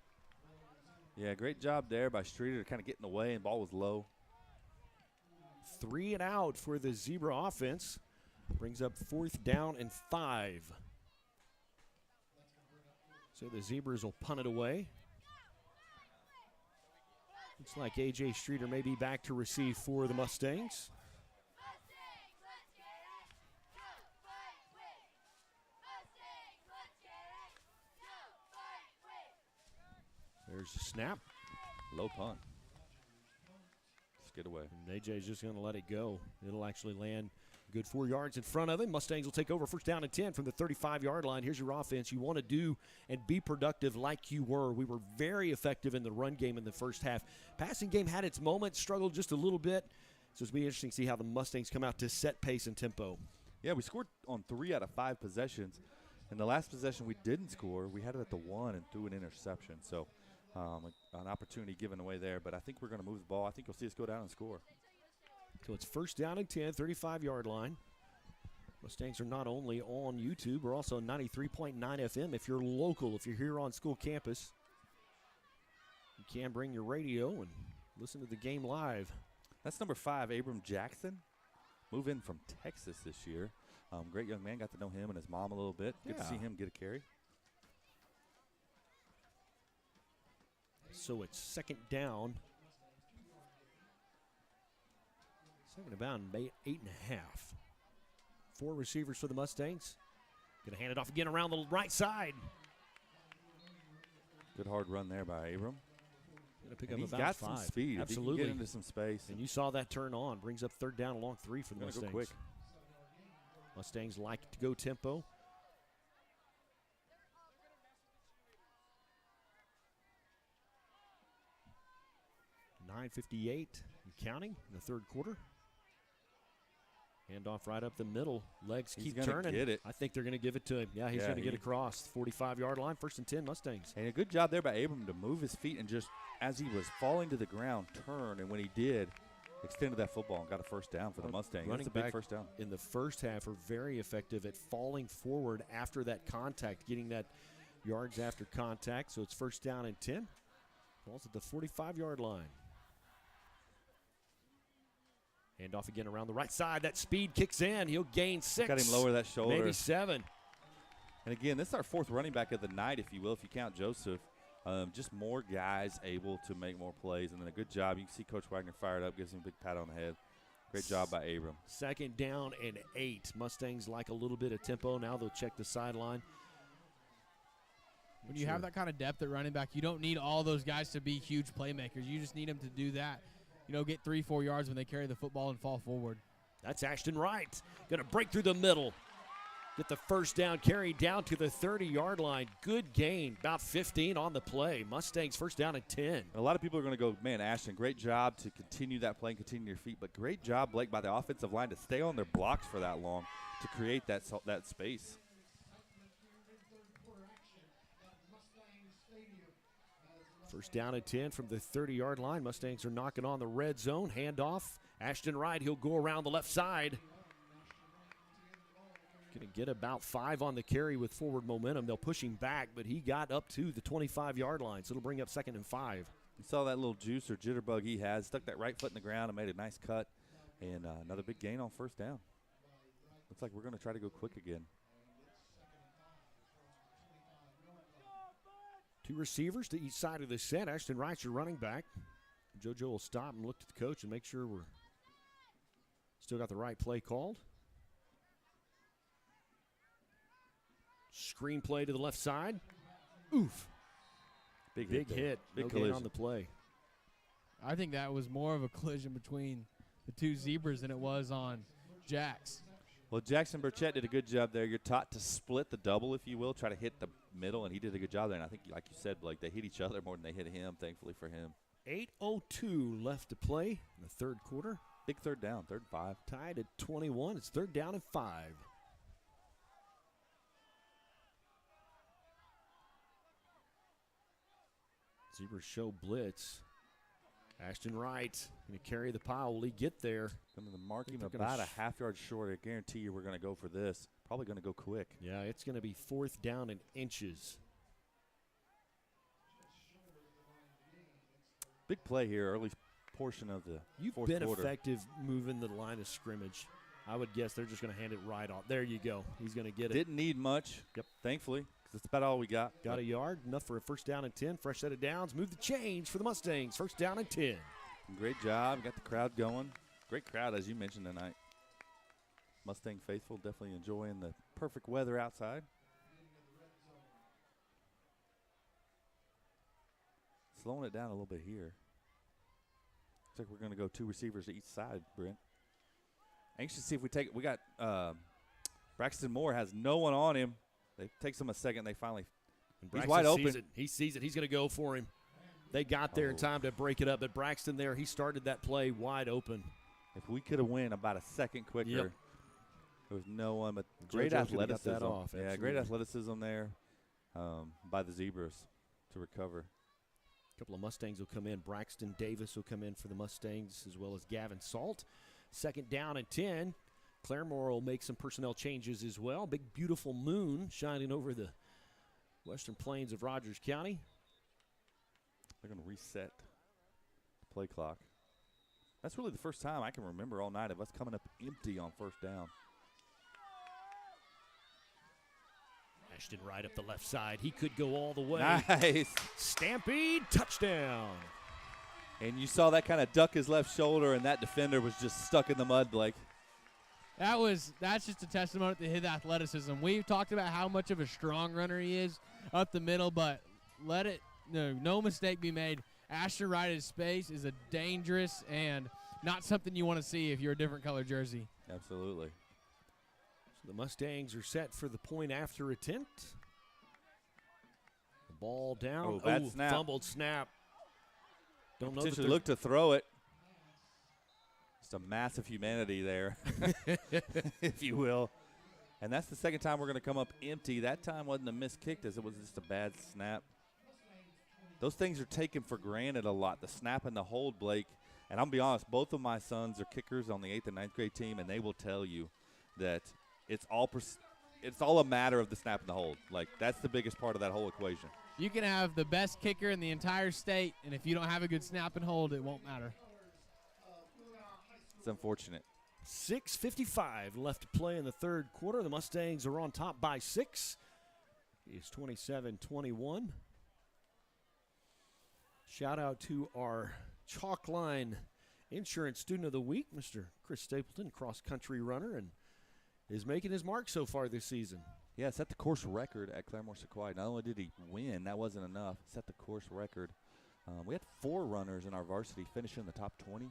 Yeah, great job there by Streeter to kind of get in the way, and ball was low. 3 and out for the Zebra offense. Brings up 4th down and 5. So the Zebras will punt it away. Looks like A.J. Streeter may be back to receive for the Mustangs. There's a snap. Low punt. Let's get away. And AJ's just going to let it go. It'll actually land good 4 yards in front of him. Mustangs will take over 1st down and 10 from the 35-yard line. Here's your offense. You want to do and be productive like you were. We were very effective in the run game in the first half. Passing game had its moments, struggled just a little bit. So it's going to be interesting to see how the Mustangs come out to set pace and tempo. Yeah, we scored on 3 out of 5 possessions. In the last possession we didn't score. We had it at the 1 and threw an interception. So an opportunity given away there. But I think we're going to move the ball. I think you'll see us go down and score. So it's 1st down and 10, 35-yard line. Mustangs are not only on YouTube, we're also 93.9 FM. If you're local, if you're here on school campus, you can bring your radio and listen to the game live. That's number 5, Abram Jackson. Move in from Texas this year. Great young man. Got to know him and his mom a little bit. Good to see him get a carry. So it's 2nd down. 2nd down, 8.5. 4 receivers for the Mustangs. Going to hand it off again around the right side. Good hard run there by Abram. Going to pick And up he's about got 5. some speed. Absolutely. If he can get into some space. And you saw that turn on. Brings up 3rd down along 3 for the Gonna Mustangs. go quick. Mustangs like to go tempo. .958 and counting in the 3rd quarter. Handoff right up the middle. Legs He's keep gonna turning. get it. I think they're going to give it to him. Yeah, he's Yeah, going to get across. 45-yard line, 1st and 10 Mustangs. And a good job there by Abram to move his feet and just, as he was falling to the ground, turn. And when he did, extended that football and got a 1st down for the Mustangs. Running That's a big back 1st down. in the first half are very effective at falling forward after that contact, getting that yards after contact. So it's 1st down and 10. Ball's at the 45-yard line. Handoff again around the right side. That speed kicks in. He'll gain 6. Got him lower that shoulder. Maybe 7. And again, this is our 4th running back of the night, if you will, if you count Joseph. Just more guys able to make more plays. And then a good job. You can see Coach Wagner fired up, gives him a big pat on the head. Great job by Abram. 2nd down and 8. Mustangs like a little bit of tempo. Now they'll check the sideline. When you have that kind of depth at running back, you don't need all those guys to be huge playmakers. You just need them to do that. Get 3-4 yards when they carry the football and fall forward. That's Ashton Wright. Going to break through the middle. Get the 1st down, carry down to the 30-yard line. Good gain, about 15 on the play. Mustangs 1st down and 10. A lot of people are going to go, man, Ashton, great job to continue that play and continue your feet. But great job, Blake, by the offensive line to stay on their blocks for that long to create that space. First down and 10 from the 30-yard line. Mustangs are knocking on the red zone. Handoff. Ashton Wright, he'll go around the left side. Going to get about 5 on the carry with forward momentum. They'll push him back, but he got up to the 25-yard line, so it'll bring up 2nd and 5. You saw that little juice or jitterbug he had. Stuck that right foot in the ground and made a nice cut. And another big gain on 1st down. Looks like we're going to try to go quick again. 2 receivers to each side of the set. Ashton Wright's your running back. JoJo will stop and look at the coach and make sure we're still got the right play called. Screen play to the left side. Oof. Big hit. Big no collision gain on the play. I think that was more of a collision between the 2 zebras than it was on Jack's. Well, Jackson Burchett did a good job there. You're taught to split the double, if you will, try to hit the middle, and he did a good job there. And I think, like you said, Blake, they hit each other more than they hit him, thankfully for him. 8:02 left to play in the third quarter. Big third down, 3rd and 5. Tied at 21. It's 3rd down and 5. Zebras show blitz. Ashton Wright going to carry the pile. Will he get there? Going to mark him about a half-yard short. I guarantee you we're going to go for this. Probably going to go quick. Yeah, it's going to be 4th down and inches. Big play here, early portion of the You've fourth been quarter. effective moving the line of scrimmage. I would guess they're just going to hand it right off. There you go. He's going to get it. Didn't need much, thankfully, because that's about all we got. Got a yard, enough for a 1st down and 10. Fresh set of downs. Move the change for the Mustangs. 1st down and 10. Great job. Got the crowd going. Great crowd, as you mentioned tonight. Mustang faithful definitely enjoying the perfect weather outside. Slowing it down a little bit here. Looks like we're going to go 2 receivers to each side, Brent. Anxious to see if we take it. We got Braxton Moore has no one on him. It takes him a second. They finally. He's wide open. He sees it. He's going to go for him. They got there in time to break it up, but Braxton there, he started that play wide open. If we could have went about a second quicker, there was no one, but great JoJo's gonna athleticism. get that off, Yeah, great absolutely. athleticism there by the Zebras to recover. A couple of Mustangs will come in. Braxton Davis will come in for the Mustangs, as well as Gavin Salt. 2nd down and 10. Claremore will make some personnel changes as well. Big, beautiful moon shining over the western plains of Rogers County. They're going to reset the play clock. That's really the first time I can remember all night of us coming up empty on 1st down. Ashton Wright up the left side. He could go all the way. Nice. Stampede, touchdown. And you saw that kind of duck his left shoulder, and that defender was just stuck in the mud, Blake. That's just a testimony to his athleticism. We've talked about how much of a strong runner he is up the middle, but no mistake be made. Ashton Wright in space is a dangerous and not something you want to see if you're a different color jersey. Absolutely. So the Mustangs are set for the point after attempt. The ball down. Oh, bad snap. Fumbled snap. Don't know. Potentially look to throw it. Just a massive humanity there, if you will. And that's the second time we're going to come up empty. That time wasn't a missed kick, as it was just a bad snap. Those things are taken for granted a lot, the snap and the hold, Blake. And I'm going to be honest, both of my sons are kickers on the 8th and 9th grade team, and they will tell you that it's all a matter of the snap and the hold. Like, that's the biggest part of that whole equation. You can have the best kicker in the entire state, and if you don't have a good snap and hold, it won't matter. It's unfortunate. 6:55 left to play in the third quarter. The Mustangs are on top by 6. It's 27-21. Shout out to our chalk line insurance student of the week, Mr. Chris Stapleton, cross-country runner, and is making his mark so far this season. Yeah, set the course record at Claremore Sequoia. Not only did he win, that wasn't enough. Set the course record. We had 4 runners in our varsity finish in the top 20.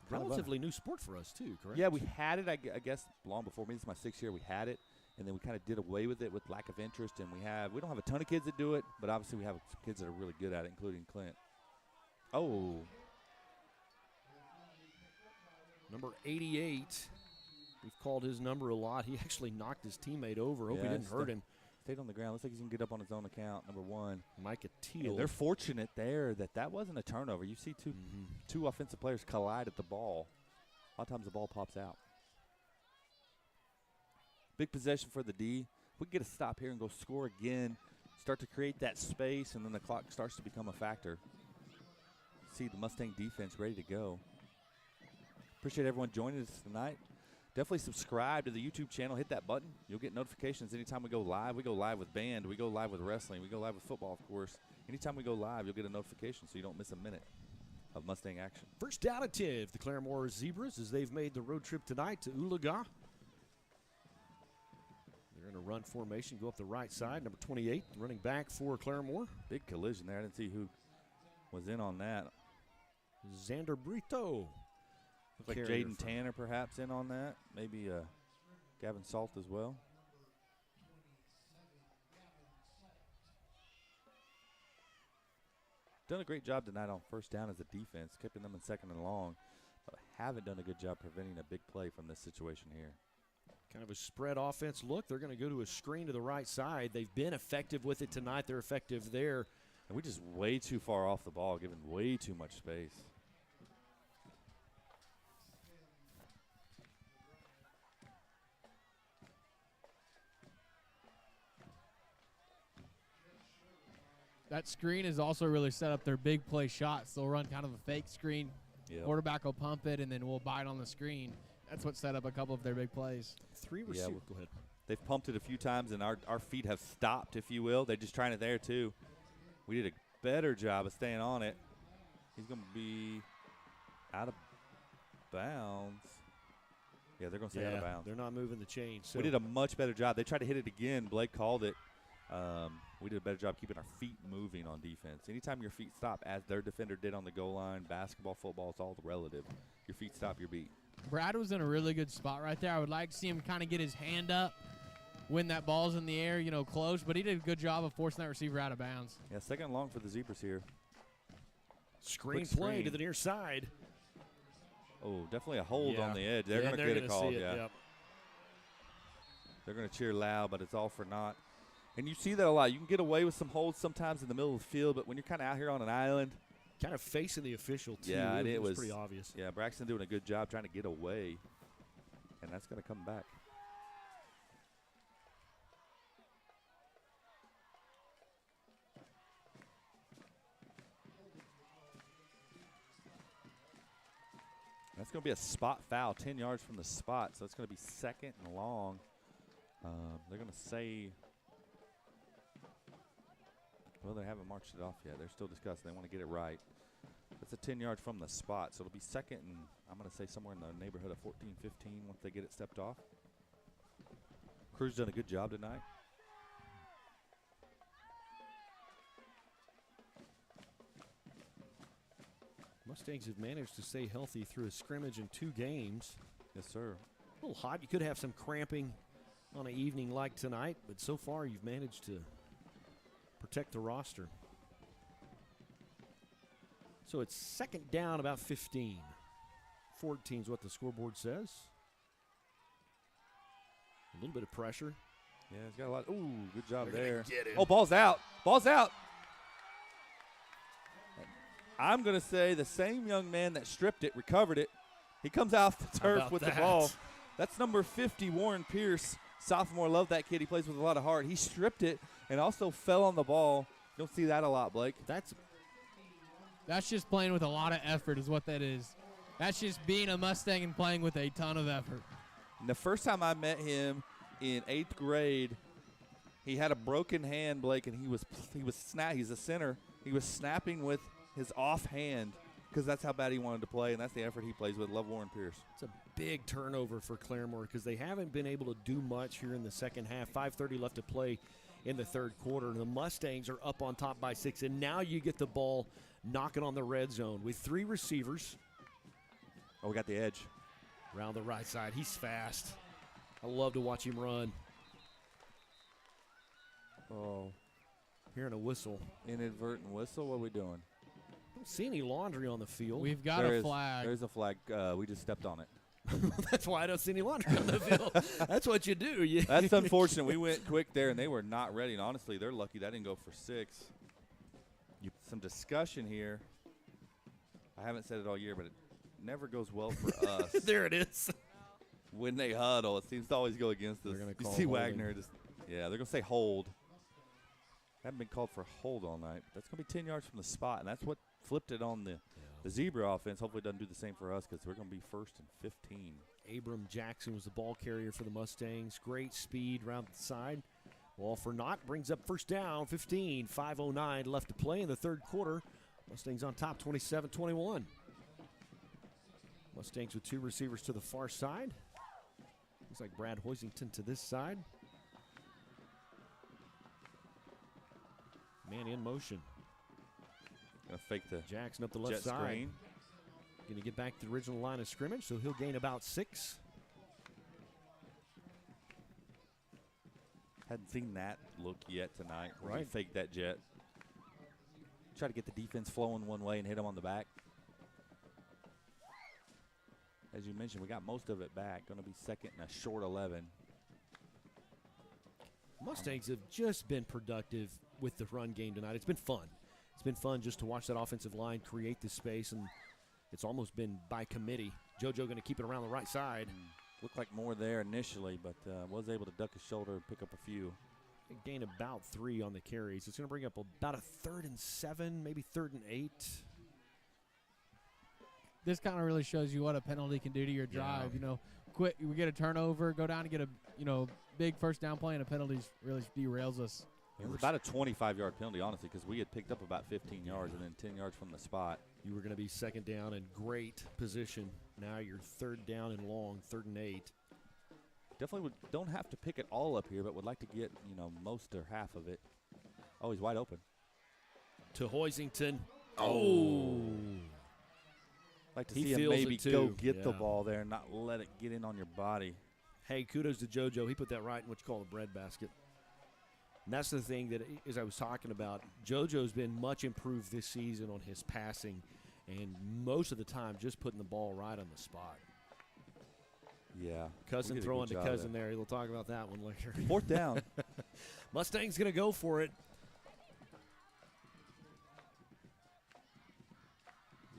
Relatively new sport for us, too, correct? Yeah, we had it, I guess, long before me. This is my 6th year. We had it, and then we kind of did away with it with lack of interest. And we don't have a ton of kids that do it, but obviously we have kids that are really good at it, including Clint. Oh. Number 88. We've called his number a lot. He actually knocked his teammate over. Hope he didn't hurt him. Stayed on the ground. Looks like he's going to get up on his own account, number 1. Micah Teal. And they're fortunate there that wasn't a turnover. You see two offensive players collide at the ball. A lot of times the ball pops out. Big possession for the D. If we get a stop here and go score again, start to create that space, and then the clock starts to become a factor. See the Mustang defense ready to go. Appreciate everyone joining us tonight. Definitely subscribe to the YouTube channel. Hit that button. You'll get notifications anytime we go live. We go live with band. We go live with wrestling. We go live with football, of course. Anytime we go live, you'll get a notification so you don't miss a minute of Mustang action. First down at 10 for the Claremore Zebras as they've made the road trip tonight to Oologah. They're in a run formation. Go up the right side. Number 28, running back for Claremore. Big collision there. I didn't see who was in on that. Xander Brito. Looks like Jaden Tanner perhaps in on that. Maybe Gavin Salt as well. Done a great job tonight on first down as a defense, keeping them in second and long, but haven't done a good job preventing a big play from this situation here. Kind of a spread offense look. They're going to go to a screen to the right side. They've been effective with it tonight. They're effective there. And we just way too far off the ball, giving way too much space. That screen is also really set up their big play shots. They'll run kind of a fake screen. Yep. Quarterback will pump it, and then we'll bite on the screen. That's what set up a couple of their big plays. Three receivers. Go ahead. They've pumped it a few times, and our feet have stopped, if you will. They're just trying it there, too. We did a better job of staying on it. He's going to be out of bounds. Yeah, they're going to stay out of bounds. They're not moving the chain. So we did a much better job. They tried to hit it again. Blake called it. We did a better job keeping our feet moving on defense. Anytime your feet stop, as their defender did on the goal line, basketball, football, it's all relative. Your feet stop, you're beat. Brad was in a really good spot right there. I would like to see him kind of get his hand up when that ball's in the air, close. But he did a good job of forcing that receiver out of bounds. Yeah, second and long for the Zebras here. Screen play to the near side. Oh, definitely a hold on the edge. They're going to get a call. Yep. They're going to cheer loud, but it's all for naught. And you see that a lot. You can get away with some holds sometimes in the middle of the field, but when you're kind of out here on an island. Kind of facing the official, too. Yeah, and it was pretty obvious. Yeah, Braxton doing a good job trying to get away, and that's going to come back. That's going to be a spot foul, 10 yards from the spot, so it's going to be second and long. They're going to say, well, they haven't marched it off yet. They're still discussing. They want to get it right. That's a 10 yards from the spot, so it'll be second and I'm going to say somewhere in the neighborhood of 14, 15 once they get it stepped off. Crew's done a good job tonight. Mustangs have managed to stay healthy through a scrimmage in 2 games. Yes, sir. A little hot. You could have some cramping on an evening like tonight, but so far you've managed to protect the roster. So it's second down, about 15. 14 is what the scoreboard says. A little bit of pressure. Yeah, he's got a lot. Ooh, good job They're there. get him. Oh, ball's out. Ball's out. I'm going to say the same young man that stripped it recovered it. He comes off the turf with the ball. That's number 50, Warren Pierce, sophomore. Love that kid. He plays with a lot of heart. He stripped it and also fell on the ball. Don't see that a lot, Blake. That's just playing with a lot of effort is what that is. That's just being a Mustang and playing with a ton of effort. And the first time I met him in 8th grade, he had a broken hand, Blake, and he's a center. He was snapping with his off hand because that's how bad he wanted to play, and that's the effort he plays with. Love Warren Pierce. It's a big turnover for Claremore because they haven't been able to do much here in the second half. 5:30 left to play in the third quarter. The Mustangs are up on top by 6, and now you get the ball knocking on the red zone with 3 receivers. Oh, we got the edge. Around the right side. He's fast. I love to watch him run. Oh. Hearing a whistle. Inadvertent whistle? What are we doing? Don't see any laundry on the field. We've got a flag. There's a flag. We just stepped on it. That's why I don't see any laundry on the field. That's what you do. That's unfortunate. We went quick there, and they were not ready. And honestly, they're lucky that didn't go for 6. Some discussion here. I haven't said it all year, but it never goes well for us. There it is. When they huddle, it seems to always go against us. You see Wagner they're going to say hold. Haven't been called for hold all night. That's going to be 10 yards from the spot, and that's what flipped it on the Zebra offense. Hopefully it doesn't do the same for us because we're going to be 1st and 15. Abram Jackson was the ball carrier for the Mustangs. Great speed around the side. Ball for naught brings up first down, 15. 5:09 left to play in the third quarter. Mustangs on top, 27-21. Mustangs with 2 receivers to the far side. Looks like Brad Hoisington to this side. Man in motion. Gonna fake the Jackson up the left jet side. screen. Gonna get back to the original line of scrimmage, so he'll gain about 6. Hadn't seen that look yet tonight. Where he Right. faked that jet. Try to get the defense flowing one way and hit him on the back. As you mentioned, we got most of it back. Going to be second and a short 11. Mustangs have just been productive with the run game tonight. It's been fun. It's been fun just to watch that offensive line create the space, and it's almost been by committee. JoJo going to keep it around the right side. Looked like more there initially, but was able to duck his shoulder and pick up a few. Gain about 3 on the carries. It's going to bring up about a 3rd and 7, maybe 3rd and 8. This kind of really shows you what a penalty can do to your drive. Yeah. You know, quick, we get a turnover, go down and get a big first down play, and a penalty really derails us. It was about a 25-yard penalty, honestly, because we had picked up about 15 yards and then 10 yards from the spot. You were going to be second down in great position. Now you're 3rd down and long, 3rd and 8. Definitely don't have to pick it all up here, but would like to get, most or half of it. Oh, he's wide open. To Hoisington. Oh. Like to He see him feels maybe it too. go get the Yeah. ball there and not let it get in on your body. Hey, kudos to JoJo. He put that right in what you call the breadbasket. And that's the thing that, as I was talking about, JoJo's been much improved this season on his passing, and most of the time just putting the ball right on the spot. Yeah. Cousin we did a throwing good to job cousin there. We'll talk about that one later. 4th down. Mustang's going to go for it.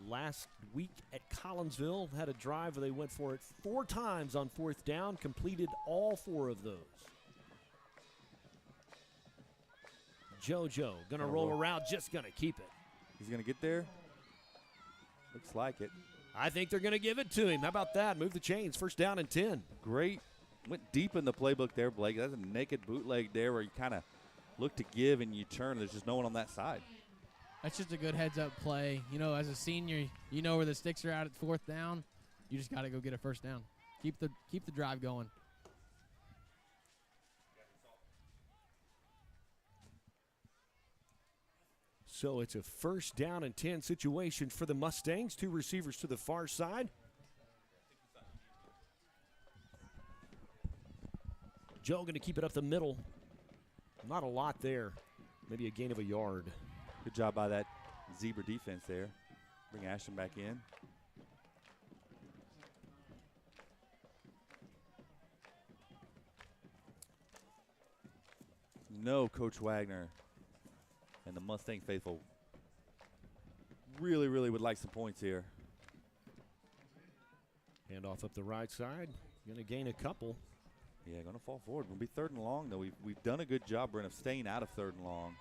Last week at Collinsville, had a drive where they went for it 4 times on 4th down, completed all 4 of those. JoJo going to roll around, just going to keep it. He's going to get there. Looks like it. I think they're going to give it to him. How about that? Move the chains. 1st down and 10. Great. Went deep in the playbook there, Blake. That's a naked bootleg there where you kind of look to give and you turn. There's just no one on that side. That's just a good heads-up play. You know, as a senior, you know where the sticks are out at 4th down. You just got to go get a 1st down. Keep the drive going. So it's a 1st down and 10 situation for the Mustangs. 2 receivers to the far side. Joe going to keep it up the middle. Not a lot there. Maybe a gain of a yard. Good job by that Zebra defense there. Bring Ashton back in. No, Coach Wagner and the Mustang faithful really, really would like some points here. Handoff up the right side. Going to gain a couple. Yeah, going to fall forward. We'll be 3rd and long, though. We've done a good job, Brent, of staying out of 3rd and long.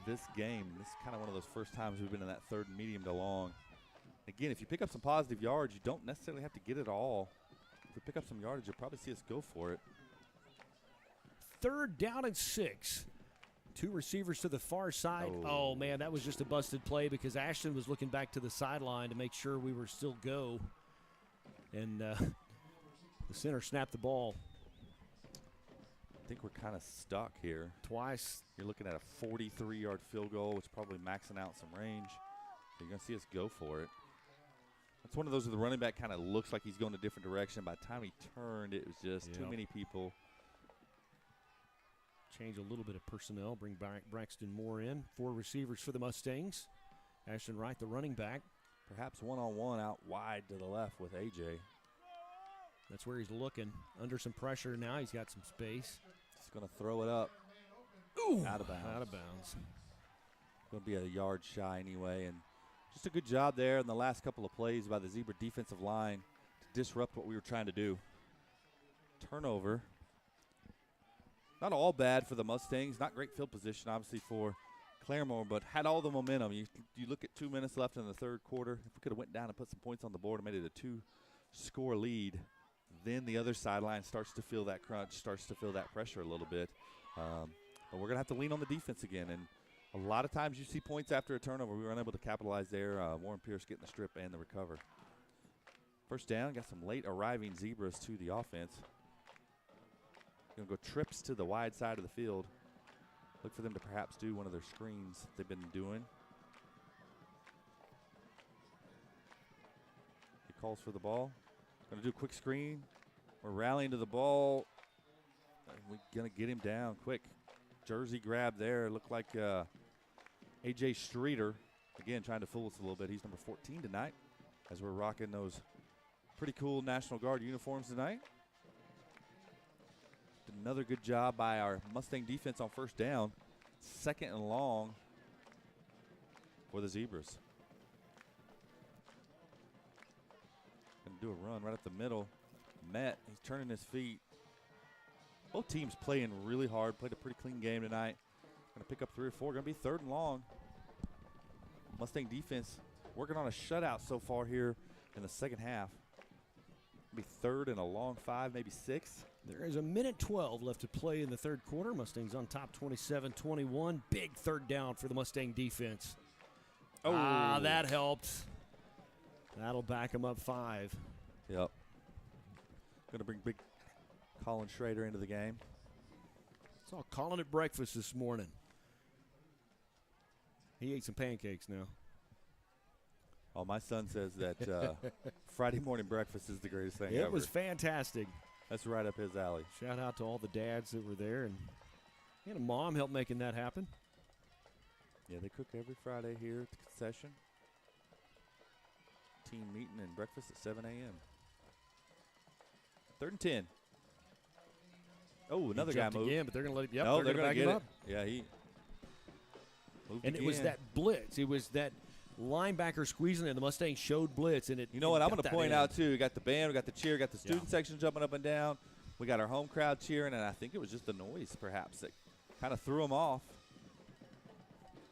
This game, this is kind of one of those first times we've been in that 3rd and medium to long. Again, if you pick up some positive yards, you don't necessarily have to get it all. If we pick up some yardage, you'll probably see us go for it. 3rd down and 6. 2 receivers to the far side. Oh, man, that was just a busted play because Ashton was looking back to the sideline to make sure we were still go. And the center snapped the ball. I think we're kind of stuck here. Twice. You're looking at a 43-yard field goal, which is probably maxing out some range. You're going to see us go for it. That's one of those where the running back kind of looks like he's going a different direction. By the time he turned, it was just too many people. Change a little bit of personnel. Bring back Braxton Moore in. 4 receivers for the Mustangs. Ashton Wright, the running back. Perhaps one-on-one out wide to the left with A.J. That's where he's looking. Under some pressure now. He's got some space. He's going to throw it up. Ooh, out of bounds. Out of bounds. Going to be a yard shy anyway. And just a good job there in the last couple of plays by the Zebra defensive line to disrupt what we were trying to do. Turnover. Not all bad for the Mustangs. Not great field position, obviously, for Claremore, but had all the momentum. You look at 2 minutes left in the 3rd quarter. If we could have went down and put some points on the board and made it a 2-score lead, then the other sideline starts to feel that crunch, starts to feel that pressure a little bit. But we're going to have to lean on the defense again. And a lot of times you see points after a turnover. We were unable to capitalize there. Warren Pierce getting the strip and the recover. 1st down, got some late arriving Zebras to the offense. Going to go trips to the wide side of the field. Look for them to perhaps do one of their screens they've been doing. He calls for the ball. Going to do a quick screen. We're rallying to the ball. We're going to get him down quick. Jersey grab there. Looked like A.J. Streeter, again, trying to fool us a little bit. He's number 14 tonight as we're rocking those pretty cool National Guard uniforms tonight. Did another good job by our Mustang defense on first down. 2nd and long for the Zebras. Going to do a run right up the middle. Met, he's turning his feet. Both teams playing really hard, played a pretty clean game tonight. Going to pick up 3 or 4, going to be 3rd and long. Mustang defense working on a shutout so far here in the second half. Be 3rd and a long 5, maybe 6. There is a minute 12 left to play in the third quarter. Mustangs on top 27-21. Big 3rd down for the Mustang defense. Oh, that helped. That'll back them up 5. Yep. Going to bring big Colin Schrader into the game. Saw Colin at breakfast this morning. He ate some pancakes now. Oh, my son says that Friday morning breakfast is the greatest thing It ever. was fantastic. That's right up his alley. Shout out to all the dads that were there, and a mom helped making that happen. Yeah, they cook every Friday here at the concession. Team meeting and breakfast at 7 a.m. 3rd and 10. Oh, another guy moved. again, but they're going to let him. Yep, No, they're going to get back him it. up. Yeah, he moved And again. it was that blitz. It was that linebacker squeezing in. The Mustangs showed blitz, and it. You know what? I'm got going to that point in. out, too. We got the band, we got the cheer, we got the student Yeah. section jumping up and down. We got our home crowd cheering, and I think it was just the noise, perhaps, that kind of threw them off.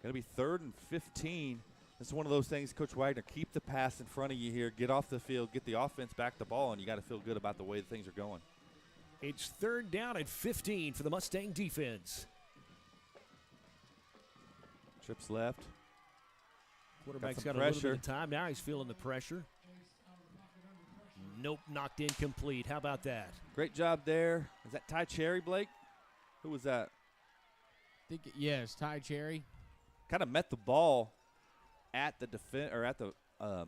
Going to be 3rd and 15. This is one of those things, Coach Wagner, keep the pass in front of you here, get off the field, get the offense back the ball, and you got to feel good about the way things are going. It's 3rd down at 15 for the Mustang defense. Trips left. Quarterback's some got a little pressure. bit of time. Now he's feeling the pressure. Nope, knocked incomplete. How about that? Great job there. Is that Ty Cherry, Blake? Who was that? Yes, Ty Cherry. Kind of met the ball at the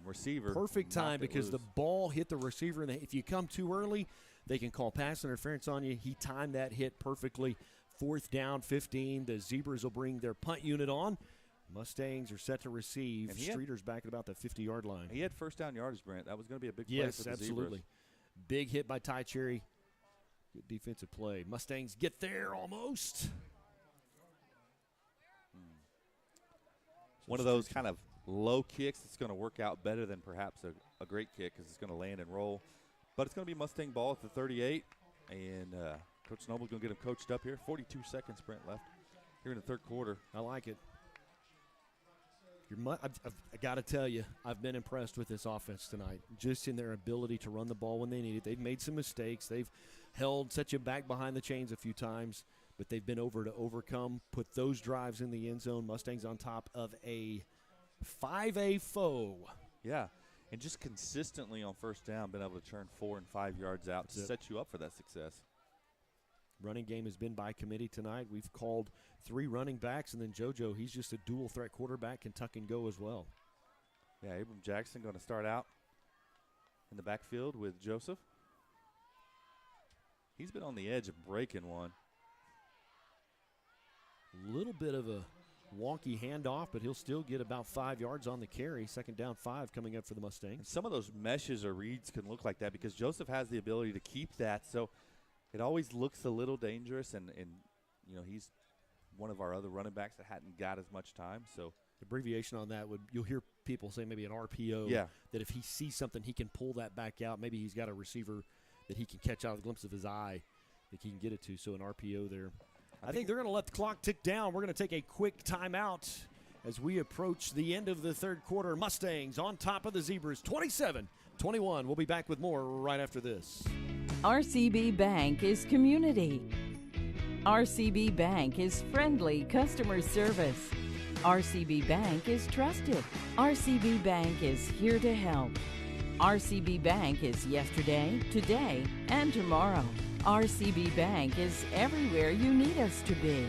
receiver. Perfect time Knocked it because the loose. ball hit the receiver, and if you come too early, they can call pass interference on you. He timed that hit perfectly. 4th down, 15. The Zebras will bring their punt unit on. Mustangs are set to receive. And he had- Streeter's back at about the 50-yard line. He had first down yardage, Brent. That was going to be a big play Yes, for the absolutely. Zebras. Big hit by Ty Cherry. Good defensive play. Mustangs get there almost. One of those kind of low kicks that's going to work out better than perhaps a great kick because it's going to land and roll. But it's going to be Mustang ball at the 38. And Coach Noble's going to get him coached up here. 42 seconds, Brent, left here in the third quarter. I like it. I got to tell you, I've been impressed with this offense tonight, just in their ability to run the ball when they need it. They've made some mistakes. They've held such a back behind the chains a few times, but they've been over to overcome, put those drives in the end zone. Mustangs on top of a 5A foe. Yeah, and just consistently on first down, been able to turn 4 and 5 yards out to set you up for that success. Running game has been by committee tonight. We've called 3 running backs, and then JoJo, he's just a dual threat quarterback, can tuck and go as well. Yeah, Abram Jackson going to start out in the backfield with Joseph. He's been on the edge of breaking one. A little bit of a wonky handoff, but he'll still get about 5 yards on the carry. 2nd down 5 coming up for the Mustangs. And some of those meshes or reads can look like that because Joseph has the ability to keep that. So it always looks a little dangerous, and you know, he's one of our other running backs that hadn't got as much time. So abbreviation on that would, you'll hear people say maybe an RPO. Yeah. That if he sees something, he can pull that back out. Maybe he's got a receiver that he can catch out of the glimpse of his eye that he can get it to. So an RPO there. I think they're going to let the clock tick down. We're going to take a quick timeout as we approach the end of the third quarter. Mustangs on top of the Zebras, 27-21. We'll be back with more right after this. RCB Bank is community. RCB Bank is friendly customer service. RCB Bank is trusted. RCB Bank is here to help. RCB Bank is yesterday, today, and tomorrow. RCB Bank is everywhere you need us to be.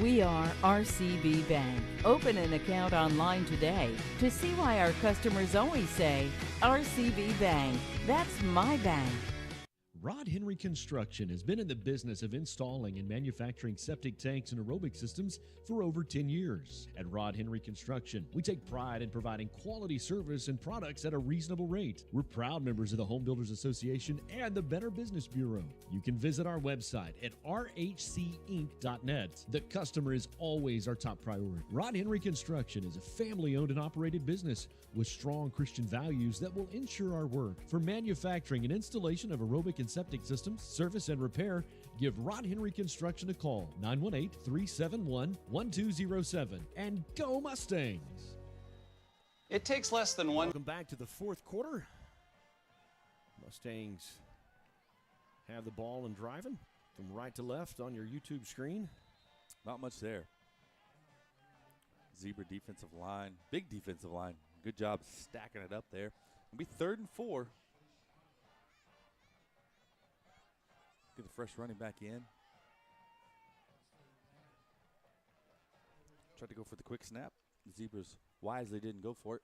We are RCB Bank. Open an account online today to see why our customers always say, RCB Bank, that's my bank. Rod Henry Construction has been in the business of installing and manufacturing septic tanks and aerobic systems for over 10 years. At Rod Henry Construction, we take pride in providing quality service and products at a reasonable rate. We're proud members of the Home Builders Association and the Better Business Bureau. You can visit our website at rhcinc.net. The customer is always our top priority. Rod Henry Construction is a family-owned and operated business with strong Christian values that will ensure our work. For manufacturing and installation of aerobic and septic systems, service and repair, give Rod Henry Construction a call, 918-371-1207, and go Mustangs! It takes less than one. Welcome back to the fourth quarter. Mustangs have the ball and driving from right to left on your YouTube screen. Not much there. Zebra defensive line, big defensive line. Good job stacking it up there. It'll be 3rd and 4. Get a fresh running back in. Tried to go for the quick snap. The Zebras wisely didn't go for it.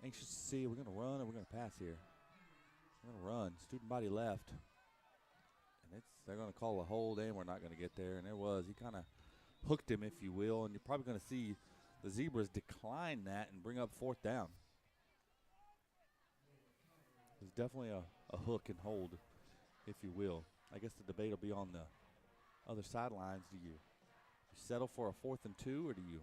Anxious to see, we're going to run or we're going to pass here. We're going to run. Student body left. And they're going to call a hold, and we're not going to get there. And there was. He kind of hooked him, if you will. And you're probably going to see the Zebras decline that and bring up 4th down. There's definitely a hook and hold, if you will. I guess the debate will be on the other sidelines. Do you settle for a 4th and 2, or do you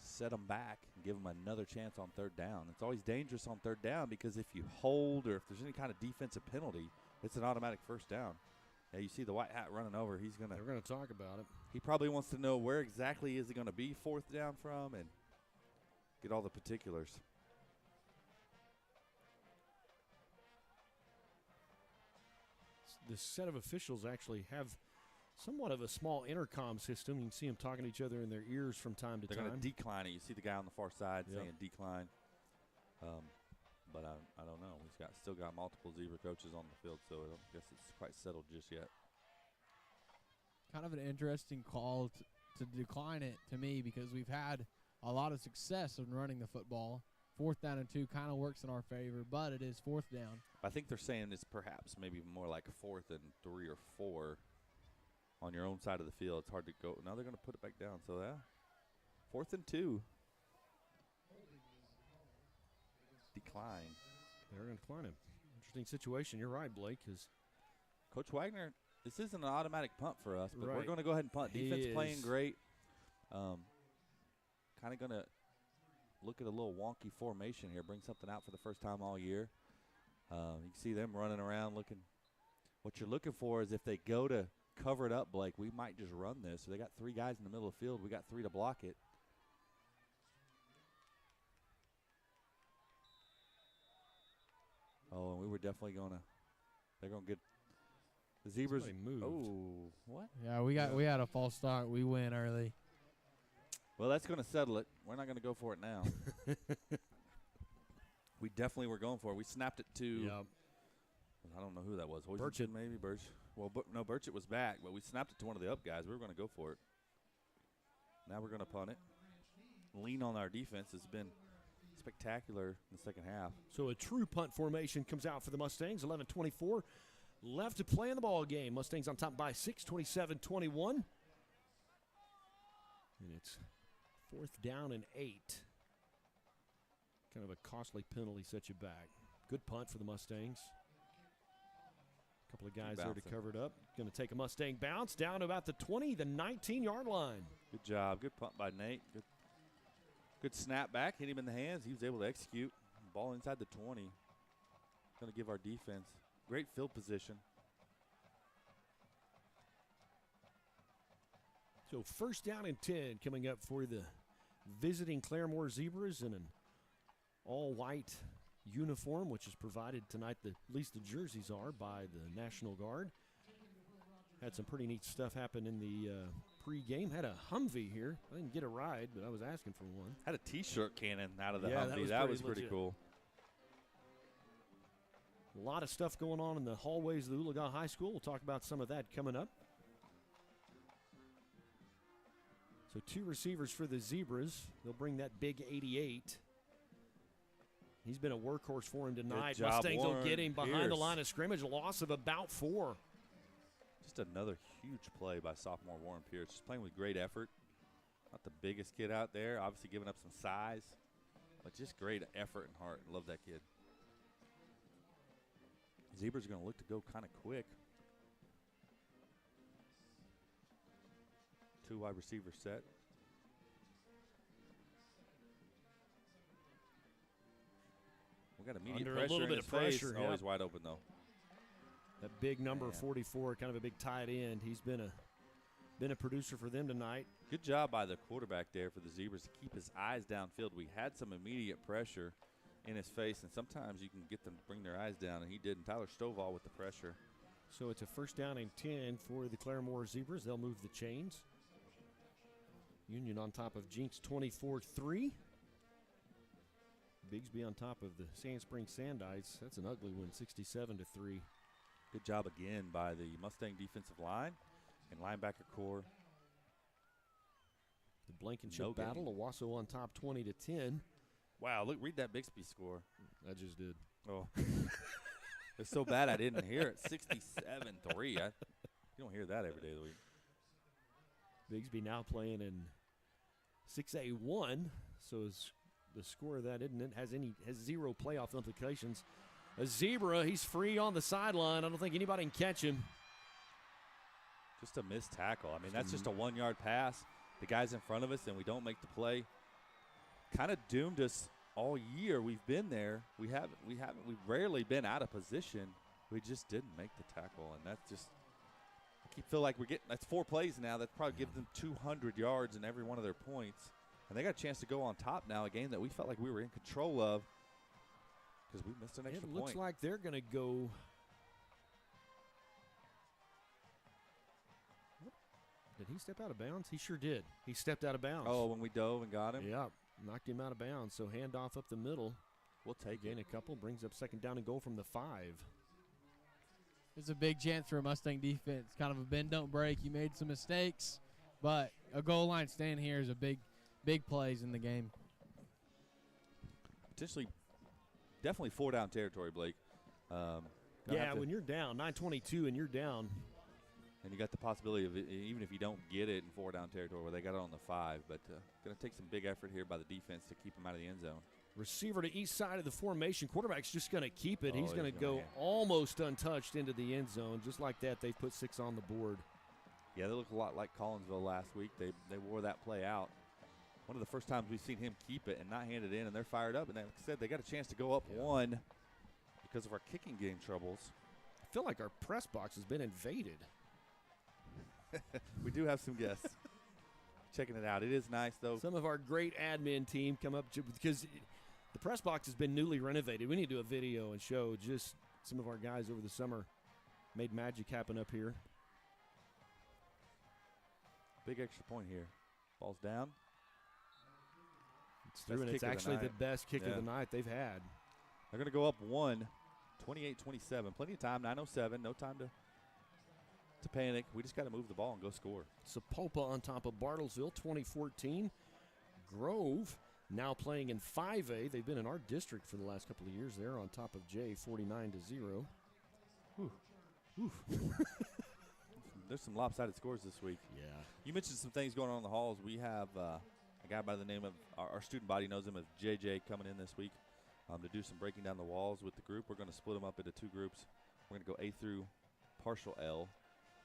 set them back and give them another chance on 3rd down? It's always dangerous on 3rd down because if you hold or if there's any kind of defensive penalty, it's an automatic 1st down. Yeah, you see the white hat running over. They're going to talk about it. He probably wants to know where exactly is it going to be 4th down from and get all the particulars. This set of officials actually have somewhat of a small intercom system. You can see them talking to each other in their ears from time to They're time. going to decline it. You see the guy on the far side saying decline. But I don't know. He's still got multiple Zebra coaches on the field, so I don't guess it's quite settled just yet. Kind of an interesting call to decline it to me because we've had a lot of success in running the football. 4th down and 2 kind of works in our favor, but it is 4th down. I think they're saying it's perhaps maybe more like 4th and 3 or 4 on your own side of the field. It's hard to go. Now they're going to put it back down. So, 4th and 2. Decline. They're going to decline it. Interesting situation. You're right, Blake, because Coach Wagner, this isn't an automatic punt for us, but Right. we're going to go ahead and punt. He Defense is. playing great. Kind of going to look at a little wonky formation here, bring something out for the first time all year. You can see them running around looking. What you're looking for is if they go to cover it up, Blake, we might just run this. So they got 3 guys in the middle of the field. We got 3 to block it. Oh, and we were definitely they're going to get the Zebras. Somebody moved. Oh, what? Yeah, we had a false start. We win early. Well, that's going to settle it. We're not going to go for it now. We definitely were going for it. We snapped it to, I don't know who that was. Burchett. Maybe Birch. Well, no, Burchett was back, but we snapped it to one of the up guys. We were going to go for it. Now we're going to punt it. Lean on our defense has been spectacular in the second half. So a true punt formation comes out for the Mustangs. 11:24 left to play in the ball game. Mustangs on top by 6, 27-21. And it's 4th down and 8. Kind of a costly penalty set you back. Good punt for the Mustangs. A couple of guys there to cover it up. Going to take a Mustang bounce down to about the 20, the 19-yard line. Good job. Good punt by Nate. Good snap back. Hit him in the hands. He was able to execute. Ball inside the 20. Going to give our defense great field position. So 1st down and 10 coming up for the visiting Claremore Zebras in an all-white uniform, which is provided tonight, at least the jerseys are, by the National Guard. Had some pretty neat stuff happen in the pregame. Had a Humvee here. I didn't get a ride, but I was asking for one. Had a T-shirt cannon out of the Yeah, Humvee. that was was pretty legit. cool. A lot of stuff going on in the hallways of the Oologah High School. We'll talk about some of that coming up. So 2 receivers for the Zebras. They'll bring that big 88. He's been a workhorse for him tonight. job, Mustangs will Warren get him behind the Pierce. line of scrimmage, a loss of about 4. Just another huge play by sophomore Warren Pierce. Just playing with great effort. Not the biggest kid out there, obviously giving up some size, but just great effort and heart. Love that kid. Zebras are going to look to go kind of quick. 2 wide receivers set. We got immediate Under pressure a little in bit his of pressure. face. Always wide open though. That big number Man. 44, kind of a big tight end. He's been a producer for them tonight. Good job by the quarterback there for the Zebras to keep his eyes downfield. We had some immediate pressure in his face, and sometimes you can get them to bring their eyes down, and he did. And Tyler Stovall with the pressure. So it's a 1st down and 10 for the Claremore Zebras. They'll move the chains. Union on top of Jinx 24-3. Bigsby on top of the Sand Springs Sandites. That's an ugly one, 67-3. Good job again by the Mustang defensive line and linebacker core. The Blankenship No gain. battle, Owasso on top 20-10. Wow, look, read that Bixby score. I just did. Oh. It's so bad I didn't hear it. 67-3. You don't hear that every day of the week. Bigsby now playing in 6A1, so the score of that has 0 playoff implications. A Zebra, he's free on the sideline. I don't think anybody can catch him. Just a missed tackle. I mean, that's just a 1-yard pass. The guy's in front of us, and we don't make the play. Kind of doomed us all year. We've been there. We've rarely been out of position. We just didn't make the tackle, and that's just. I feel like that's 4 plays now. That probably gives them 200 yards in every one of their points, and they got a chance to go on top now. A game that we felt like we were in control of because we missed an extra point. It looks like they're going to go. Did he step out of bounds? He sure did. He stepped out of bounds. Oh, when we dove and got him? Yeah, knocked him out of bounds. So handoff up the middle. We'll take Gain it. a couple, brings up 2nd down and goal from the 5. It's a big chance for a Mustang defense. Kind of a bend, don't break. You made some mistakes, but a goal line stand here is a big plays in the game. Potentially, definitely 4-down territory, Blake. Yeah, when you're down, 9:22 and you're down. And you got the possibility of even if you don't get it in 4-down territory where they got it on the 5. But going to take some big effort here by the defense to keep them out of the end zone. Receiver to east side of the formation. Quarterback's just going to keep it. He's going to go hand. almost untouched into the end zone. Just like that, they've put 6 on the board. Yeah, they look a lot like Collinsville last week. They wore that play out. One of the first times we've seen him keep it and not hand it in, and they're fired up. And like I said, they got a chance to go up 1 because of our kicking game troubles. I feel like our press box has been invaded. We do have some guests checking it out. It is nice, though. Some of our great admin team come up because the press box has been newly renovated. We need to do a video and show just some of our guys over the summer made magic happen up here. Big extra point here. Ball's down. It's through, and it's actually the best kick of the night they've had. They're going to go up 1, 28-27. Plenty of time, 9:07. No time to panic. We just got to move the ball and go score. Sapulpa on top of Bartlesville, 2014. Grove now playing in 5A. They've been in our district for the last couple of years. They're on top of Jay, 49-0. There's some lopsided scores this week. Yeah. You mentioned some things going on in the halls. We have a guy by the name of, our student body knows him as JJ, coming in this week to do some breaking down the walls with the group. We're going to split them up into 2 groups. We're going to go A through partial L,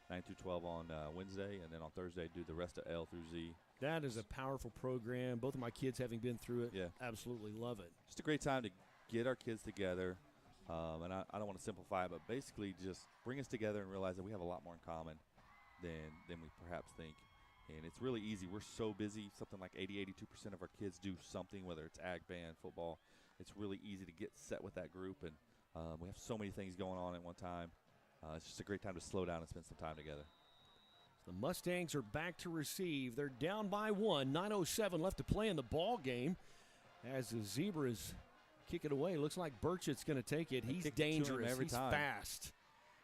9 through 12 on Wednesday, and then on Thursday do the rest of L through Z. That is a powerful program. Both of my kids, having been through it, absolutely love it. Just a great time to get our kids together. And I don't want to simplify it, but basically just bring us together and realize that we have a lot more in common than we perhaps think. And it's really easy. We're so busy. Something like 80-82% of our kids do something, whether it's ag, band, football. It's really easy to get set with that group, and we have so many things going on at one time. It's just a great time to slow down and spend some time together. The Mustangs are back to receive. They're down by 1. 9:07 left to play in the ball game as the Zebras kick it away. Looks like Burchett's going to take it. He's dangerous. He's fast.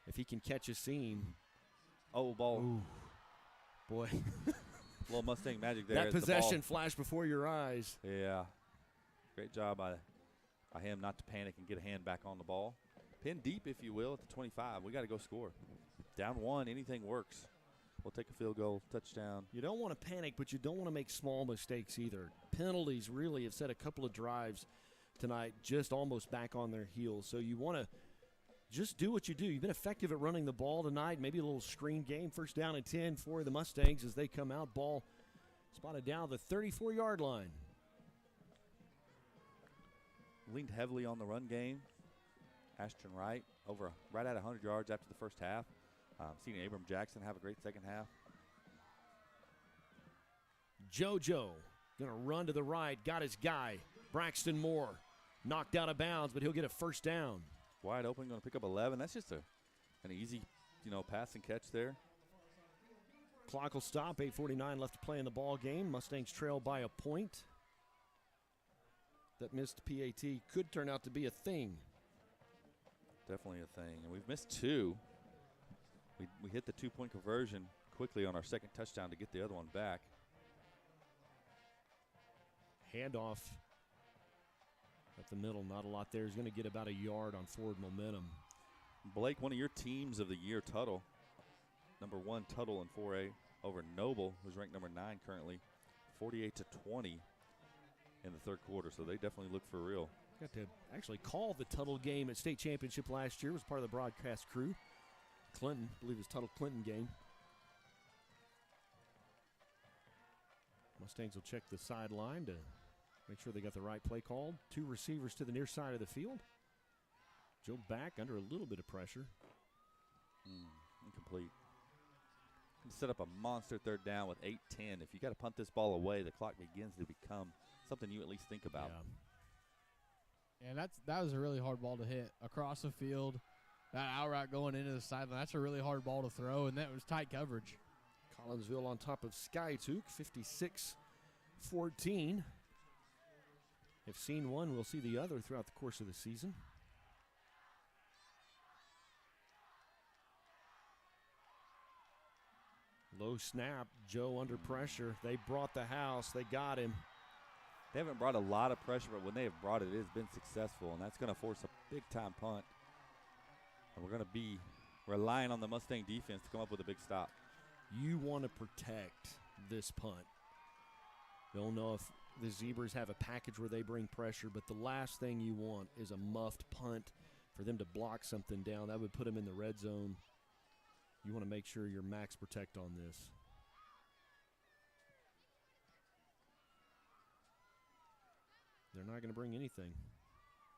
If he can catch a seam. Oh, ball. Ooh. Boy. Little Mustang magic there. That possession flashed before your eyes. Yeah. Great job by by him not to panic and get a hand back on the ball. Pin deep, if you will, at the 25. We got to go score. Down 1, anything works. We'll take a field goal, touchdown. You don't want to panic, but you don't want to make small mistakes either. Penalties really have set a couple of drives tonight just almost back on their heels. So you want to just do what you do. You've been effective at running the ball tonight. Maybe a little screen game. First down and 10 for the Mustangs as they come out. Ball spotted down the 34-yard line. Leaned heavily on the run game. Ashton Wright right at 100 yards after the first half. Seen Abram Jackson have a great second half. JoJo going to run to the right. Got his guy. Braxton Moore knocked out of bounds, but he'll get a first down. Wide open, going to pick up 11. That's just an easy, pass and catch there. Clock will stop. 8:49 left to play in the ball game. Mustangs trail by a point. That missed PAT could turn out to be a thing. Definitely a thing. And we've missed 2. We hit the 2-point conversion quickly on our second touchdown to get the other one back. Handoff up the middle. Not a lot there. He's going to get about a yard on forward momentum. Blake, one of your teams of the year, Tuttle. Number 1 Tuttle in 4A over Noble, who's ranked number 9 currently. 48-20 in the third quarter, so they definitely look for real. Got to actually call the Tuttle game at state championship last year. Was part of the broadcast crew. Clinton, I believe it was Tuttle-Clinton game. Mustangs will check the sideline to make sure they got the right play called. 2 receivers to the near side of the field. Joe back under a little bit of pressure. Incomplete. Set up a monster third down with 8:10. If you got to punt this ball away, the clock begins to become something you at least think about. Yeah. And that was a really hard ball to hit across the field. That out route going into the sideline, that's a really hard ball to throw, and that was tight coverage. Collinsville on top of Skiatook, 56-14. If seen one, we'll see the other throughout the course of the season. Low snap, Joe under pressure. They brought the house. They got him. They haven't brought a lot of pressure, but when they have brought it, it has been successful, and that's going to force a big-time punt. And we're going to be relying on the Mustang defense to come up with a big stop. You want to protect this punt. Don't know if the Zebras have a package where they bring pressure, but the last thing you want is a muffed punt for them to block something down. That would put them in the red zone. You want to make sure you're max protect on this. They're not going to bring anything.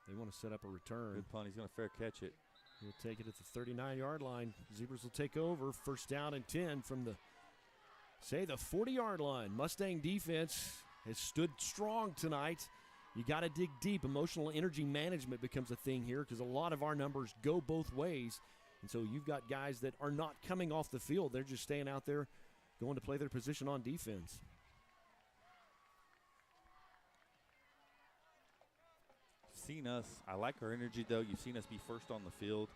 They want to set up a return. Good punt. He's going to fair catch it. He'll take it at the 39-yard line. Zebras will take over. First down and 10 from the 40-yard line. Mustang defense has stood strong tonight. You got to dig deep. Emotional energy management becomes a thing here because a lot of our numbers go both ways. And so you've got guys that are not coming off the field. They're just staying out there going to play their position on defense. Seen us. I like our energy, though. You've seen us be first on the field.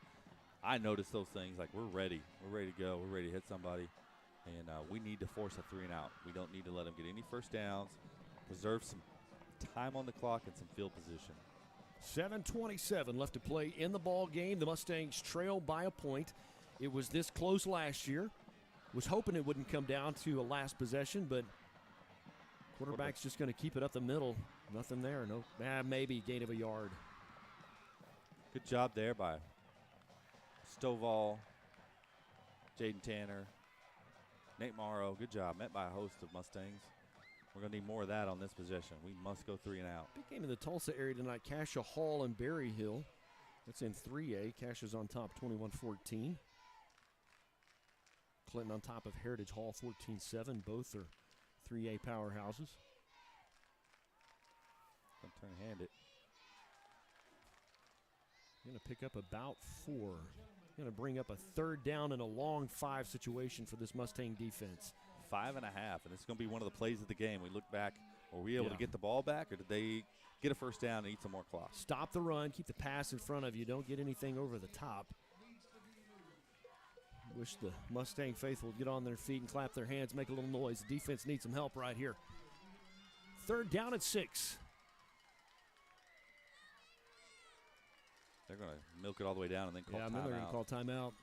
I notice those things like we're ready. We're ready to go. We're ready to hit somebody. And we need to force a 3-and-out. We don't need to let them get any first downs. Preserve some time on the clock and some field position. 7:27 left to play in the ball game. The Mustangs trail by a point. It was this close last year. Was hoping it wouldn't come down to a last possession, but quarterback's just going to keep it up the middle. Nothing there. No, maybe gain of a yard. Good job there by Stovall, Jaden Tanner, Nate Morrow. Good job. Met by a host of Mustangs. We're going to need more of that on this possession. We must go 3-and-out. Big game in the Tulsa area tonight. Cassia Hall and Berry Hill. That's in 3A. Cassia's on top, 21-14. Clinton on top of Heritage Hall, 14-7. Both are 3A powerhouses. Turn and hand it. Going to pick up about 4. Going to bring up a third down and a long 5 situation for this Mustang defense. 5.5, and it's going to be one of the plays of the game. We look back, were we able to get the ball back, or did they get a first down and eat some more clock? Stop the run, keep the pass in front of you. Don't get anything over the top. Wish the Mustang faithful would get on their feet and clap their hands, make a little noise. The defense needs some help right here. Third down at 6. They're going to milk it all the way down and then call Yeah, timeout. they're going to call timeout.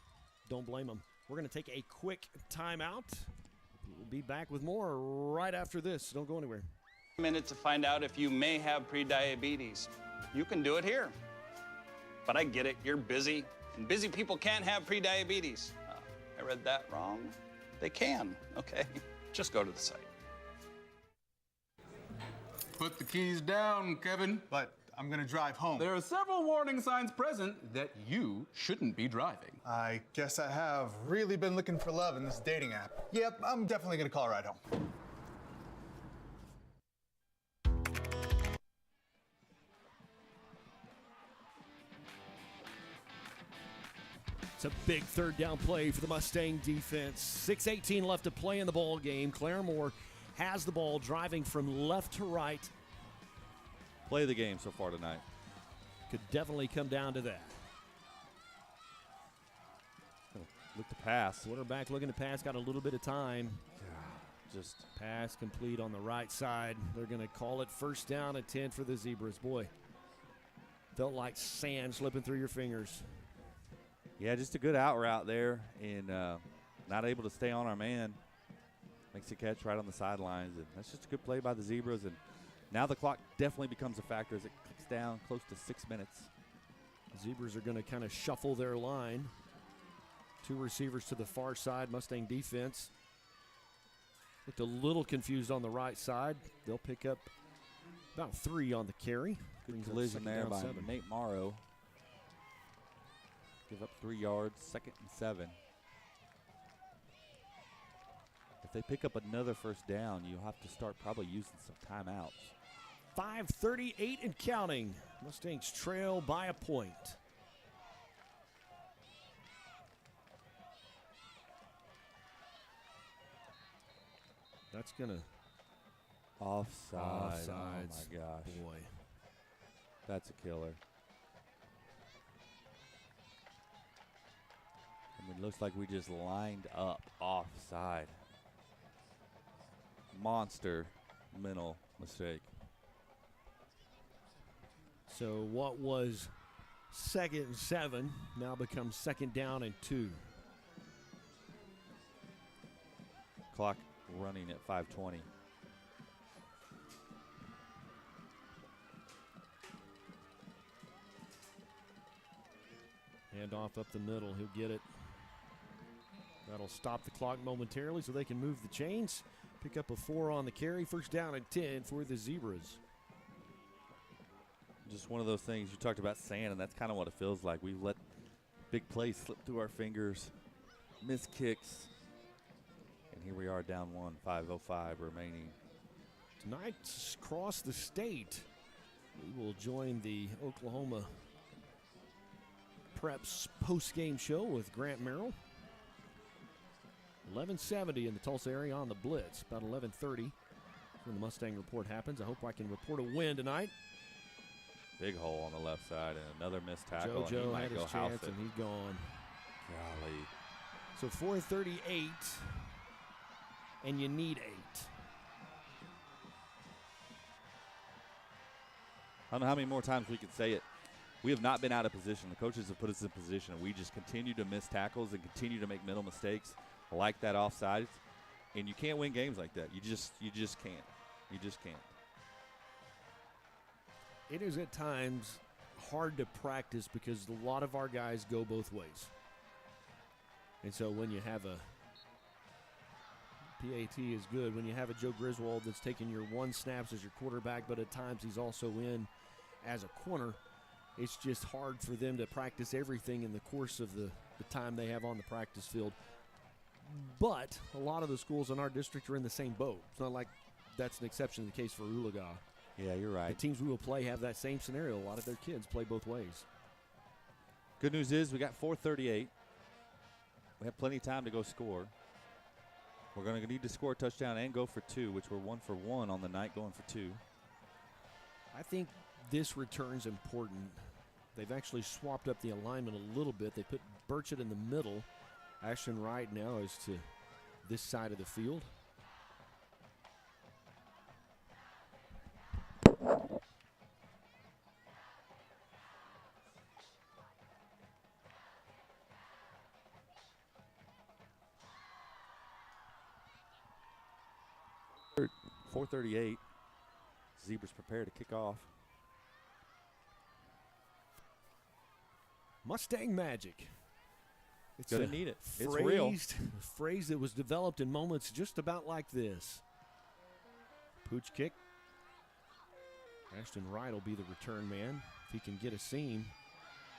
Don't blame them. We're going to take a quick timeout. We'll be back with more right after this. Don't go anywhere. A minute to find out if you may have prediabetes. You can do it here. But I get it, you're busy, and busy people can't have prediabetes. I read that wrong. They can, okay? Just go to the site. Put the keys down, Kevin. But I'm gonna drive home. There are several warning signs present that you shouldn't be driving. I guess I have really been looking for love in this dating app. Yep, I'm definitely gonna call a ride home. It's a big third down play for the Mustang defense. 6:18 left to play in the ball game. Claremore has the ball, driving from left to right. Play of the game so far tonight. Could definitely come down to that. Look to pass. Quarterback looking to pass, got a little bit of time. Just pass complete on the right side. They're going to call it first down and 10 for the Zebras. Boy, felt like sand slipping through your fingers. Yeah, just a good out route there, and not able to stay on our man. Makes a catch right on the sidelines, and that's just a good play by the Zebras. And now the clock definitely becomes a factor as it clicks down close to 6 minutes. Zebras are going to kind of shuffle their line. Two receivers to the far side. Mustang defense looked a little confused on the right side. They'll pick up about 3 on the carry. Good collision there by Nate Morrow. Give up 3 yards, 2nd and 7. If they pick up another first down, you'll have to start probably using some timeouts. 5:38 and counting. Mustangs trail by a point. That's going to. Offsides. Offsides. Oh, my gosh. Boy. That's a killer. I mean, it looks like we just lined up offside. Monster mental mistake. So what was 2nd and 7 now becomes 2nd down and 2. Clock running at 5:20. Hand off up the middle. He'll get it. That'll stop the clock momentarily so they can move the chains. Pick up a 4 on the carry. First down and 10 for the Zebras. Just one of those things. You talked about sand, and that's kind of what it feels like. We've let big plays slip through our fingers, missed kicks, and here we are down 1, 5:05 remaining. Tonight, across the state, we will join the Oklahoma Preps post-game show with Grant Merrill. 11:70 in the Tulsa area on the Blitz. About 11:30 when the Mustang report happens. I hope I can report a win tonight. Big hole on the left side and another missed tackle. JoJo and had his chance and he's gone. Golly. So 4:38, and you need 8. I don't know how many more times we can say it. We have not been out of position. The coaches have put us in position, and we just continue to miss tackles and continue to make mental mistakes like that offside. And you can't win games like that. You just can't. You just can't. It is at times hard to practice because a lot of our guys go both ways. And so when you have a PAT is good, when you have a Joe Griswold that's taking your 1 snaps as your quarterback, but at times he's also in as a corner, it's just hard for them to practice everything in the course of the time they have on the practice field. But a lot of the schools in our district are in the same boat. It's not like that's an exception to the case for Oologah. Yeah, you're right. The teams we will play have that same scenario. A lot of their kids play both ways. Good news is we got 4:38. We have plenty of time to go score. We're going to need to score a touchdown and go for 2, which we're 1 for 1 on the night, going for 2. I think this return's important. They've actually swapped up the alignment a little bit. They put Burchett in the middle. Ashton Wright now is to this side of the field. 4:38. Zebras prepare to kick off. Mustang magic. It's Gonna a need it. It's real. Phrase that was developed in moments just about like this. Pooch kick. Ashton Wright will be the return man. If he can get a seam,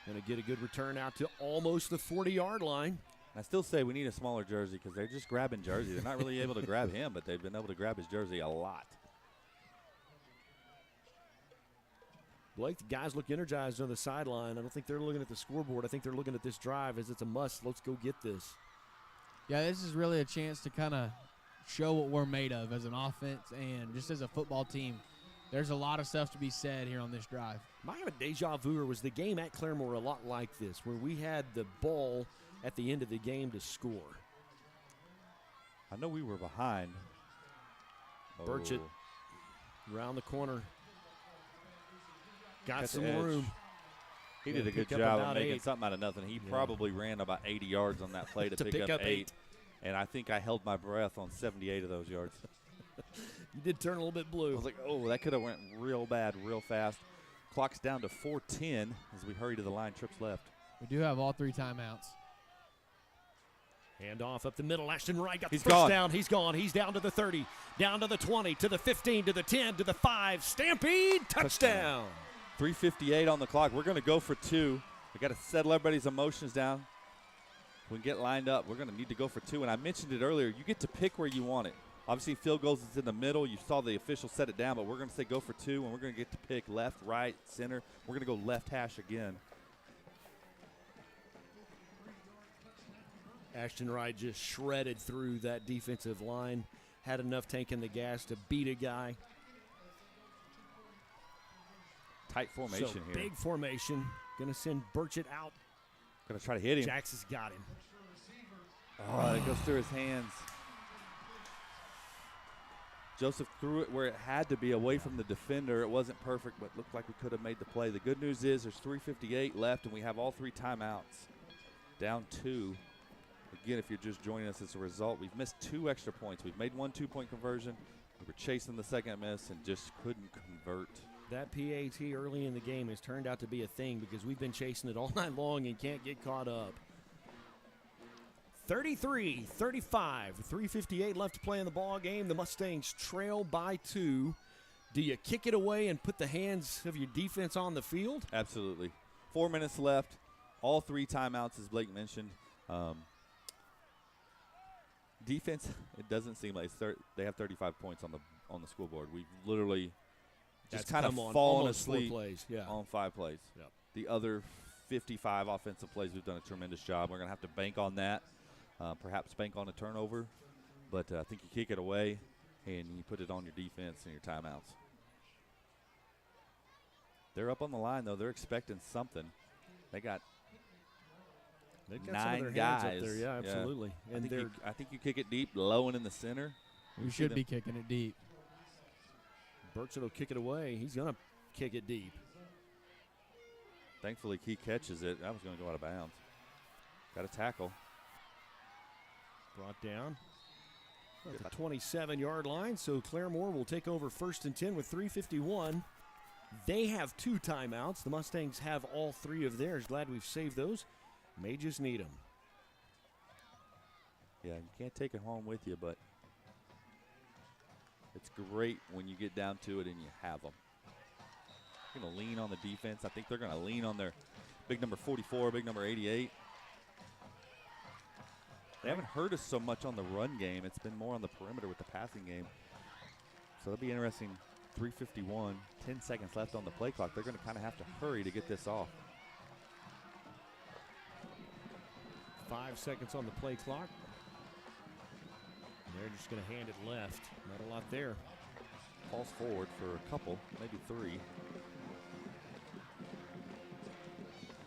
going to get a good return out to almost the 40-yard line. I still say we need a smaller jersey because they're just grabbing jersey. They're not really able to grab him, but they've been able to grab his jersey a lot. Blake, the guys look energized on the sideline. I don't think they're looking at the scoreboard. I think they're looking at this drive as it's a must. Let's go get this. Yeah, this is really a chance to kind of show what we're made of as an offense and just as a football team. There's a lot of stuff to be said here on this drive. Might have a deja vu, or was the game at Claremore a lot like this, where we had the ball at the end of the game to score? I know we were behind. Burchett around the corner. Got At some the edge. room. He did a good job of making something out of nothing. He probably ran about 80 yards on that play to pick up 8. And I think I held my breath on 78 of those yards. You did turn a little bit blue. I was like, oh, that could have went real bad, real fast. Clock's down to 4:10 as we hurry to the line. Trips left. We do have all 3 timeouts. Hand off up the middle. Ashton Wright got the He's first gone. down. He's gone. He's down to the 30, down to the 20, to the 15, to the 10, to the 5. Stampede, touchdown. 3:58 on the clock. We're going to go for 2. We got to settle everybody's emotions down. We can get lined up. We're going to need to go for 2. And I mentioned it earlier. You get to pick where you want it. Obviously, field goals is in the middle. You saw the official set it down, but we're going to say go for 2, and we're going to get to pick left, right, center. We're going to go left hash again. Ashton Wright just shredded through that defensive line. Had enough tank in the gas to beat a guy. Tight formation So here. big formation. Going to send Burchett out. Going to try to hit him. Jax has got him. Oh, it goes through his hands. Joseph threw it where it had to be, away from the defender. It wasn't perfect, but looked like we could have made the play. The good news is there's 3:58 left, and we have all 3 timeouts. Down 2. Again, if you're just joining us as a result, we've missed 2 extra points. We've made 1 2-point conversion. We were chasing the second miss and just couldn't convert. That PAT early in the game has turned out to be a thing because we've been chasing it all night long and can't get caught up. 33-35, 3:58 left to play in the ball game. The Mustangs trail by 2. Do you kick it away and put the hands of your defense on the field? Absolutely. 4 minutes left. All 3 timeouts, as Blake mentioned. Defense, it doesn't seem like they have 35 points on the scoreboard. We've literally just kind of fallen asleep on 5 plays. Yep. The other 55 offensive plays, we've done a tremendous job. We're going to have to bank on that, perhaps bank on a turnover. But I think you kick it away and you put it on your defense and your timeouts. They're up on the line, though. They're expecting something. They've got some 9 of their hands guys. up there. Yeah, absolutely. And I think you kick it deep, low and in the center. We should be kicking it deep. Burchett will kick it away. He's going to kick it deep. Thankfully, he catches it. That was going to go out of bounds. Got a tackle. Brought down at the 27-yard line, so Claremore will take over 1st and 10 with 3:51. They have 2 timeouts. The Mustangs have all 3 of theirs. Glad we've saved those. May just need them. Yeah, you can't take it home with you, but it's great when you get down to it and you have them. They're going to lean on the defense. I think they're going to lean on their big number 44, big number 88. They haven't hurt us so much on the run game. It's been more on the perimeter with the passing game. So that'll be interesting. 3:51, 10 seconds left on the play clock. They're going to kind of have to hurry to get this off. 5 seconds on the play clock. And they're just going to hand it left. Not a lot there. Falls forward for a couple, maybe 3.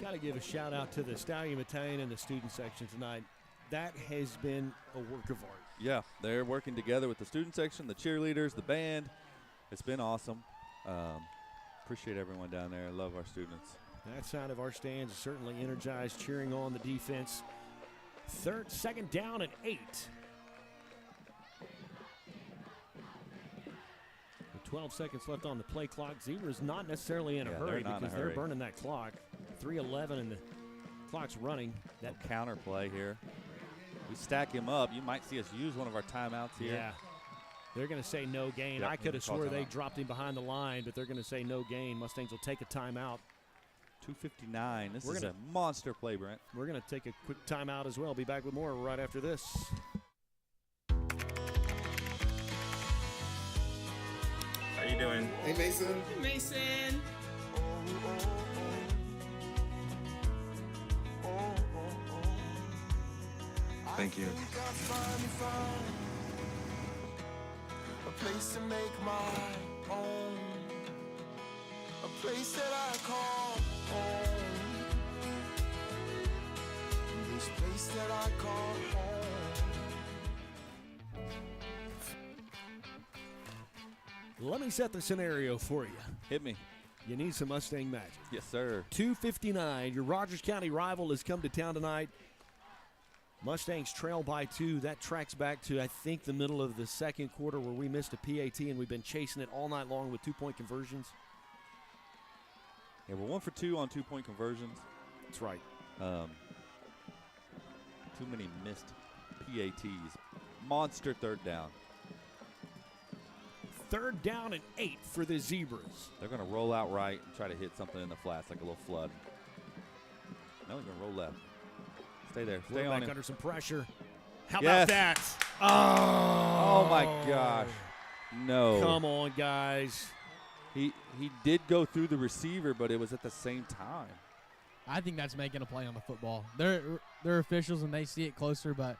Got to give a shout out to the Stallion Battalion and the student section tonight. That has been a work of art. Yeah, they're working together with the student section, the cheerleaders, the band. It's been awesome. Appreciate everyone down there. I love our students. That side of our stands is certainly energized, cheering on the defense. 2nd down and 8. 12 seconds left on the play clock. Zebras not necessarily in a hurry because they're burning that clock. 3:11 and the clock's running. That counter play here. We stack him up. You might see us use one of our timeouts here. Yeah. They're going to say no gain. Yep, I could have swore they timeout. dropped him behind the line, but they're going to say no gain. Mustangs will take a timeout. 2:59. This is a monster play, Brent. We're going to take a quick timeout as well. Be back with more right after this. How you doing? Hey, Mason. Hey, Mason. Thank you. A place to make my own, a place that I call home, this place that I call home. Let me set the scenario for you. Hit me. You need some Mustang magic. Yes, sir. 2:59. Your Rogers County rival has come to town tonight. Mustangs trail by 2. That tracks back to, I think, the middle of the second quarter where we missed a PAT and we've been chasing it all night long with 2-point conversions. Yeah, we're 1 for 2 on 2-point conversions. That's right. Too many missed PATs. Monster third down. 3rd down and 8 for the Zebras. They're going to roll out right and try to hit something in the flats like a little flood. No, he's going to roll left. Stay there. Stay on back him. under some pressure. How Yes. about that? Oh, my gosh. No. Come on, guys. He did go through the receiver, but it was at the same time. I think that's making a play on the football. They're officials and they see it closer, but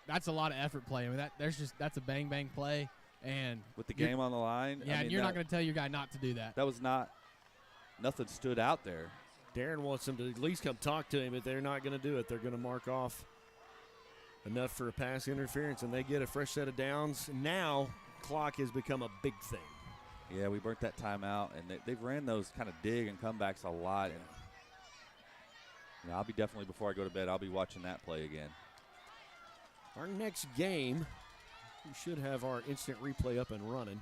that's a lot of effort play. I mean, that's a bang bang play, and With the game on the line. Yeah, and you're not going to tell your guy not to do that. That was nothing stood out there. Darren wants them to at least come talk to him, but they're not going to do it. They're going to mark off enough for a pass interference, and they get a fresh set of downs. Now, clock has become a big thing. Yeah, we burnt that timeout, and they've ran those kind of dig and comebacks a lot. And I'll be definitely, before I go to bed, I'll be watching that play again. Our next game, we should have our instant replay up and running.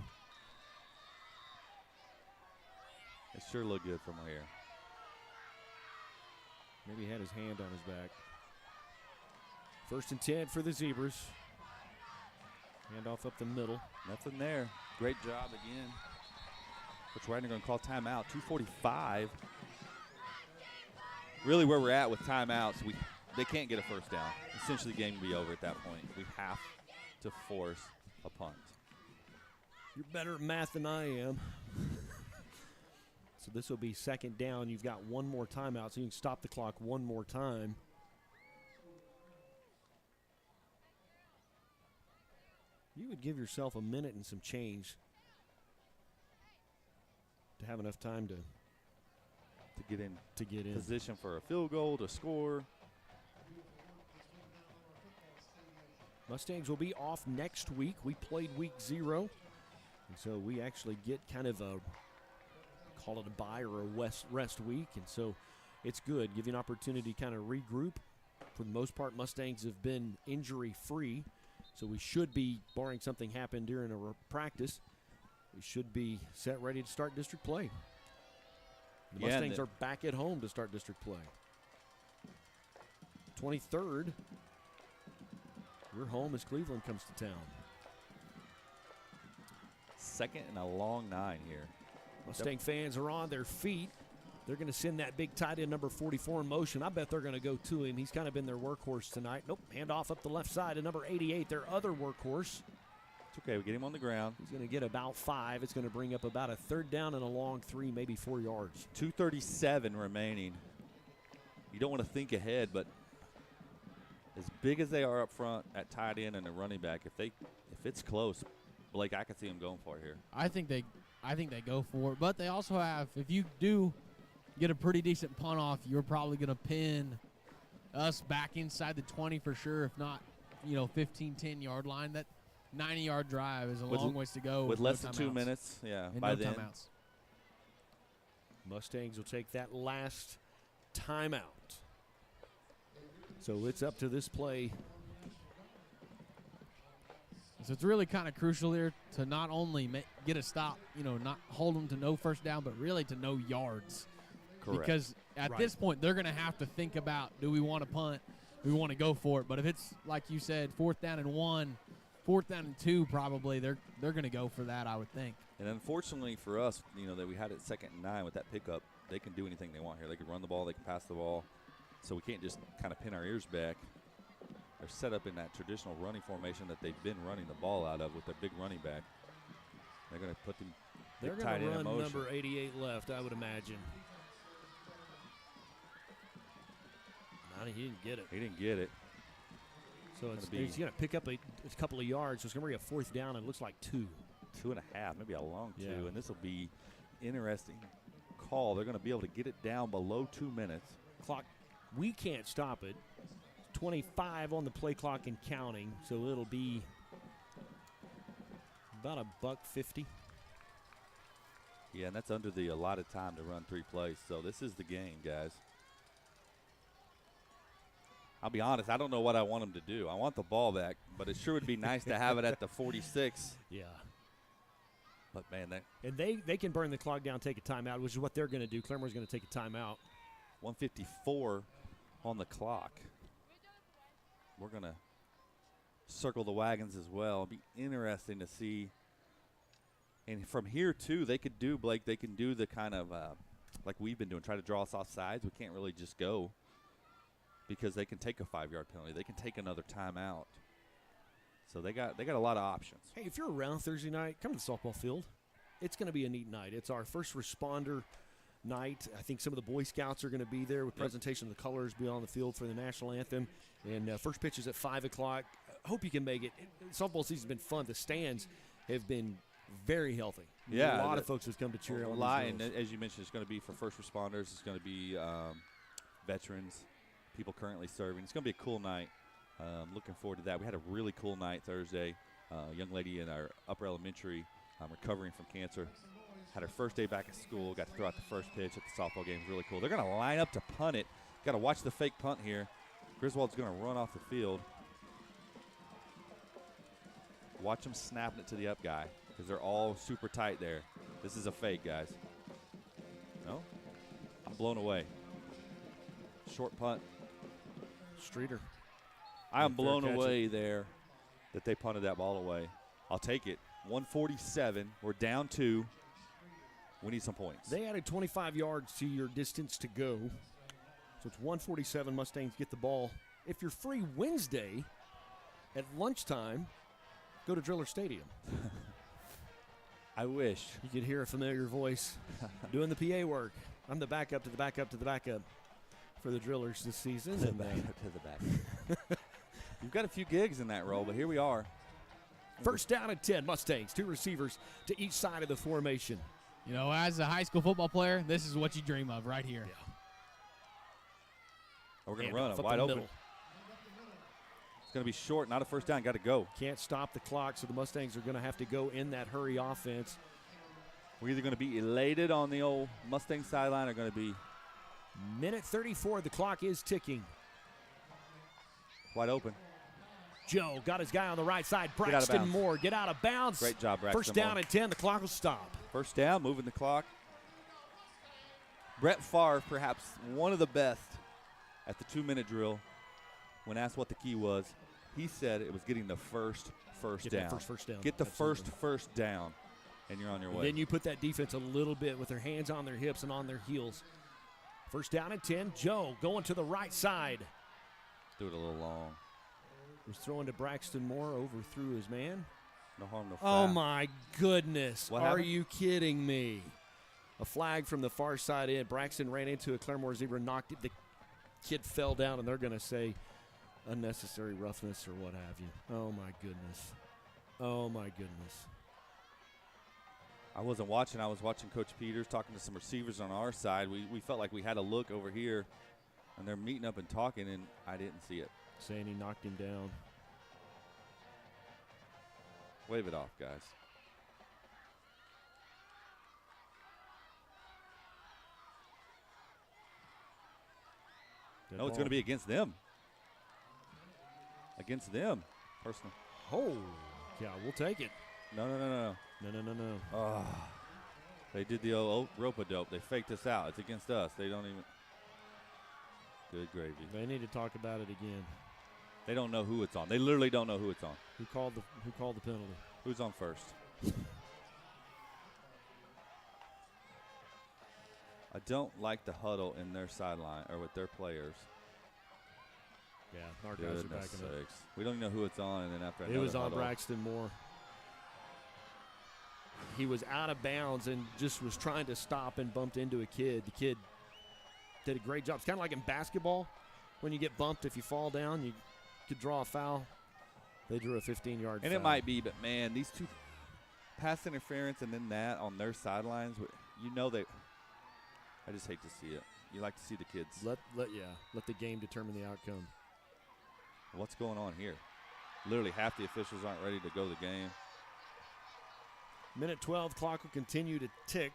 It sure looked good from here. Maybe he had his hand on his back. 1st and 10 for the Zebras. Handoff up the middle. Nothing there. Great job again. Coach Widener going to call timeout. 2:45. Really where we're at with timeouts, they can't get a first down. Essentially, the game will be over at that point. We have to force a punt. You're better at math than I am. So this will be 2nd down. You've got one more timeout, so you can stop the clock one more time. You would give yourself a minute and some change to have enough time to get in in position for a field goal, to score. Mustangs will be off next week. We played week 0, and so we actually get kind of a, call it a bye or a rest week, and so it's good. Give you an opportunity to kind of regroup. For the most part, Mustangs have been injury-free, so we should be, barring something happen during a practice, we should be set ready to start district play. The Mustangs are back at home to start district play. 23rd, we're home as Cleveland comes to town. 2nd and a long 9 here. Mustang fans are on their feet. They're going to send that big tight end number 44 in motion. I bet they're going to go to him. He's kind of been their workhorse tonight. Nope, handoff up the left side to number 88, their other workhorse. It's okay, we get him on the ground. He's going to get about 5. It's going to bring up about a 3rd down and a long 3, maybe 4 yards. 2:37 remaining. You don't want to think ahead, but as big as they are up front at tight end and a running back, if it's close, Blake, I can see him going for it here. I think they go for it, but they also have, if you do get a pretty decent punt off, you're probably going to pin us back inside the 20 for sure, if not, 15, 10-yard line. That 90-yard drive is a long ways to go. With less than timeouts. 2 minutes, yeah, And by no then. timeouts. Mustangs will take that last timeout. So it's up to this play So it's really kind of crucial here to not only get a stop, not hold them to no first down, but really to no yards. Correct. Because at this point, they're going to have to think about, do we want to punt? Do we want to go for it? But if it's, like you said, 4th down and 1, 4th down and 2, probably, they're going to go for that, I would think. And unfortunately for us, that we had it 2nd and 9 with that pickup, they can do anything they want here. They can run the ball, they can pass the ball. So we can't just kind of pin our ears back. They're set up in that traditional running formation that they've been running the ball out of with their big running back. They're going to put them They're going to run number 88 left, I would imagine. No, he didn't get it. He didn't get it. So he's going to pick up a couple of yards. So it's going to be a 4th down, and it looks like 2. 2.5, maybe a long 2. Yeah. And this will be interesting call. They're going to be able to get it down below 2 minutes. Clock, we can't stop it. 25 on the play clock and counting, so it'll be about $1.50. Yeah, and that's under the allotted time to run 3 plays. So this is the game, guys. I'll be honest, I don't know what I want them to do. I want the ball back, but it sure would be nice to have it at the 46. Yeah. But, man, and they can burn the clock down, take a timeout, which is what they're going to do. Claremore's going to take a timeout. 1:54 on the clock. We're going to circle the wagons as well. It'll be interesting to see. And from here, too, they could do, Blake, they can do the kind of like we've been doing, try to draw us off sides. We can't really just go because they can take a 5-yard penalty. They can take another timeout. So they got a lot of options. Hey, if you're around Thursday night, come to the softball field. It's going to be a neat night. It's our first responder night. I think some of the Boy Scouts are going to be there with presentation of the colors, be on the field for the national anthem. And first pitch is at 5 o'clock. I hope you can make it. Softball season's been fun. The stands have been very healthy. Yeah. A lot of folks have come to cheer on. A lot, and as you mentioned, it's going to be for first responders. It's going to be veterans, people currently serving. It's going to be a cool night. Looking forward to that. We had a really cool night Thursday. A young lady in our upper elementary recovering from cancer. Had her first day back at school. Got to throw out the first pitch at the softball game. It was really cool. They're going to line up to punt it. Got to watch the fake punt here. Griswold's going to run off the field. Watch them snapping it to the up guy because they're all super tight there. This is a fake, guys. No? I'm blown away. Short punt. Streeter. I am blown away there that they punted that ball away. I'll take it. 147. We're down 2. We need some points. They added 25 yards to your distance to go. So it's 147. Mustangs get the ball. If you're free Wednesday at lunchtime, go to Driller Stadium. I wish. You could hear a familiar voice doing the PA work. I'm the backup to the backup to the backup for the Drillers this season. The backup to the backup. You've got a few gigs in that role, but here we are. First down and 10, Mustangs. 2 receivers to each side of the formation. As a high school football player, this is what you dream of right here. Yeah. We're going to run it wide open. It's going to be short, not a first down. Got to go. Can't stop the clock, so the Mustangs are going to have to go in that hurry offense. We're either going to be elated on the old Mustang sideline or going to be. Minute 34, the clock is ticking. Wide open. Joe got his guy on the right side. Braxton Moore, get out of bounds. Great job, Braxton First down Moore. and 10, the clock will stop. First down, moving the clock. Brett Favre, perhaps one of the best at the 2-minute drill. When asked what the key was, he said it was getting the first down. First down. Get the Absolutely. first down, and you're on your way. And then you put that defense a little bit with their hands on their hips and on their heels. First down and 10. Joe going to the right side. Do it a little long. Was throwing to Braxton Moore, overthrew his man. No harm, no foul. Oh, my goodness. What Are happened? you kidding me? A flag from the far side in. Braxton ran into a Claremore zebra, knocked it. The kid fell down, and they're going to say unnecessary roughness or what have you. Oh, my goodness. Oh, my goodness. I wasn't watching. I was watching Coach Peters talking to some receivers on our side. We felt like we had a look over here, and they're meeting up and talking, and I didn't see it. Saying he knocked him down. Wave it off, guys. Dead No, it's ball. going to be against them. Against them, personally. Oh, Yeah, we'll take it. No. No. Oh, they did the old rope-a-dope. They faked us out. It's against us. They don't even. Good gravy. They need to talk about it again. They don't know who it's on. They literally don't know who it's on. Who called the penalty? Who's on first? I don't like the huddle in their sideline or with their players. Yeah, our guys are backing up. We don't even know who it's on, and then after It was on huddle, Braxton Moore. He was out of bounds and just was trying to stop and bumped into a kid. The kid did a great job. It's kind of like in basketball when you get bumped. If you fall down, you could draw a foul. They drew a 15-yard foul. And it might be, but, man, these two pass interference and then that on their sidelines, you know they – I just hate to see it. You like to see the kids. Let the game determine the outcome. What's going on here? Literally half the officials aren't ready to go to the game. Minute 12, clock will continue to tick.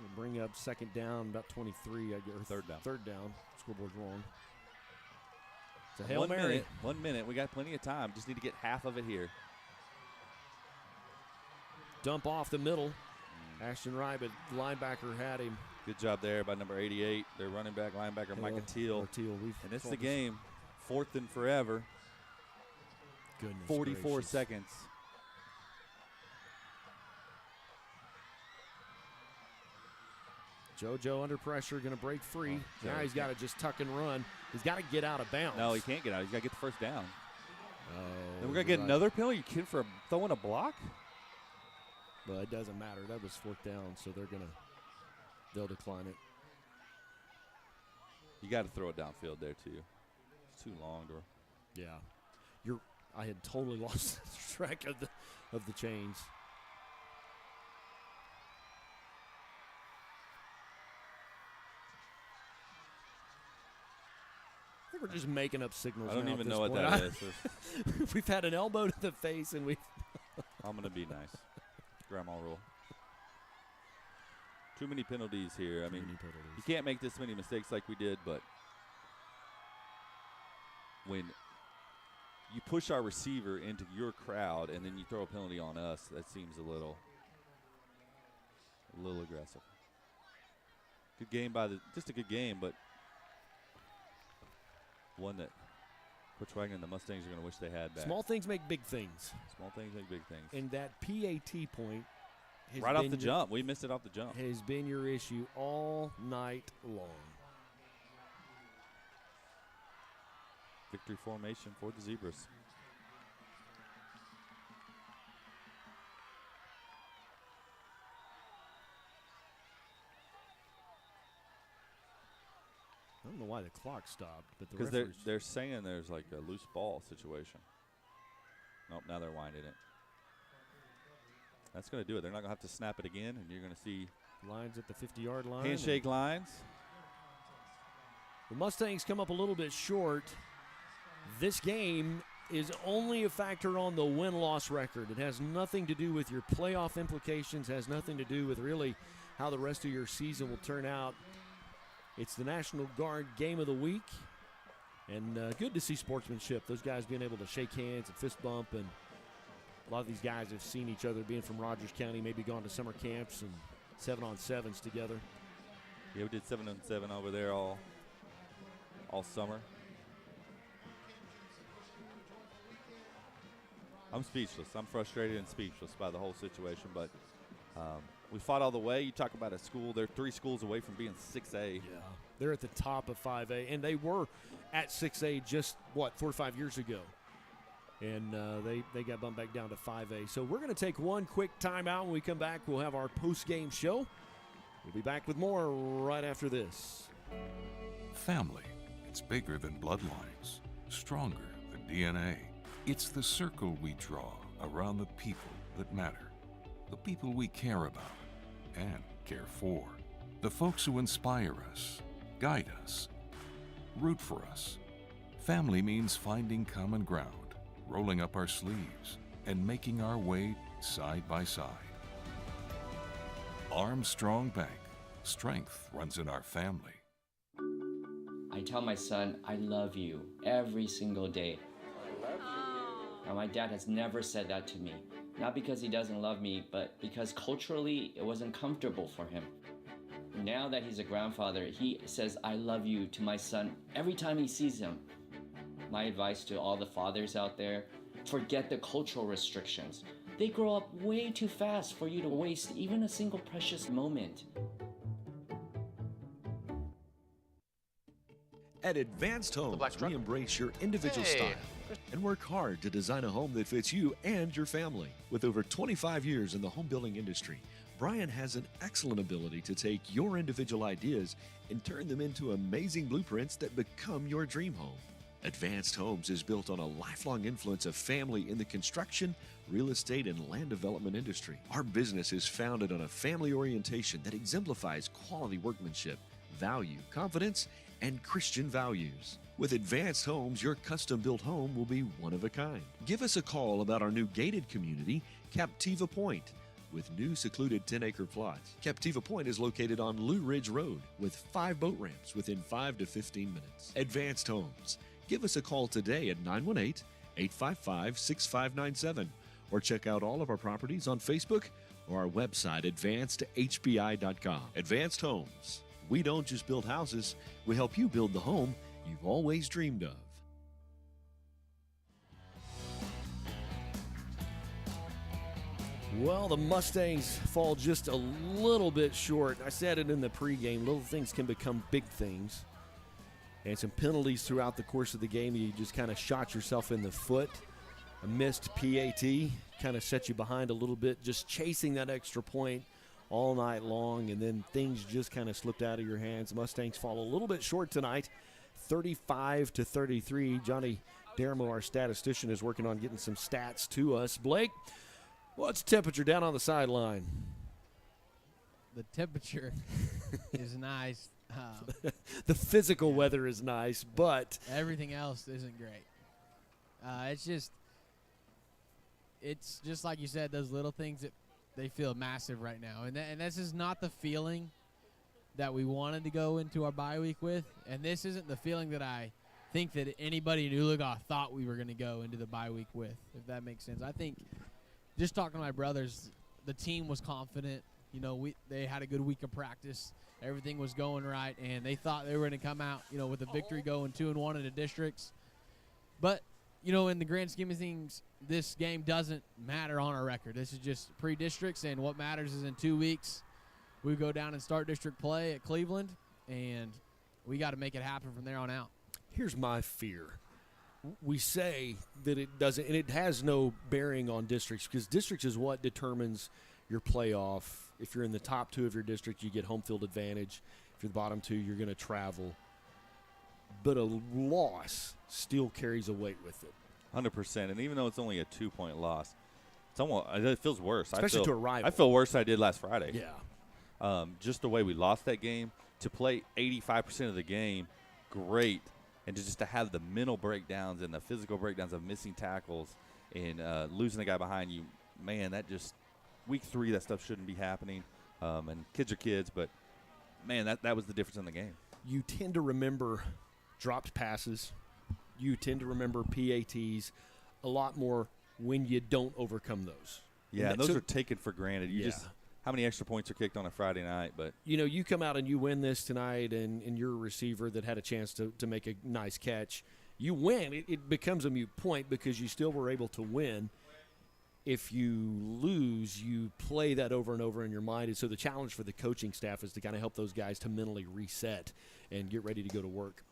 We'll bring up second down, about 23, I guess. Third down. Third down. Scoreboard's wrong. It's a Hail Mary. 1 minute. We got plenty of time. Just need to get half of it here. Dump off the middle. Ashton Ryman, the linebacker, had him. Good job there by number 88. Their running back, linebacker, Micah Teal. And it's the game. Fourth and forever. Goodness 44 gracious. seconds. JoJo under pressure, going to break free. Oh, now he's got to just tuck and run. He's got to get out of bounds. No, he can't get out. He's got to get the first down. Oh, and we're going to get another penalty? You kidding for throwing a block? Well, it doesn't matter. That was fourth down, so they'll decline it. You got to throw it downfield there, too. It's too long. Yeah. I had totally lost track of the chains. I think we're just making up signals. I don't now even at know this what point. that is. We've had an elbow to the face, and we've. I'm going to be nice. Grandma rule. Too many penalties here. I mean, you can't make this many mistakes like we did, but when you push our receiver into your crowd and then you throw a penalty on us, that seems a little aggressive. Good game just a good game, but one that Coach Wagner and the Mustangs are going to wish they had back. Small things make big things. Small things make big things. And that PAT point has right off the jump. We missed it off the jump. Has been your issue all night long. Victory formation for the Zebras. I don't know why the clock stopped, but because they're saying there's like a loose ball situation. Nope, now they're winding it. That's going to do it. They're not going to have to snap it again, and you're going to see lines at the 50-yard line. Handshake lines. The Mustangs come up a little bit short. This game is only a factor on the win-loss record. It has nothing to do with your playoff implications, has nothing to do with really how the rest of your season will turn out. It's the National Guard game of the week, and good to see sportsmanship. Those guys being able to shake hands and fist bump, and a lot of these guys have seen each other being from Rogers County, maybe gone to summer camps and 7-on-7s together. Yeah, we did 7-on-7 over there all summer. I'm speechless. I'm frustrated and speechless by the whole situation, but we fought all the way. You talk about a school. They're 3 schools away from being 6A. Yeah, they're at the top of 5A, and they were at 6A just, 4 or 5 years ago. And they got bumped back down to 5A. So we're going to take one quick timeout. When we come back, we'll have our post-game show. We'll be back with more right after this. Family. It's bigger than bloodlines, stronger than DNA. It's the circle we draw around the people that matter, the people we care about and care for, the folks who inspire us, guide us, root for us. Family means finding common ground, rolling up our sleeves, and making our way side by side. Armstrong Bank. Strength runs in our family. I tell my son, I love you every single day. My dad has never said that to me. Not because he doesn't love me, but because culturally it wasn't comfortable for him. Now that he's a grandfather, he says, "I love you" to my son every time he sees him. My advice to all the fathers out there, forget the cultural restrictions. They grow up way too fast for you to waste even a single precious moment. At Advanced Homes, we embrace your individual style and work hard to design a home that fits you and your family. With over 25 years in the home building industry, Brian has an excellent ability to take your individual ideas and turn them into amazing blueprints that become your dream home. Advanced Homes is built on a lifelong influence of family in the construction, real estate, and land development industry. Our business is founded on a family orientation that exemplifies quality workmanship, value, confidence, and Christian values. With Advanced Homes, your custom-built home will be one of a kind. Give us a call about our new gated community, Captiva Point, with new secluded 10-acre plots. Captiva Point is located on Lou Ridge Road with 5 boat ramps within 5 to 15 minutes. Advanced Homes. Give us a call today at 918-855-6597 or check out all of our properties on Facebook or our website, advancedhbi.com. Advanced Homes. We don't just build houses, we help you build the home you've always dreamed of. Well, the Mustangs fall just a little bit short. I said it in the pregame. Little things can become big things. And some penalties throughout the course of the game. You just kind of shot yourself in the foot. A missed PAT kind of set you behind a little bit, just chasing that extra point all night long, and then things just kind of slipped out of your hands. Mustangs fall a little bit short tonight, 35-33. Johnny Daramo, our statistician, is working on getting some stats to us. Blake, what's the temperature down on the sideline? The temperature is nice. The physical weather is nice, but everything else isn't great. It's just like you said, those little things that they feel massive right now. And this is not the feeling that we wanted to go into our bye week with. And this isn't the feeling that I think that anybody in Oologah thought we were going to go into the bye week with, if that makes sense. I think just talking to my brothers, the team was confident. You know, they had a good week of practice. Everything was going right, and they thought they were going to come out, you know, with a victory going 2-1 in the districts. But, you know, in the grand scheme of things, this game doesn't matter on our record. This is just pre-districts, and what matters is in 2 weeks we go down and start district play at Cleveland, and we got to make it happen from there on out. Here's my fear. We say that it doesn't, and it has no bearing on districts, because districts is what determines your playoff. If you're in the top 2 of your district, you get home field advantage. If you're the bottom 2, you're going to travel. But a loss still carries a weight with it. 100%. And even though it's only a 2-point loss, it feels worse. Especially to a rival. I feel worse than I did last Friday. Yeah. Just the way we lost that game, to play 85% of the game, great. And just to have the mental breakdowns and the physical breakdowns of missing tackles and losing the guy behind you, man, that just – week 3, that stuff shouldn't be happening. And kids are kids, but, man, that was the difference in the game. You tend to remember dropped passes. You tend to remember PATs a lot more when you don't overcome those. Yeah, and those are taken for granted. How many extra points are kicked on a Friday night? But you know, you come out and you win this tonight, and you're a receiver that had a chance to make a nice catch. You win. It becomes a moot point because you still were able to win. If you lose, you play that over and over in your mind. And so the challenge for the coaching staff is to kind of help those guys to mentally reset and get ready to go to work.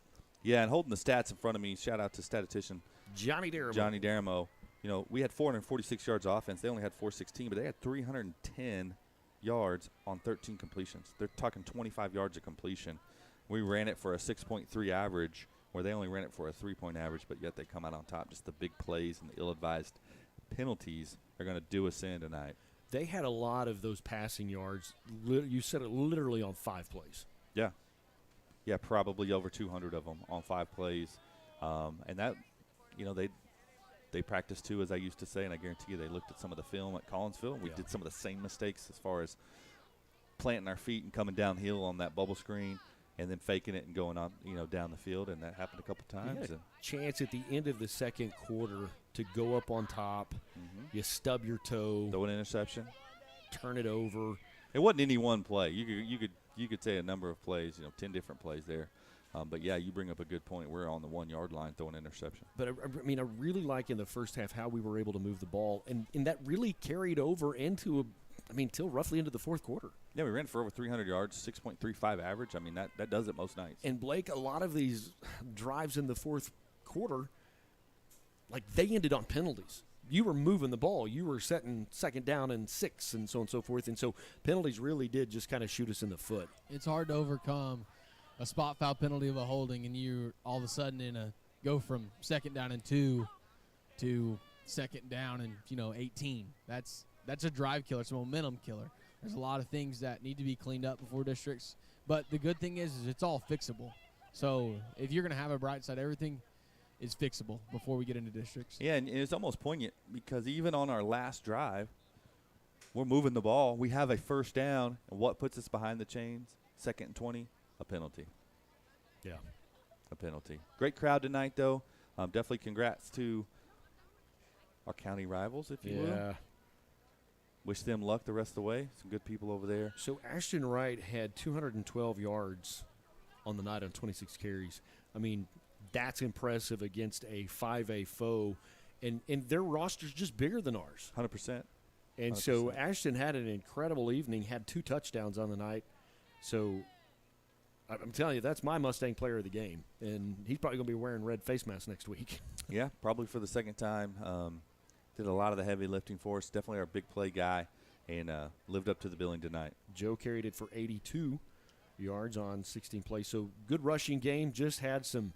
Yeah, and holding the stats in front of me, shout out to statistician Johnny Daramo. You know, we had 446 yards offense. They only had 416, but they had 310 yards on 13 completions. They're talking 25 yards of completion. We ran it for a 6.3 average, where they only ran it for a 3-point average, but yet they come out on top. Just the big plays and the ill-advised penalties are going to do us in tonight. They had a lot of those passing yards. You said it literally on 5 plays. Yeah. Yeah, probably over 200 of them on 5 plays. And that, you know, they practiced too, as I used to say, and I guarantee you they looked at some of the film at Collinsville. We did some of the same mistakes as far as planting our feet and coming downhill on that bubble screen. and then faking it and going on, down the field, and that happened a couple You times. had a chance at the end of the second quarter to go up on top. You stub your toe. Throw an interception. Turn it over. It wasn't any one play. You could say a number of plays, 10 different plays there. But, yeah, you bring up a good point. We're on the 1-yard line throwing interception. But, I really like in the first half how we were able to move the ball, and that really carried over into till roughly into the fourth quarter. Yeah, we ran for over 300 yards, 6.35 average. That does it most nights. And, Blake, a lot of these drives in the fourth quarter, they ended on penalties. You were moving the ball. You were setting second down and 6 and so on and so forth. And so penalties really did just kind of shoot us in the foot. It's hard to overcome a spot foul penalty of a holding, and you're all of a sudden go from second down and 2 to second down and 18. That's a drive killer. It's a momentum killer. There's a lot of things that need to be cleaned up before districts. But the good thing is it's all fixable. So if you're going to have a bright side, everything is fixable before we get into districts. Yeah, and it's almost poignant because even on our last drive, we're moving the ball. We have a first down, and what puts us behind the chains? 2nd and 20, a penalty. Yeah. A penalty. Great crowd tonight, though. Definitely congrats to our county rivals, if you will. Yeah. Wish them luck the rest of the way. Some good people over there. So Ashton Wright had 212 yards on the night on 26 carries. That's impressive against a 5A foe, and their roster's just bigger than ours. 100%. And 100%. so Ashton had an incredible evening, had 2 touchdowns on the night. So I'm telling you, that's my Mustang player of the game, and he's probably going to be wearing red face masks next week. Yeah, probably for the second time. Did a lot of the heavy lifting for us. Definitely our big play guy, and lived up to the billing tonight. Joe carried it for 82 yards on 16 plays. So good rushing game, just had some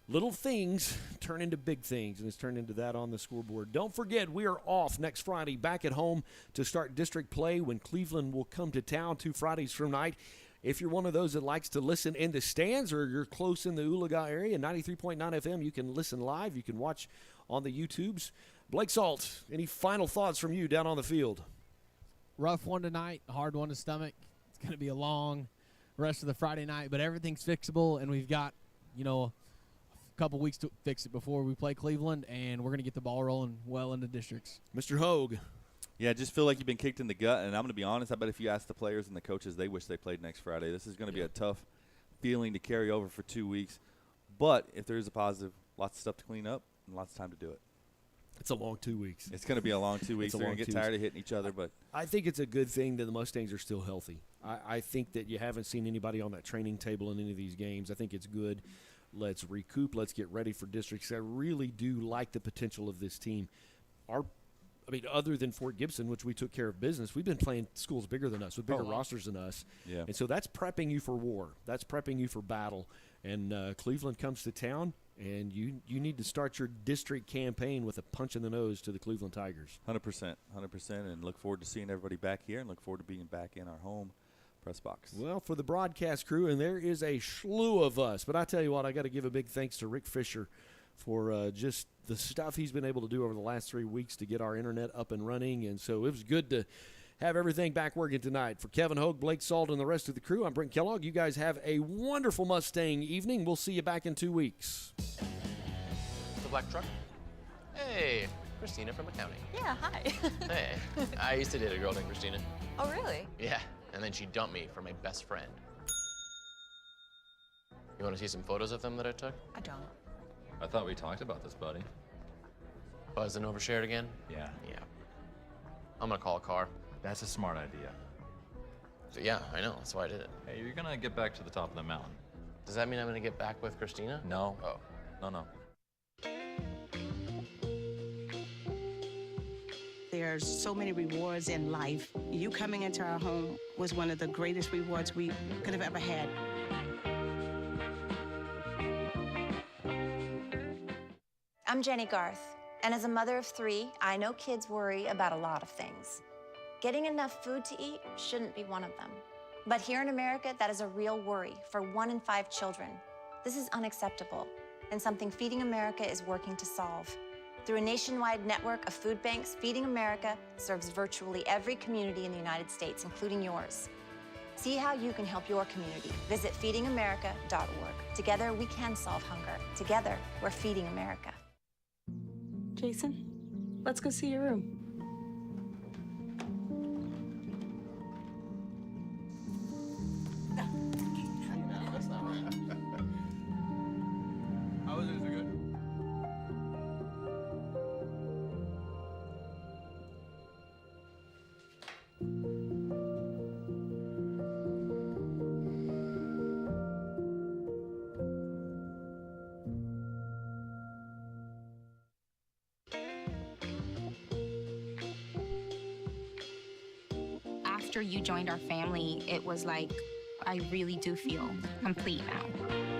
little things turn into big things, and it's turned into that on the scoreboard. Don't forget, we are off next Friday, back at home to start district play when Cleveland will come to town 2 Fridays from night. If you're one of those that likes to listen in the stands or you're close in the Oologah area, 93.9 FM, you can listen live. You can watch on the YouTubes. Blake Salt, any final thoughts from you down on the field? Rough one tonight, hard one to stomach. It's going to be a long rest of the Friday night, but everything's fixable, and we've got, a couple weeks to fix it before we play Cleveland, and we're going to get the ball rolling well into districts. Mr. Hogue. Yeah, I just feel like you've been kicked in the gut, and I'm going to be honest. I bet if you ask the players and the coaches, they wish they played next Friday. This is going to be a tough feeling to carry over for 2 weeks. But if there is a positive, lots of stuff to clean up and lots of time to do it. It's a long 2 weeks. It's going to be a long 2 weeks. They're going to get tired of hitting each other. But I think it's a good thing that the Mustangs are still healthy. I think that you haven't seen anybody on that training table in any of these games. I think it's good. Let's recoup. Let's get ready for districts. I really do like the potential of this team. Other than Fort Gibson, which we took care of business, we've been playing schools bigger than us with bigger rosters than us. Yeah. And so that's prepping you for war. That's prepping you for battle. And Cleveland comes to town, and you need to start your district campaign with a punch in the nose to the Cleveland Tigers. 100%, and look forward to seeing everybody back here and look forward to being back in our home press box. Well, for the broadcast crew, and there is a slew of us, but I tell you what, I got to give a big thanks to Rick Fisher for just the stuff he's been able to do over the last 3 weeks to get our internet up and running. And so it was good to have everything back working tonight. For Kevin Hogue, Blake Salt, and the rest of the crew, I'm Brent Kellogg. You guys have a wonderful Mustang evening. We'll see you back in 2 weeks. The black truck? Hey, Christina from accounting. Yeah, hi. Hey, I used to date a girl named Christina. Oh, really? Yeah, and then she dumped me for my best friend. You want to see some photos of them that I took? I don't. I thought we talked about this, buddy. Buzzed and overshared again? Yeah. Yeah. I'm gonna call a car. That's a smart idea. So, yeah, I know. That's why I did it. Hey, you're gonna get back to the top of the mountain. Does that mean I'm gonna get back with Christina? No. Oh. No. There's so many rewards in life. You coming into our home was one of the greatest rewards we could have ever had. I'm Jenny Garth, and as a mother of 3, I know kids worry about a lot of things. Getting enough food to eat shouldn't be one of them. But here in America, that is a real worry for 1 in 5 children. This is unacceptable, and something Feeding America is working to solve. Through a nationwide network of food banks, Feeding America serves virtually every community in the United States, including yours. See how you can help your community. Visit feedingamerica.org. Together, we can solve hunger. Together, we're feeding America. Jason, let's go see your room. That's not right. How was it? Is it good? After you joined our family, it was like I really do feel complete now.